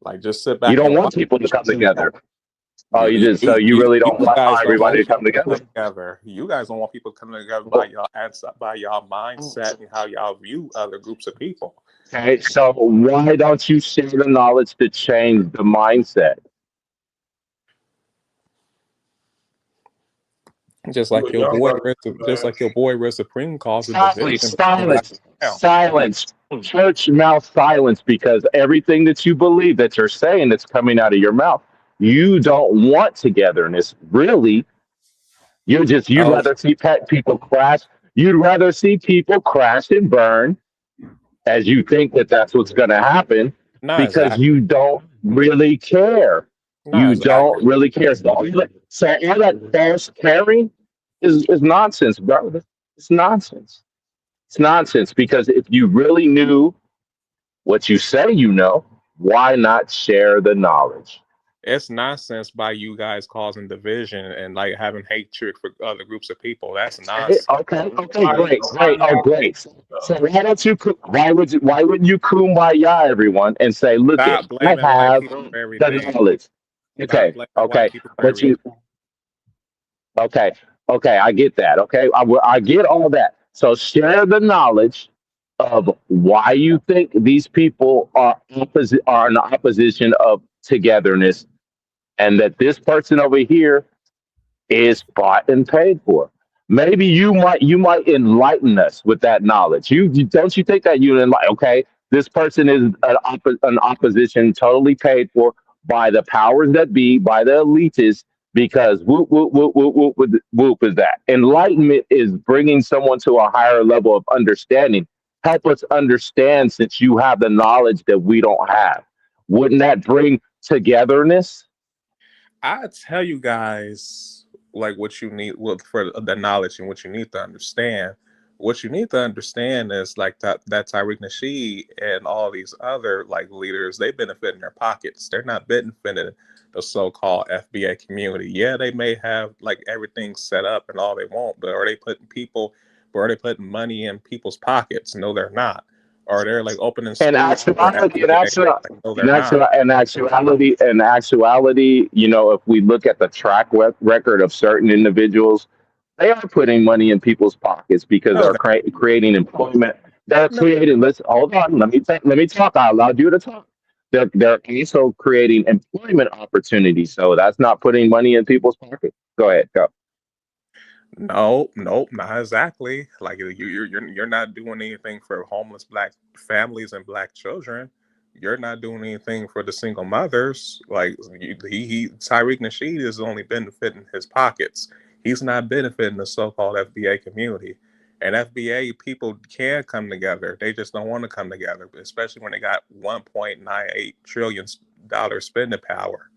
Like just sit back. You don't want people to come together. Oh, you just so you really don't want everybody to come together. You guys don't want people coming together by y'all mindset and how y'all view other groups of people. Okay, so why don't you share the knowledge to change the mindset? Just like your boy Red Supreme calls it. Silence. Church mouth silence, because everything that you believe that you're saying that's coming out of your mouth, you don't want togetherness. Really, you'd rather see people crash. You'd rather see people crash and burn, as you think that that's what's going to happen, because you don't really care. Don't really care. So all that false caring is nonsense, bro. It's nonsense. It's nonsense, because if you really knew what you say you know, why not share the knowledge? It's nonsense by you guys causing division and like having hatred for other groups of people. That's nonsense. Okay, great. Oh, great. So why wouldn't you kumbaya everyone and say, look, I have the knowledge. Okay, I get that. Okay, I get all that. So share the knowledge of why you think these people are in opposition of togetherness, and that this person over here is bought and paid for. Maybe you might enlighten us with that knowledge. Don't you think that okay, this person is an opposition totally paid for by the powers that be, by the elitists, because whoop is that. Enlightenment is bringing someone to a higher level of understanding. Help us understand, since you have the knowledge that we don't have. Wouldn't that bring togetherness? I tell you guys like what you need for the knowledge and what you need to understand. what you need to understand is like that Tariq Nasheed and all these other like leaders, they benefit in their pockets. They're not benefiting the so-called FBA community. Yeah, they may have like everything set up and all they want, but are they putting money in people's pockets? No, they're not. Or they're like opening In schools for actuality, FBA. Like, no, they're not. in actuality, you know, if we look at the track record of certain individuals, they are putting money in people's pockets because No, they're creating employment. They're no, creating. Let's hold on. Let me talk. I allowed you to talk. They're also creating employment opportunities. So that's not putting money in people's pockets. Go ahead. Go. no, not exactly. Like you're not doing anything for homeless Black families and Black children. You're not doing anything for the single mothers. Like Tariq Nasheed is only benefiting his pockets. He's not benefiting the so-called FBA community. And FBA people can come together. They just don't want to come together, especially when they got $1.98 trillion spending power.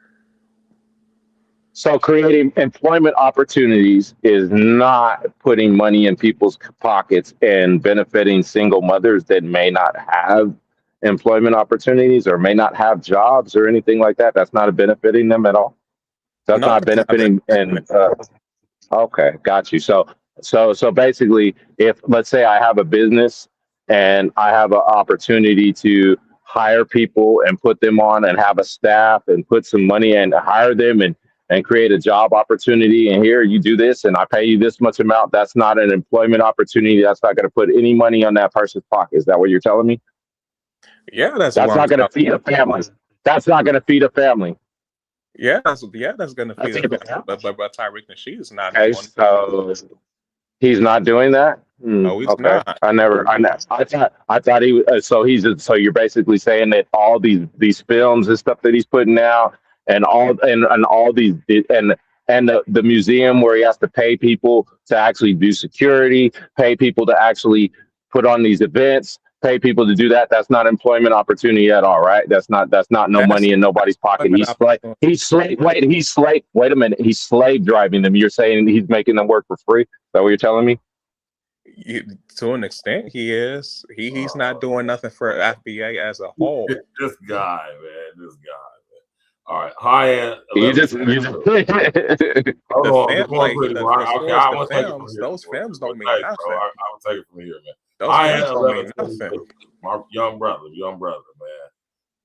So creating employment opportunities is not putting money in people's pockets and benefiting single mothers that may not have employment opportunities or may not have jobs or anything like that. That's not benefiting them at all. That's No, not that's not benefiting. And okay, got you. So basically, if let's say I have a business and I have an opportunity to hire people and put them on and have a staff and put some money and hire them and create a job opportunity, and here you do this and I pay you this much amount, that's not an employment opportunity. That's not going to put any money on that person's pocket. Is that what you're telling me? Yeah, that's not going to feed a family. That's not going to feed a family. Yeah, that's going to feed it. But Tariq Nasheed is not Okay, doing. so he's not doing that. No, he's Okay, not. I thought he was. So you're basically saying that all these films and stuff that he's putting out, and all these and the museum where he has to pay people to actually do security, pay people to actually put on these events, pay people to do that. That's not employment opportunity at all, right? That's not no money in nobody's pocket. Wait a minute. He's slave driving them. You're saying he's making them work for free? Is that what you're telling me? To an extent, he is. He's not doing nothing for FBA as a whole. This guy, man. All right, high end. Those films don't mean nothing. I'll take it from here, man. Those films don't mean nothing. My young brother,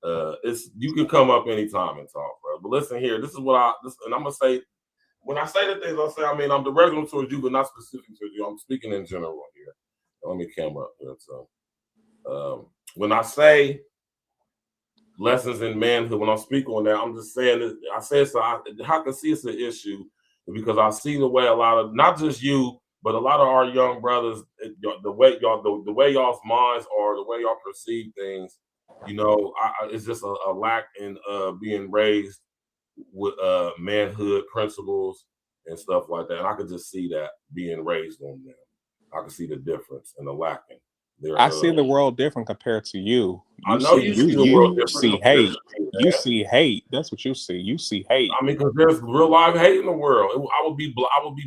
man. You can come up anytime and talk, bro. But listen here, this is what and I'm gonna say. When I say the things I say, I mean I'm directing towards you, but not specific to you. I'm speaking in general here. Let me come up here. So, when I say lessons in manhood, when I speak on that, I'm just saying that I say so. I can see it's an issue because I see the way a lot of, not just you, but a lot of our young brothers, the way y'all's minds are, the way y'all perceive things, you know, it's just a lack in being raised with manhood principles and stuff like that. And I could just see that being raised on them. I can see the difference and the lacking. I see the world different compared to you. I know you see the world different. See hate. You see hate. That's what you see. You see hate. I mean, because there's real life hate in the world. I would be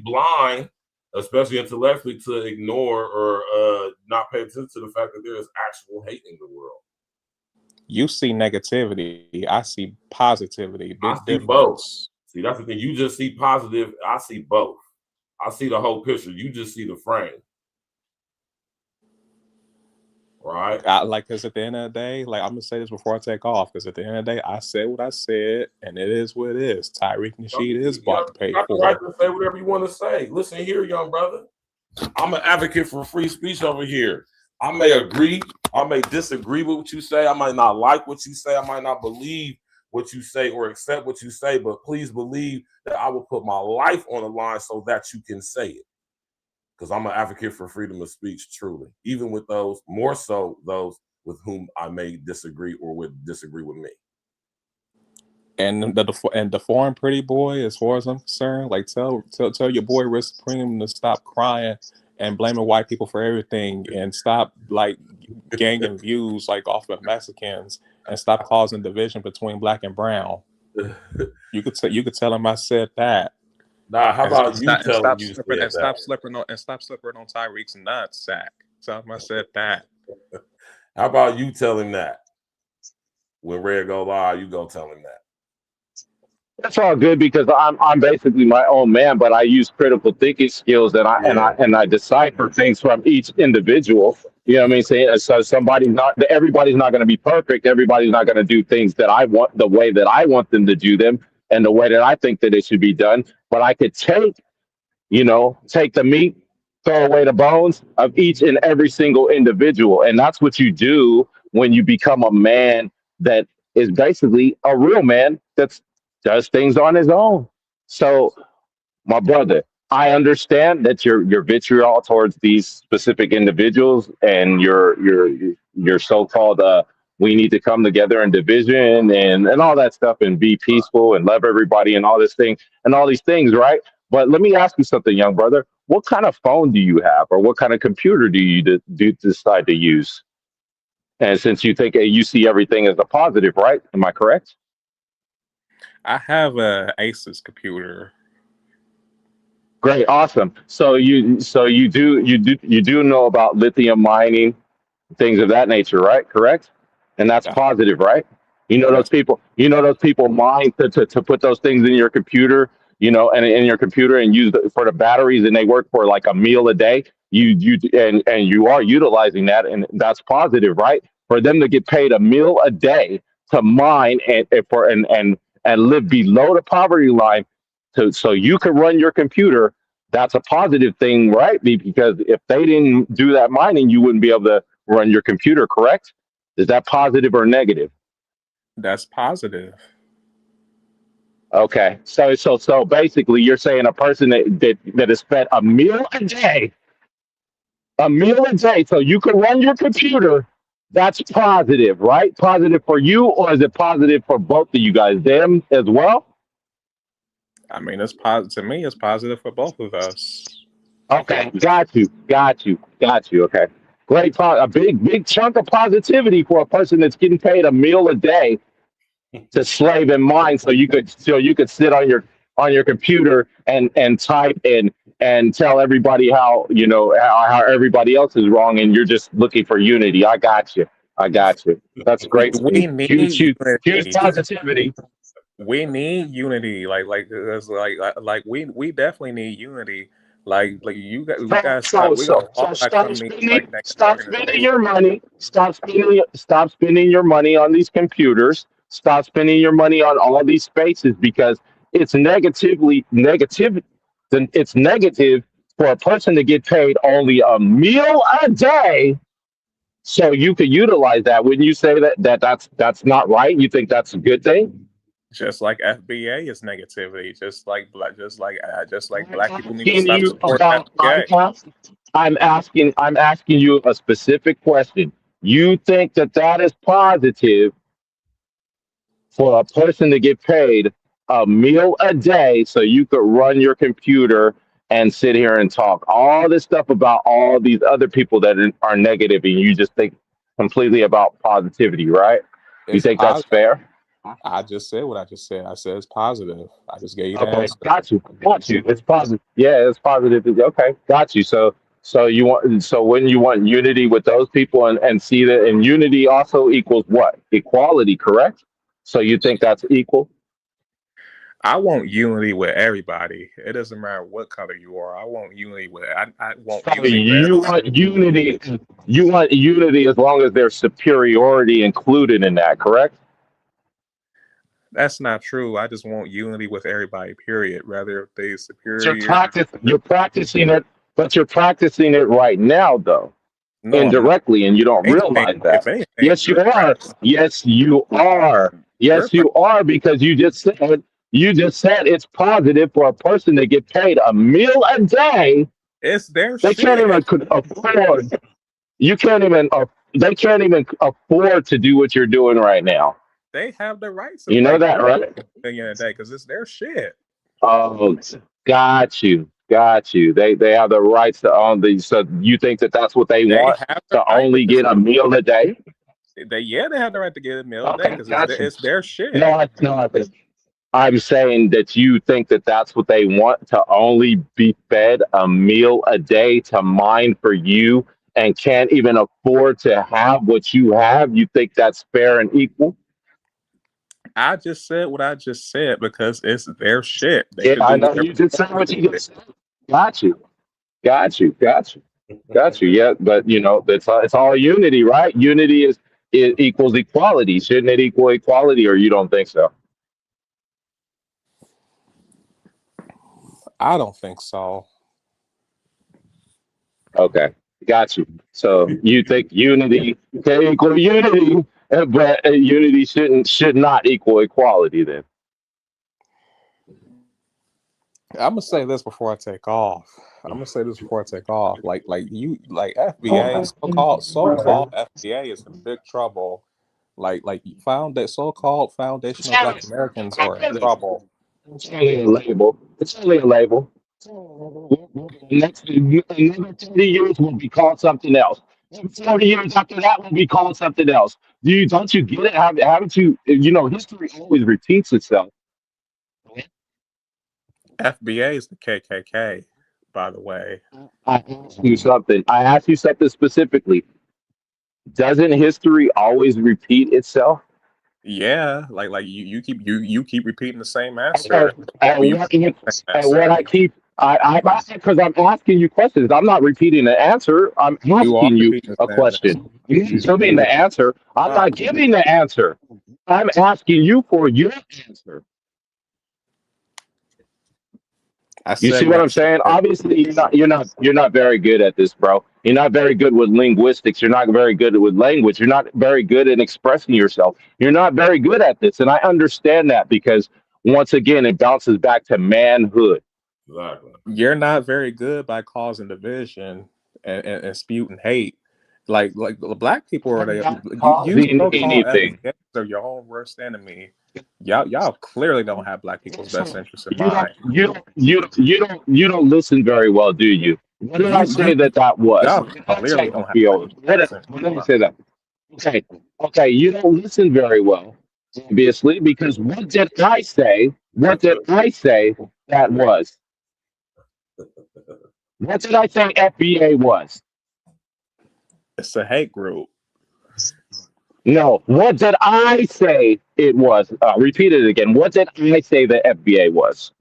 blind, especially intellectually, to ignore or not pay attention to the fact that there is actual hate in the world. You see negativity. I see positivity. I see both. See, that's the thing. You just see positive. I see both. I see the whole picture. You just see the frame. Right. Because at the end of the day, I'm gonna say this before I take off. Because at the end of the day, I said what I said, and it is what it is. Tariq Nasheed is bought to pay for. You got the right to say whatever you want to say. Listen here, young brother. I'm an advocate for free speech over here. I may agree, I may disagree with what you say. I might not like what you say. I might not believe what you say or accept what you say. But please believe that I will put my life on the line so that you can say it. Because I'm an advocate for freedom of speech, truly, even with those, more so those with whom I may disagree or would disagree with me. And the foreign pretty boy, as far as I'm concerned, tell your boy Risk Supreme to stop crying and blaming white people for everything, and stop ganging views off of Mexicans, and stop causing division between black and brown. You could tell him I said that. Nah, how about you telling you slipping said that? Stop slipping on Tyreek's nuts, Zach. I said that. How about you tell him that? When Red go live, you go tell him that. That's all good because I'm basically my own man, but I use critical thinking skills and I decipher things from each individual. You know what I mean? So everybody's not going to be perfect. Everybody's not going to do things that I want the way that I want them to do them and the way that I think that it should be done. But I could take the meat, throw away the bones of each and every single individual. And that's what you do when you become a man that is basically a real man that does things on his own. So, my brother, I understand that your vitriol towards these specific individuals and your so-called we need to come together in division and all that stuff and be peaceful and love everybody and all this thing and all these things, right? But let me ask you something, young brother. What kind of phone do you have, or what kind of computer do you decide to use? And since you think you see everything as a positive, right? Am I correct? I have a Asus computer. Great, awesome. So you do know about lithium mining, things of that nature, right? Correct? And that's positive, right? Those people mine to put those things in your computer, and in your computer and use for the batteries, and they work for like a meal a day. And you are utilizing that, and that's positive, right? For them to get paid a meal a day to mine and live below the poverty line, so you can run your computer. That's a positive thing, right? Because if they didn't do that mining, you wouldn't be able to run your computer, correct? Is that positive or negative? That's positive. Okay, so basically, you're saying a person that has spent a meal a day, so you can run your computer. That's positive, right? Positive for you, or is it positive for both of you guys, them as well? I mean, it's positive to me. It's positive for both of us. Okay, got you. Okay, great. A big chunk of positivity for a person that's getting paid a meal a day to slave in mind, so you could sit on your computer and type and tell everybody how everybody else is wrong, and you're just looking for unity. I got you. That's great. We need huge positivity. We need unity. We definitely need unity. Like you got we gotta stop. We gotta all Stop spending your money. Stop spending your money on these computers. Stop spending your money on all these spaces, because it's negative. Then it's negative for a person to get paid only a meal a day. So you could utilize that. Wouldn't you say that's not right? You think that's a good thing? Just like FBA is negativity. Just like black people need to stop supporting FBA. I'm asking you a specific question. You think that is positive for a person to get paid a meal a day so you could run your computer and sit here and talk all this stuff about all these other people that are negative, and you just think completely about positivity, right? You think that's fair? I just said what I just said. I said it's positive. I just gave you the Okay, answer. got you. It's positive. Yeah, it's positive. Okay, got you. So when you want unity with those people and see that, and unity also equals what? Equality, correct? So you think that's equal? I want unity with everybody. It doesn't matter what color you are. I want unity with. I want unity. You want unity. You want unity as long as there's superiority included in that, correct? That's not true. I just want unity with everybody, period. Rather if they superior. You're practicing it, but you're practicing it right now, though. No, indirectly, and you don't realize that. Yes, you are. Yes, you are. Yes, you are, because you just said it's positive for a person to get paid a meal a day. It's their shit. Can't even afford. You can't even. They can't even afford to do what you're doing right now. They have the rights. You know that, right? Because it's their shit. Oh, got you. They have the rights to own these. So you think that's what they want, to only get a meal a day? They have the right to get a meal a day because it's their shit. No, I'm saying that you think that that's what they want, to only be fed a meal a day to mine for you and can't even afford to have what you have. You think that's fair and equal? I just said what I just said because it's their shit. They Yeah, could I do know whatever you they just said want what with you it. just said. Got you. Got you. Got you. Got you. Yeah, but you know, it's all unity, right? Unity is it equals equality. Shouldn't it equal equality, or you don't think so? I don't think so. Okay, got you. So you think unity can equal unity, but unity should not equal equality then? I'm gonna say this before I take off. Like FBA, so-called FBA is in big trouble. Like you found that so-called foundational Black Americans are in trouble. It's only a label. It's only a label. Next, another 30 years will be called something else. 40 years after that will be called something else. Don't you get it? Haven't you? You know, history always repeats itself. FBA is the KKK, by the way. I asked you something specifically. Doesn't history always repeat itself? Yeah, like you keep repeating the same Okay. answer. And You what, repeat the same and what answer. I keep, I'm asking because I'm asking you questions. I'm not repeating the answer. I'm You are asking you repeating the a same answer. question. You're You not giving the answer. I'm not. not giving the answer. I'm asking you for your answer. I You said see what what I I'm saying? said. Obviously, you're not very good at this, bro. You're not very good with linguistics. You're not very good with language. You're not very good at expressing yourself. You're not very good at this, and I understand that because once again, it bounces back to manhood. Exactly. You're not very good by causing division and spewing hate. Like the black people are I'm they not you causing so-called anything. FBAs are your own worst enemy. Y'all clearly don't have black people's best interests in You don't, mind. you don't listen very well, do you? What did I say You that was? y'all What did I clearly say, don't have black FBO? people's What best did, interests what in did I mind. say that? Okay, okay, you don't listen very well, obviously, because what did I say? What did I say that was? What did I say FBA was? It's a hate group. No, what did I say it was? Repeat it again. What did I say the FBA was?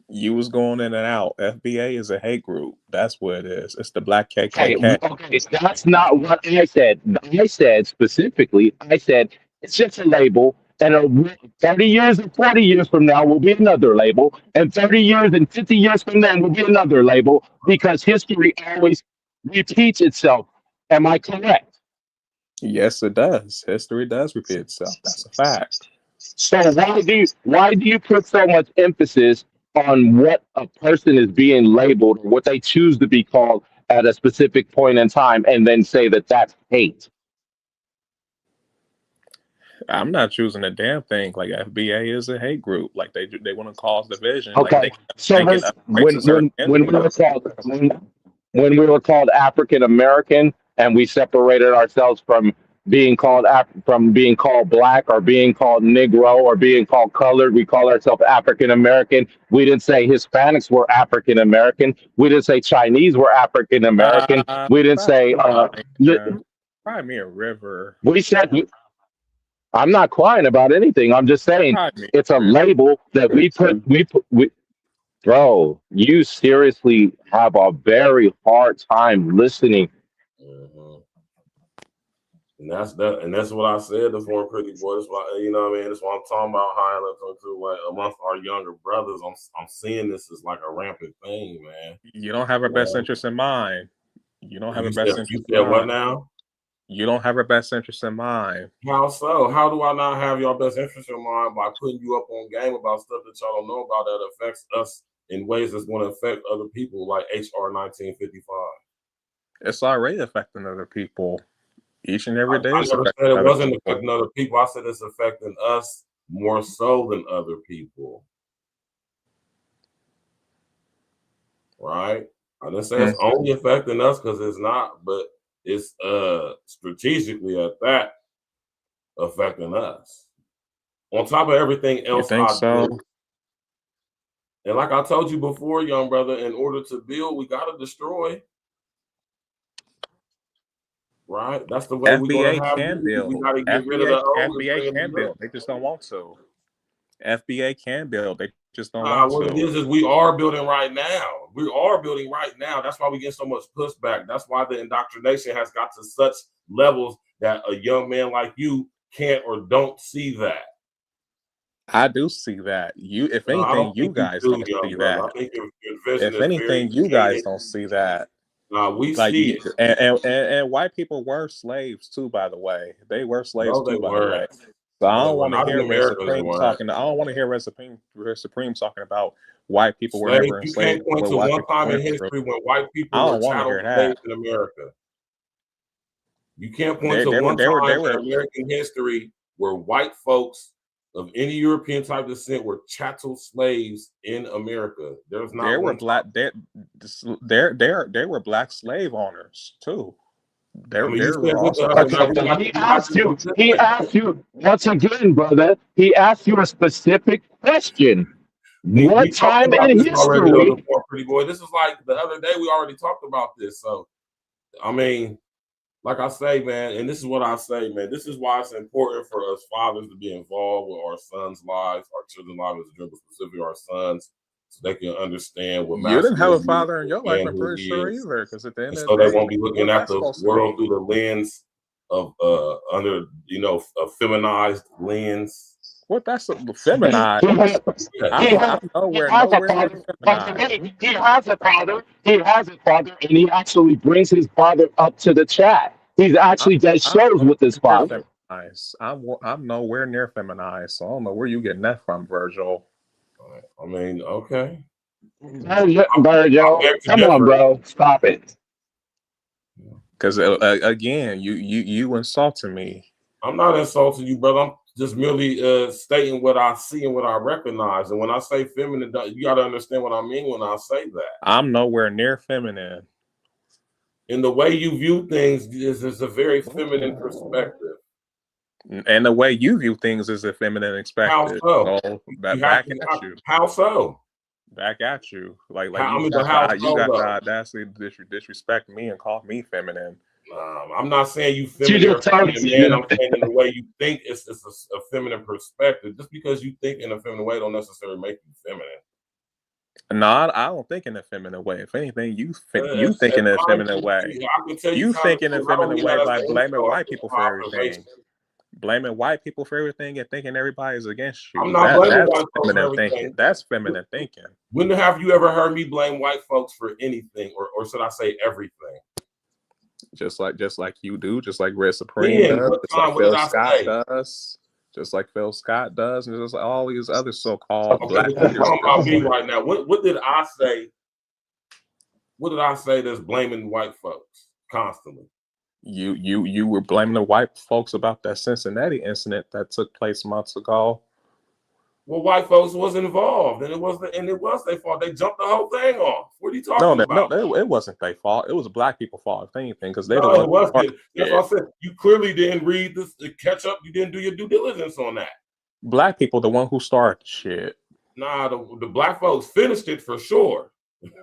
You was going in and out. FBA is a hate group. That's what it is. It's the black Okay, KKK. okay, that's not what I said. I said specifically, I said it's just a label, and 30 years and 40 years from now will be another label, and 30 years and 50 years from then will be another label because history always repeats itself. Am I correct? Yes, it does. History does repeat itself. That's a fact. So why do you put so much emphasis on what a person is being labeled, or what they choose to be called at a specific point in time, and then say that that's hate? I'm not choosing a damn thing. Like FBA is a hate group. Like they want to cause division. Like Okay, they so thinking this, other races are when we were called African American, and we separated ourselves from being called black, or being called Negro, or being called colored, we call ourselves African American. We didn't say Hispanics were African American. We didn't say Chinese were African American. We didn't stop say lying, li- man. Cry me a river. we said. I'm not crying about anything. I'm just saying Cry me it's a a river. label that we. Bro, you seriously have a very hard time listening. Mhm. And that's what I said before, pretty boy. That's why, you know what I mean. That's what I'm talking about. How I look to like amongst our younger brothers. I'm seeing this as like a rampant thing, man. You don't have our best interest in mind. You don't have our You best said you interest in said what mind. now? You don't have our best interest in mind. How so? How do I not have your best interest in mind by putting you up on game about stuff that y'all don't know about that affects us in ways that's going to affect other people, like HR 1955? It's already affecting other people. Each and every day I it's never affecting said it other wasn't people. affecting other people. I said it's affecting us more so than other people. Right? I didn't say it's only affecting us because it's not, but it's strategically at that affecting us. On top of everything else, You think so? do. And like I told you before, young brother, in order to build, we gotta destroy. Right? That's the way we're FBA gonna have can build. we gotta get rid of the old. FBA can build. They just don't want to. FBA can build. They just don't What want it to. is we are building right now. We are building right now. That's why we get so much pushback. That's why the indoctrination has got to such levels that a young man like you can't or don't see that. I do see that. If anything, you guys don't see that. I think your vision If anything, you guys don't see that. We see it. And white people were slaves too, by the way. They were slaves No, they too, by the way. weren't. So I don't want to Not in hear Red America, they Supreme weren't. talking. I don't want to hear Red Supreme talking about white people were Slave, never you enslaved. can't point to white one people time in went through. history when white people I were don't want to chattel hear slaves that. in America. You can't point to They one were- time in American history where white folks of any European type descent were chattel slaves in America. There's not. There were one black. There were black slave owners too. There were also. He asked you once again, brother. He asked you a specific question. What time in history? Pretty boy. This is like the other day. We already talked about this. So, I mean, like I say, man, and this is what I say, man. This is why it's important for us fathers to be involved with our sons' lives, our children's lives, specifically our sons, so they can understand what. You didn't have a father in your life, I'm pretty sure either, because at the end of the day, they won't be looking at the world through the lens of under a feminized lens. What that's feminized? He has a father. He has a father, and he actually brings his father up to the chat. He's actually does shows with his father. I'm nowhere near feminized, so I don't know where you getting that from, Virgil. I mean, okay. Virgil, come on, bro, stop it. Because again, you insulting me. I'm not insulting you, brother. I'm just merely stating what I see and what I recognize. And when I say feminine, you got to understand what I mean when I say that. I'm nowhere near feminine. In the way you view things is a very feminine perspective. And the way you view things is a feminine perspective. How so? So, back at you. How so? Back at you. Like how, you got the audacity to disrespect me and call me feminine. I'm not saying you feminine, man. I'm saying in the way you think it's a feminine perspective. Just because you think in a feminine way don't necessarily make you feminine. No, I don't think in a feminine way. If anything, you think in a feminine way. You think in a feminine way by blaming white people for everything. Blaming white people for everything and thinking everybody's against you. I'm not blaming white folks for feminine everything. thinking. That's feminine thinking. When have you ever heard me blame white folks for anything, or should I say everything? Just like you do, just like Red Supreme does, just like Phil Scott does, just like Phil Scott does, and just like all these other so-called black leaders. About me right now. What did I say? What did I say that's blaming white folks constantly? You were blaming the white folks about that Cincinnati incident that took place months ago. Well, white folks was involved, and it was their fault. They jumped the whole thing off. What are you talking about? No, it wasn't their fault. It was black people's fault, if anything, because they it wasn't. That's what I said. You clearly didn't read this to catch up. You didn't do your due diligence on that. Black people, the one who started the shit. Nah, the black folks finished it for sure.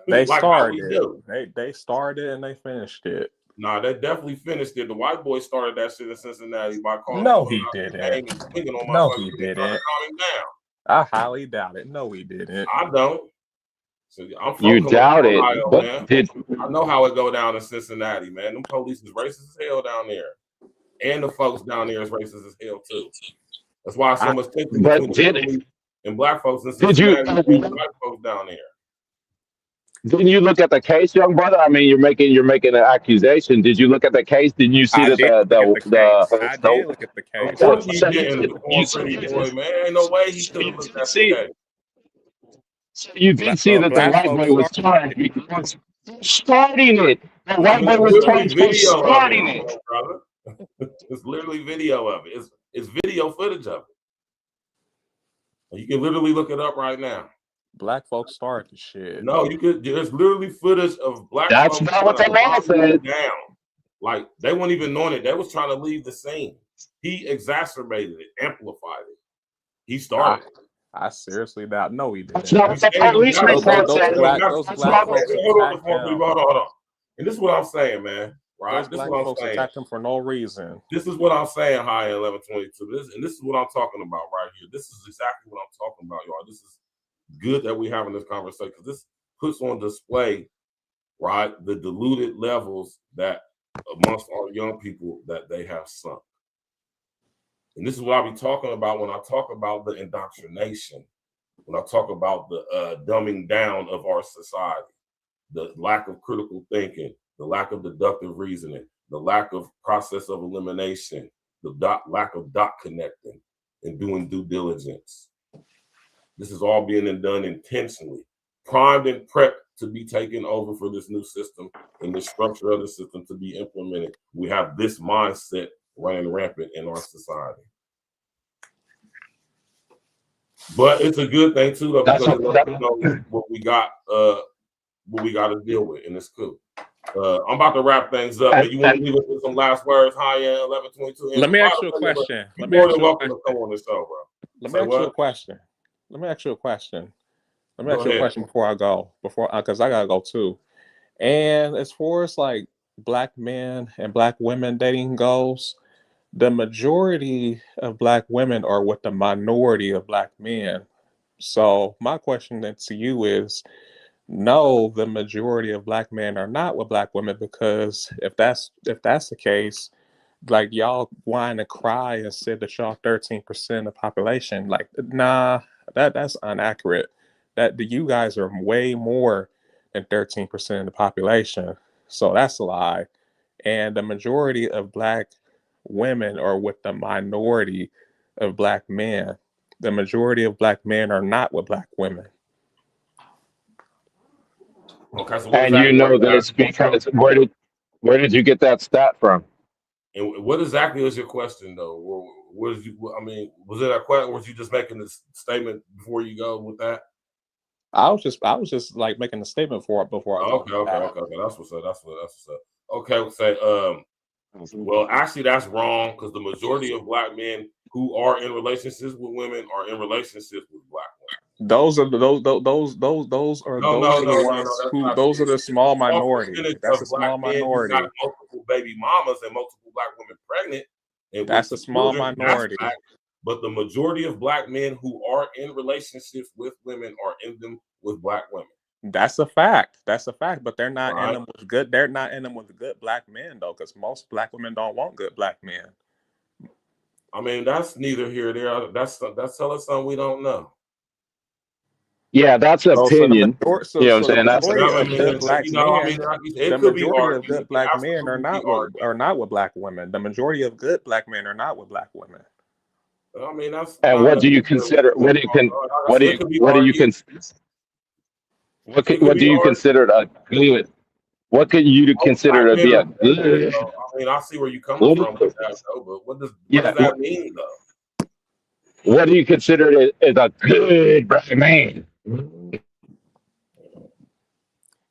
They started it. They started it and they finished it. Nah, they definitely finished it. The white boy started that shit in Cincinnati by calling. No, he didn't. No, he didn't. I highly doubt it. No, he didn't. I don't. So I'm you doubt it. Ohio, I know how it go down in Cincinnati, man. Them police is racist as hell down there, and the folks down there is racist as hell too. That's why so much tension between police and black folks in Cincinnati and white folks down there. Didn't you look at the case, young brother? I mean, you're making an accusation. Did you look at the case? Didn't you see I did look at the case. Of course he didn't. Boy, man, ain't no way he could have looked at the case. You did see that the white boy was starting it. The white boy was starting it. Brother. It's literally video of it. It's video footage of it. You can literally look it up right now. Black folks started the shit. No, you could. There's literally footage of black. That's folks not what the law said. Down, like they weren't even knowing it. They was trying to leave the scene. He exacerbated it, amplified it. He started. I seriously doubt. No, he didn't. That's not what the police report said. Those black folks attacked him. Hold on. And this is what I'm saying, man. Right? Those black folks attacked him for no reason. This is what I'm saying, high in 1122. This is what I'm talking about right here. This is exactly what I'm talking about, y'all. This is good that we're having this conversation because this puts on display, right, the diluted levels that amongst our young people that they have sunk. And this is what I be talking about when I talk about the indoctrination, when I talk about the dumbing down of our society, the lack of critical thinking, the lack of deductive reasoning, the lack of process of elimination, the lack of dot connecting and doing due diligence. This is all being done intentionally, primed and prepped to be taken over for this new system and the structure of the system to be implemented. We have this mindset running rampant in our society. But it's a good thing too, though, because what we got to deal with, and it's cool. I'm about to wrap things up. You want to leave us with some last words, high end 1122? Let me ask you a question. You're more than welcome to come on the show, bro. Let me ask you a question. Let me ask you a question before I go, because I gotta go too. And as far as like black men and black women dating goes, the majority of black women are with the minority of black men. So my question then to you is, no, the majority of black men are not with black women, because if that's the case, like y'all whine and cry and said that y'all 13% of the population, like nah, that's inaccurate. That you guys are way more than 13% of the population. So that's a lie. And the majority of black women are with the minority of black men. The majority of black men are not with black women. Okay, so and you know this because where did you get that stat from? And what exactly is your question, though? What did you? I mean, was it a question, or was you just making this statement before you go with that? I was just like making a statement for it before I go. Okay. That's what's up. Okay, say well, actually, that's wrong, because the majority of black men who are in relationships with women are in relationships with black women. Those are the small minority. That's a small minority. Got multiple baby mamas and multiple black women pregnant. And that's a small minority. But the majority of black men who are in relationships with women are in them with black women. That's a fact. But they're not in them with good. They're not in them with good black men though, because most black women don't want good black men. I mean, that's neither here nor there. That's telling us something we don't know. Yeah, that's an opinion. You know what I'm saying? The majority of good black men are not with black women. The majority of good black men are not with black women. I mean, that's. And what do you consider? What do you consider a good? What could you consider to be a good? I mean, I see where you're coming from with that, but what does that mean, though? What do you consider as a good black man?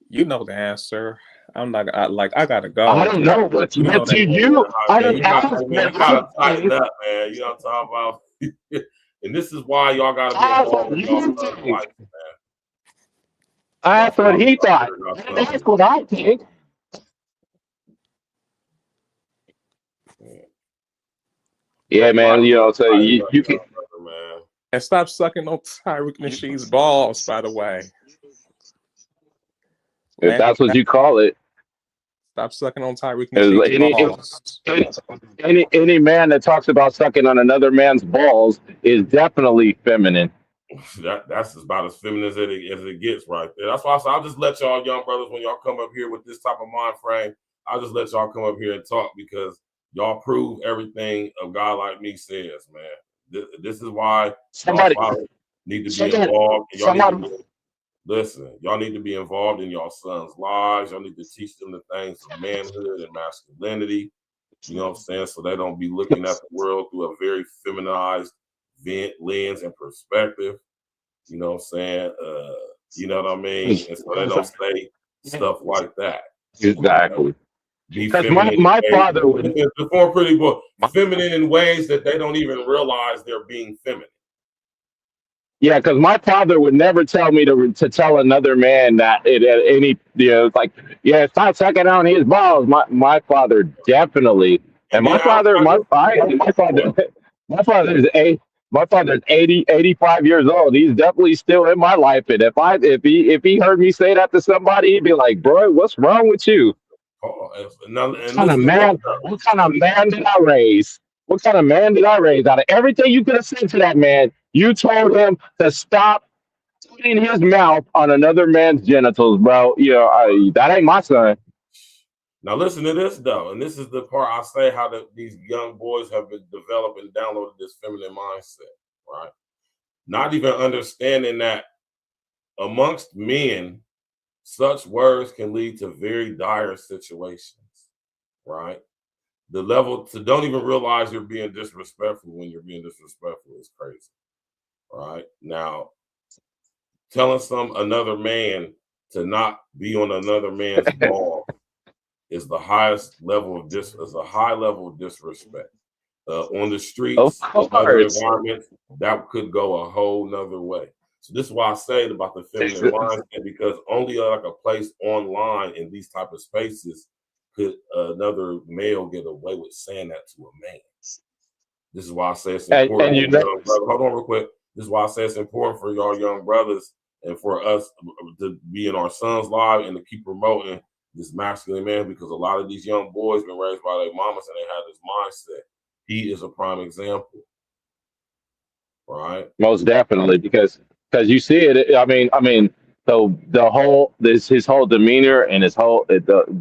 You know the answer. I'm not. I gotta go. I don't know what you know. I don't know. You gotta tighten up, man. You know what I'm talking about? And this is why y'all gotta be involved in y'all's life, man. That's what he thought. That's what I think. Yeah, man. You know, so you can. And stop sucking on Tyreek Nasheed's balls, by the way. If that's what you call it. Stop sucking on Tyreek Nasheed's balls. Any man that talks about sucking on another man's balls is definitely feminine. That's about as feminine as it gets right there. That's why I said I'll just let y'all young brothers, when y'all come up here with this type of mind frame, I'll just let y'all come up here and talk, because y'all prove everything a guy like me says, man. This is why somebody need to be involved. Listen, y'all need to be involved in y'all sons' lives. Y'all need to teach them the things of manhood and masculinity. You know what I'm saying? So they don't be looking at the world through a very feminized lens and perspective. You know what I'm saying? You know what I mean? And so they don't say stuff like that. Exactly. Because my father was perform pretty well, feminine in ways that they don't even realize they're being feminine. Yeah, because my father would never tell me to tell another man that it at any like stop sucking on his balls. My father definitely, and And then my father outside this, my father my father's eight my father's 85 years old. He's definitely still in my life, and if he heard me say that to somebody, he'd be like, "Bro, what's wrong with you? and listen to this. What kind of man did I raise? What kind of man did I raise? Out of everything you could have said to that man, you told him to stop putting his mouth on another man's genitals, bro. That ain't my son." Now listen to this though, and this is the part I say how these young boys have been developed and downloaded this feminine mindset, right? Not even understanding that amongst men, such words can lead to very dire situations, right? The level to don't even realize you're being disrespectful when you're being disrespectful is crazy, right? Now, telling another man to not be on another man's ball is the highest level of a high level of disrespect. On the streets, other environments, that could go a whole nother way. So this is why I say about the feminine mindset, because only like a place online in these type of spaces could another male get away with saying that to a man. This is why I say it's important. Hold on real quick. This is why I say it's important for y'all young brothers and for us to be in our sons' lives and to keep promoting this masculine man, because a lot of these young boys been raised by their mamas and they have this mindset. He is a prime example, right? Most definitely, because you see it. I mean, so his whole demeanor and his whole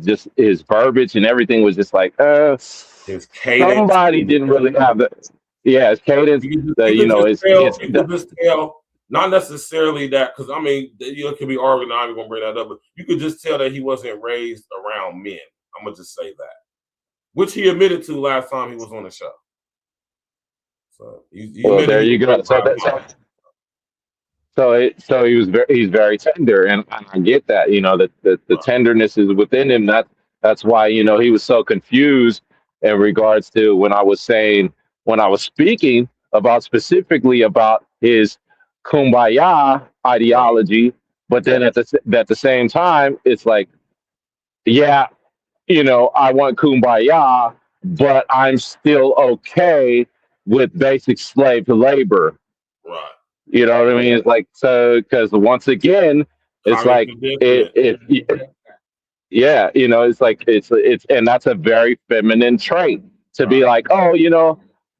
just his verbiage and everything was just like his cadence. Somebody didn't really have the his cadence. You could just tell. Not necessarily that, because I mean, it could be argued. I'm gonna bring that up, but you could just tell that he wasn't raised around men. I'm gonna just say that, which he admitted to last time he was on the show. So there you go. So he's very tender, and I get that. That the tenderness is within him. That's why he was so confused in regards to when I was speaking about specifically about his kumbaya ideology, but then at the same time, it's like, I want kumbaya, but I'm still okay with basic slave labor. Right. You know what I mean? It's like, so, because once again, it's like it's like it's and that's a very feminine trait to be like, oh,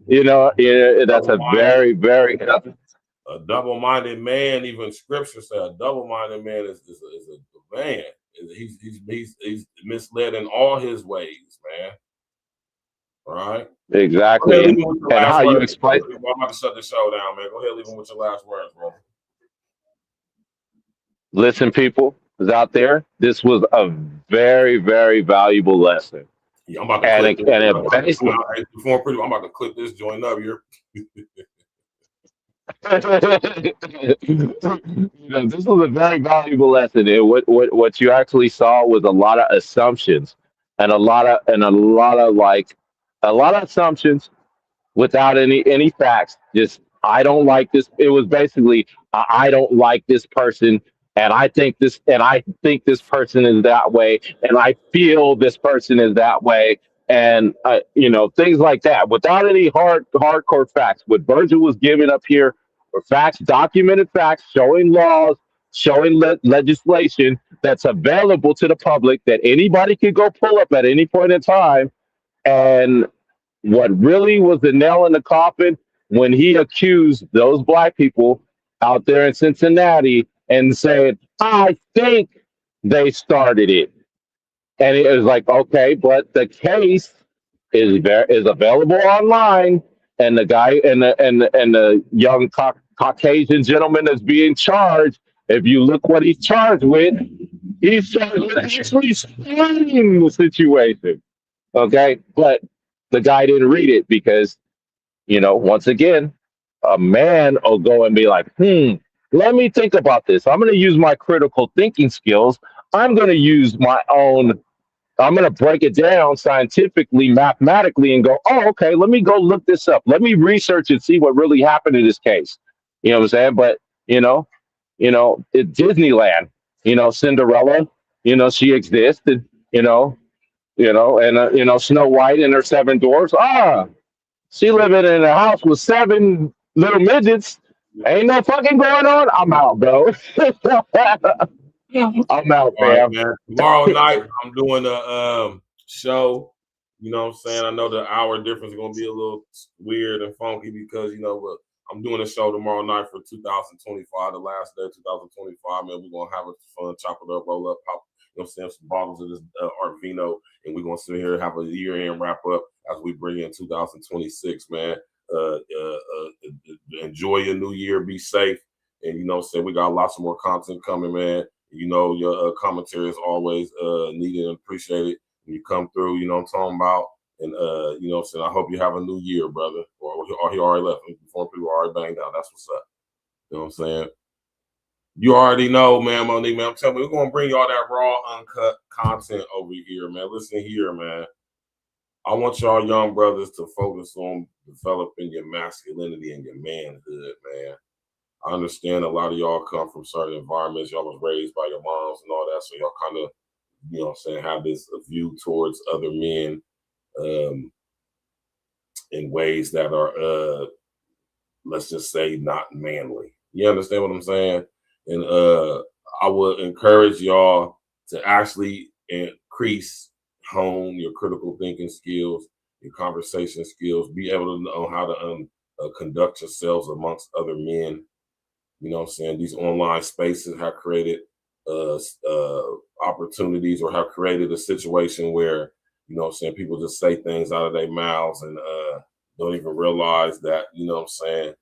that's a very, very a double-minded man. Even scripture said a double-minded man is a man. He's misled in all his ways, man. Right? Exactly. And how you explain? I'm about to shut the show down, man. Go ahead, leave him with your last words, bro. Listen, people is out there. This was a very, very valuable lesson. Yeah, I'm about to I'm about to clip this joint up here. This was a very valuable lesson. And what you actually saw was a lot of assumptions and a lot of assumptions without any facts. Just, I don't like this. It was basically, I don't like this person, and I think this person is that way, and I feel this person is that way, and things like that, without any hardcore facts. What Virgil was giving up here were facts, documented facts, showing laws, showing legislation that's available to the public that anybody could go pull up at any point in time. And what really was the nail in the coffin, when he accused those black people out there in Cincinnati and said, I think they started it. And it was like, okay, but the case is available online, and the guy and the young Caucasian gentleman that's being charged, if you look what he's charged with, he's charged with actually starting the situation. Okay, but the guy didn't read it because, once again, a man will go and be like, let me think about this. I'm going to use my critical thinking skills. I'm going to break it down scientifically, mathematically, and go, oh, okay, let me go look this up. Let me research and see what really happened in this case. You know what I'm saying? But It's Disneyland. Cinderella. She existed. And Snow White and her 7 dwarfs. She living in a house with 7 little midgets. Ain't no fucking going on. I'm out, bro. I'm out, All right, fam. man. Tomorrow night, I'm doing a show. You know what I'm saying? I know the hour difference is going to be a little weird and funky because, but I'm doing a show tomorrow night for 2025, the last day of 2025, man. We're going to have a fun, chop it up, roll up, pop, some bottles of this Art Vino, and we're going to sit here and have a year-end wrap-up as we bring in 2026, man. Enjoy your new year, be safe, and, we got lots of more content coming, man. Your commentary is always needed and appreciated when you come through, you know what I'm talking about. And, I hope you have a new year, brother. Or he already left. Before people already banged out. That's what's up. You know what I'm saying? You already know, man, Monique, man. I'm telling you, we're going to bring y'all that raw, uncut content over here, man. Listen here, man. I want y'all young brothers to focus on developing your masculinity and your manhood, man. I understand a lot of y'all come from certain environments. Y'all was raised by your moms and all that. So y'all kind of, have this view towards other men in ways that are, let's just say, not manly. You understand what I'm saying? And I would encourage y'all to actually hone your critical thinking skills, your conversation skills, be able to know how to conduct yourselves amongst other men. You know what I'm saying? These online spaces have created opportunities or have created a situation where, people just say things out of their mouths and don't even realize that, that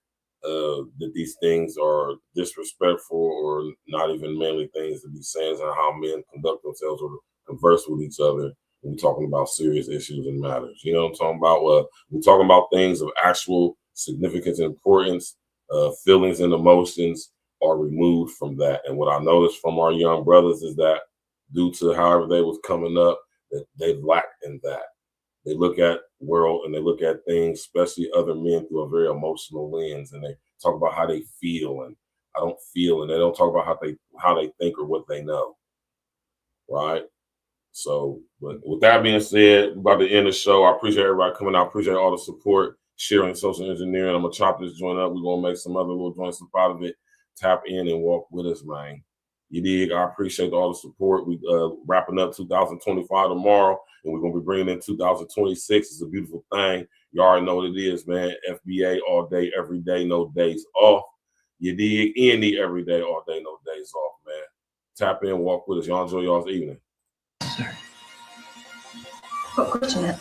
these things are disrespectful or not even manly things to be saying, and how men conduct themselves or converse with each other when we're talking about serious issues and matters. You know what I'm talking about? We're talking about things of actual significance and importance. Feelings and emotions are removed from that. And what I noticed from our young brothers is that due to however they was coming up, that they lack in that. They look at world and they look at things, especially other men, through a very emotional lens, and they talk about how they feel and I don't feel, and they don't talk about how they think or what they know. Right? So, but with that being said, we're about to end the show. I appreciate everybody coming out. I appreciate all the support, sharing social engineering. I'm gonna chop this joint up. We're gonna make some other little joints up out of it. Tap in and walk with us, man. You dig? I appreciate all the support. We wrapping up 2025 tomorrow, and we're gonna be bringing in 2026. It's a beautiful thing. You already know what it is, man. FBA all day, every day, no days off. You dig? Any every day, all day, no days off, man. Tap in, walk with us. Y'all enjoy y'all's evening. Got a question yet?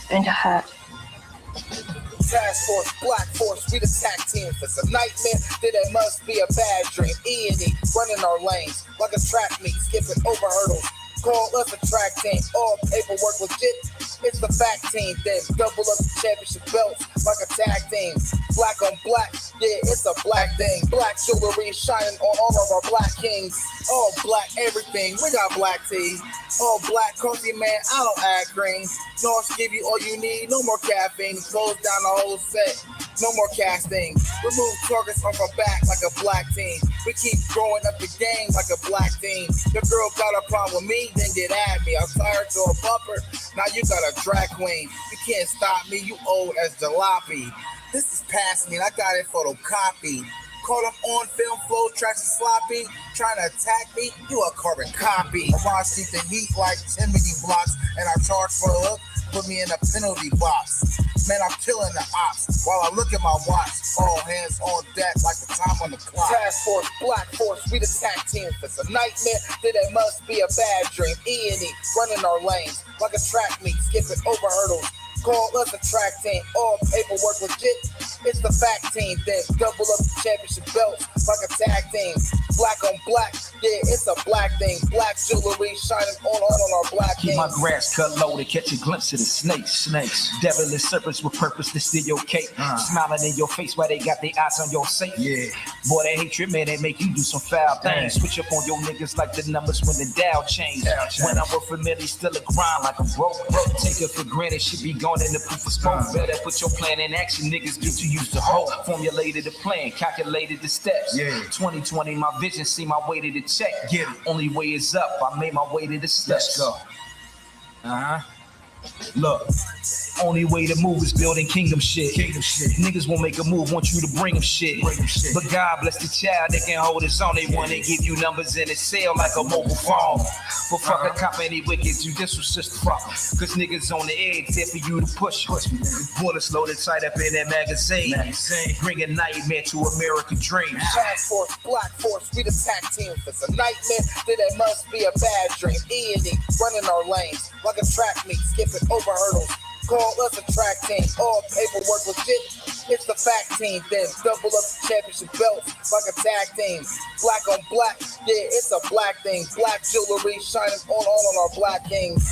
Going to hurt. Task Force, Black Force, we the tag team. If it's a nightmare, then it must be a bad dream. E&E, running our lanes like a track meet, skipping over hurdles. Call us a track team, all paperwork legit. It's the fact team, then double up the championship belts like a tag team. Black on black, yeah, it's a black thing. Black jewelry shining on all of our black kings. All black everything, we got black tea. All black coffee, man, I don't add green. North give you all you need, no more caffeine. Close down the whole set, no more casting. Remove targets off our back like a black team. We keep growing up the game like a black team. The girl got a problem with me, then get at me. I fired to a bumper, now you got a drag queen. You can't stop me, you old as jalopy. This is past me, and I got it photocopied. Caught up on film, flow tracks and sloppy. Trying to attack me, you a carbon copy. I see the heat like chimney blocks, and I charge for a hook, put me in a penalty box. Man, I'm killing the ops while I look at my watch. All hands on deck like the time on the clock. Task Force, Black Force, we the tag team. If it's a nightmare, then it must be a bad dream. E&E, running our lanes like a track meet, skipping over hurdles. Call us a track team, all paperwork legit. It's the fact team, then double up the championship belts like a tag team. Black on black, Yeah, it's a black thing. Black jewelry shining on our black Keep kings. my grass cut low to catch a glimpse of the snakes. Devilish serpents with purpose to steal your cake. Smiling in your face while they got their eyes on your safe. Yeah. Boy, that hatred, man, they make you do some foul things. Switch up on your niggas like the numbers when the Dow change. When I'm with familiar, still a grind like a broke. Take it for granted, should be gone in the proof of smoke. Better put your plan in action, niggas get to use the whole. Formulated the plan, calculated the steps. 2020, my vision, see my way to the check. Get it. Only way is up, I made my way to the steps. Let's go. Look, only way to move is building kingdom shit. Niggas won't make a move, want you to bring them shit. But God bless the child that can hold his own. They want to give you numbers in a cell like a mobile phone. But fuck a cop, any wicked judicial system. Cause niggas on the edge, there for you to push. Bullets loaded tight up in that magazine. Bring a nightmare to American dreams. Task force, black force, we the tag team. If it's a nightmare, then it must be a bad dream. E&E, running our lanes like a track meet, skipping over hurdles. Call us a track team. All paperwork legit. It's the fact team. Then double up the championship belts like a tag team. Black on black. Yeah, it's a black thing. Black jewelry shining on our black kings.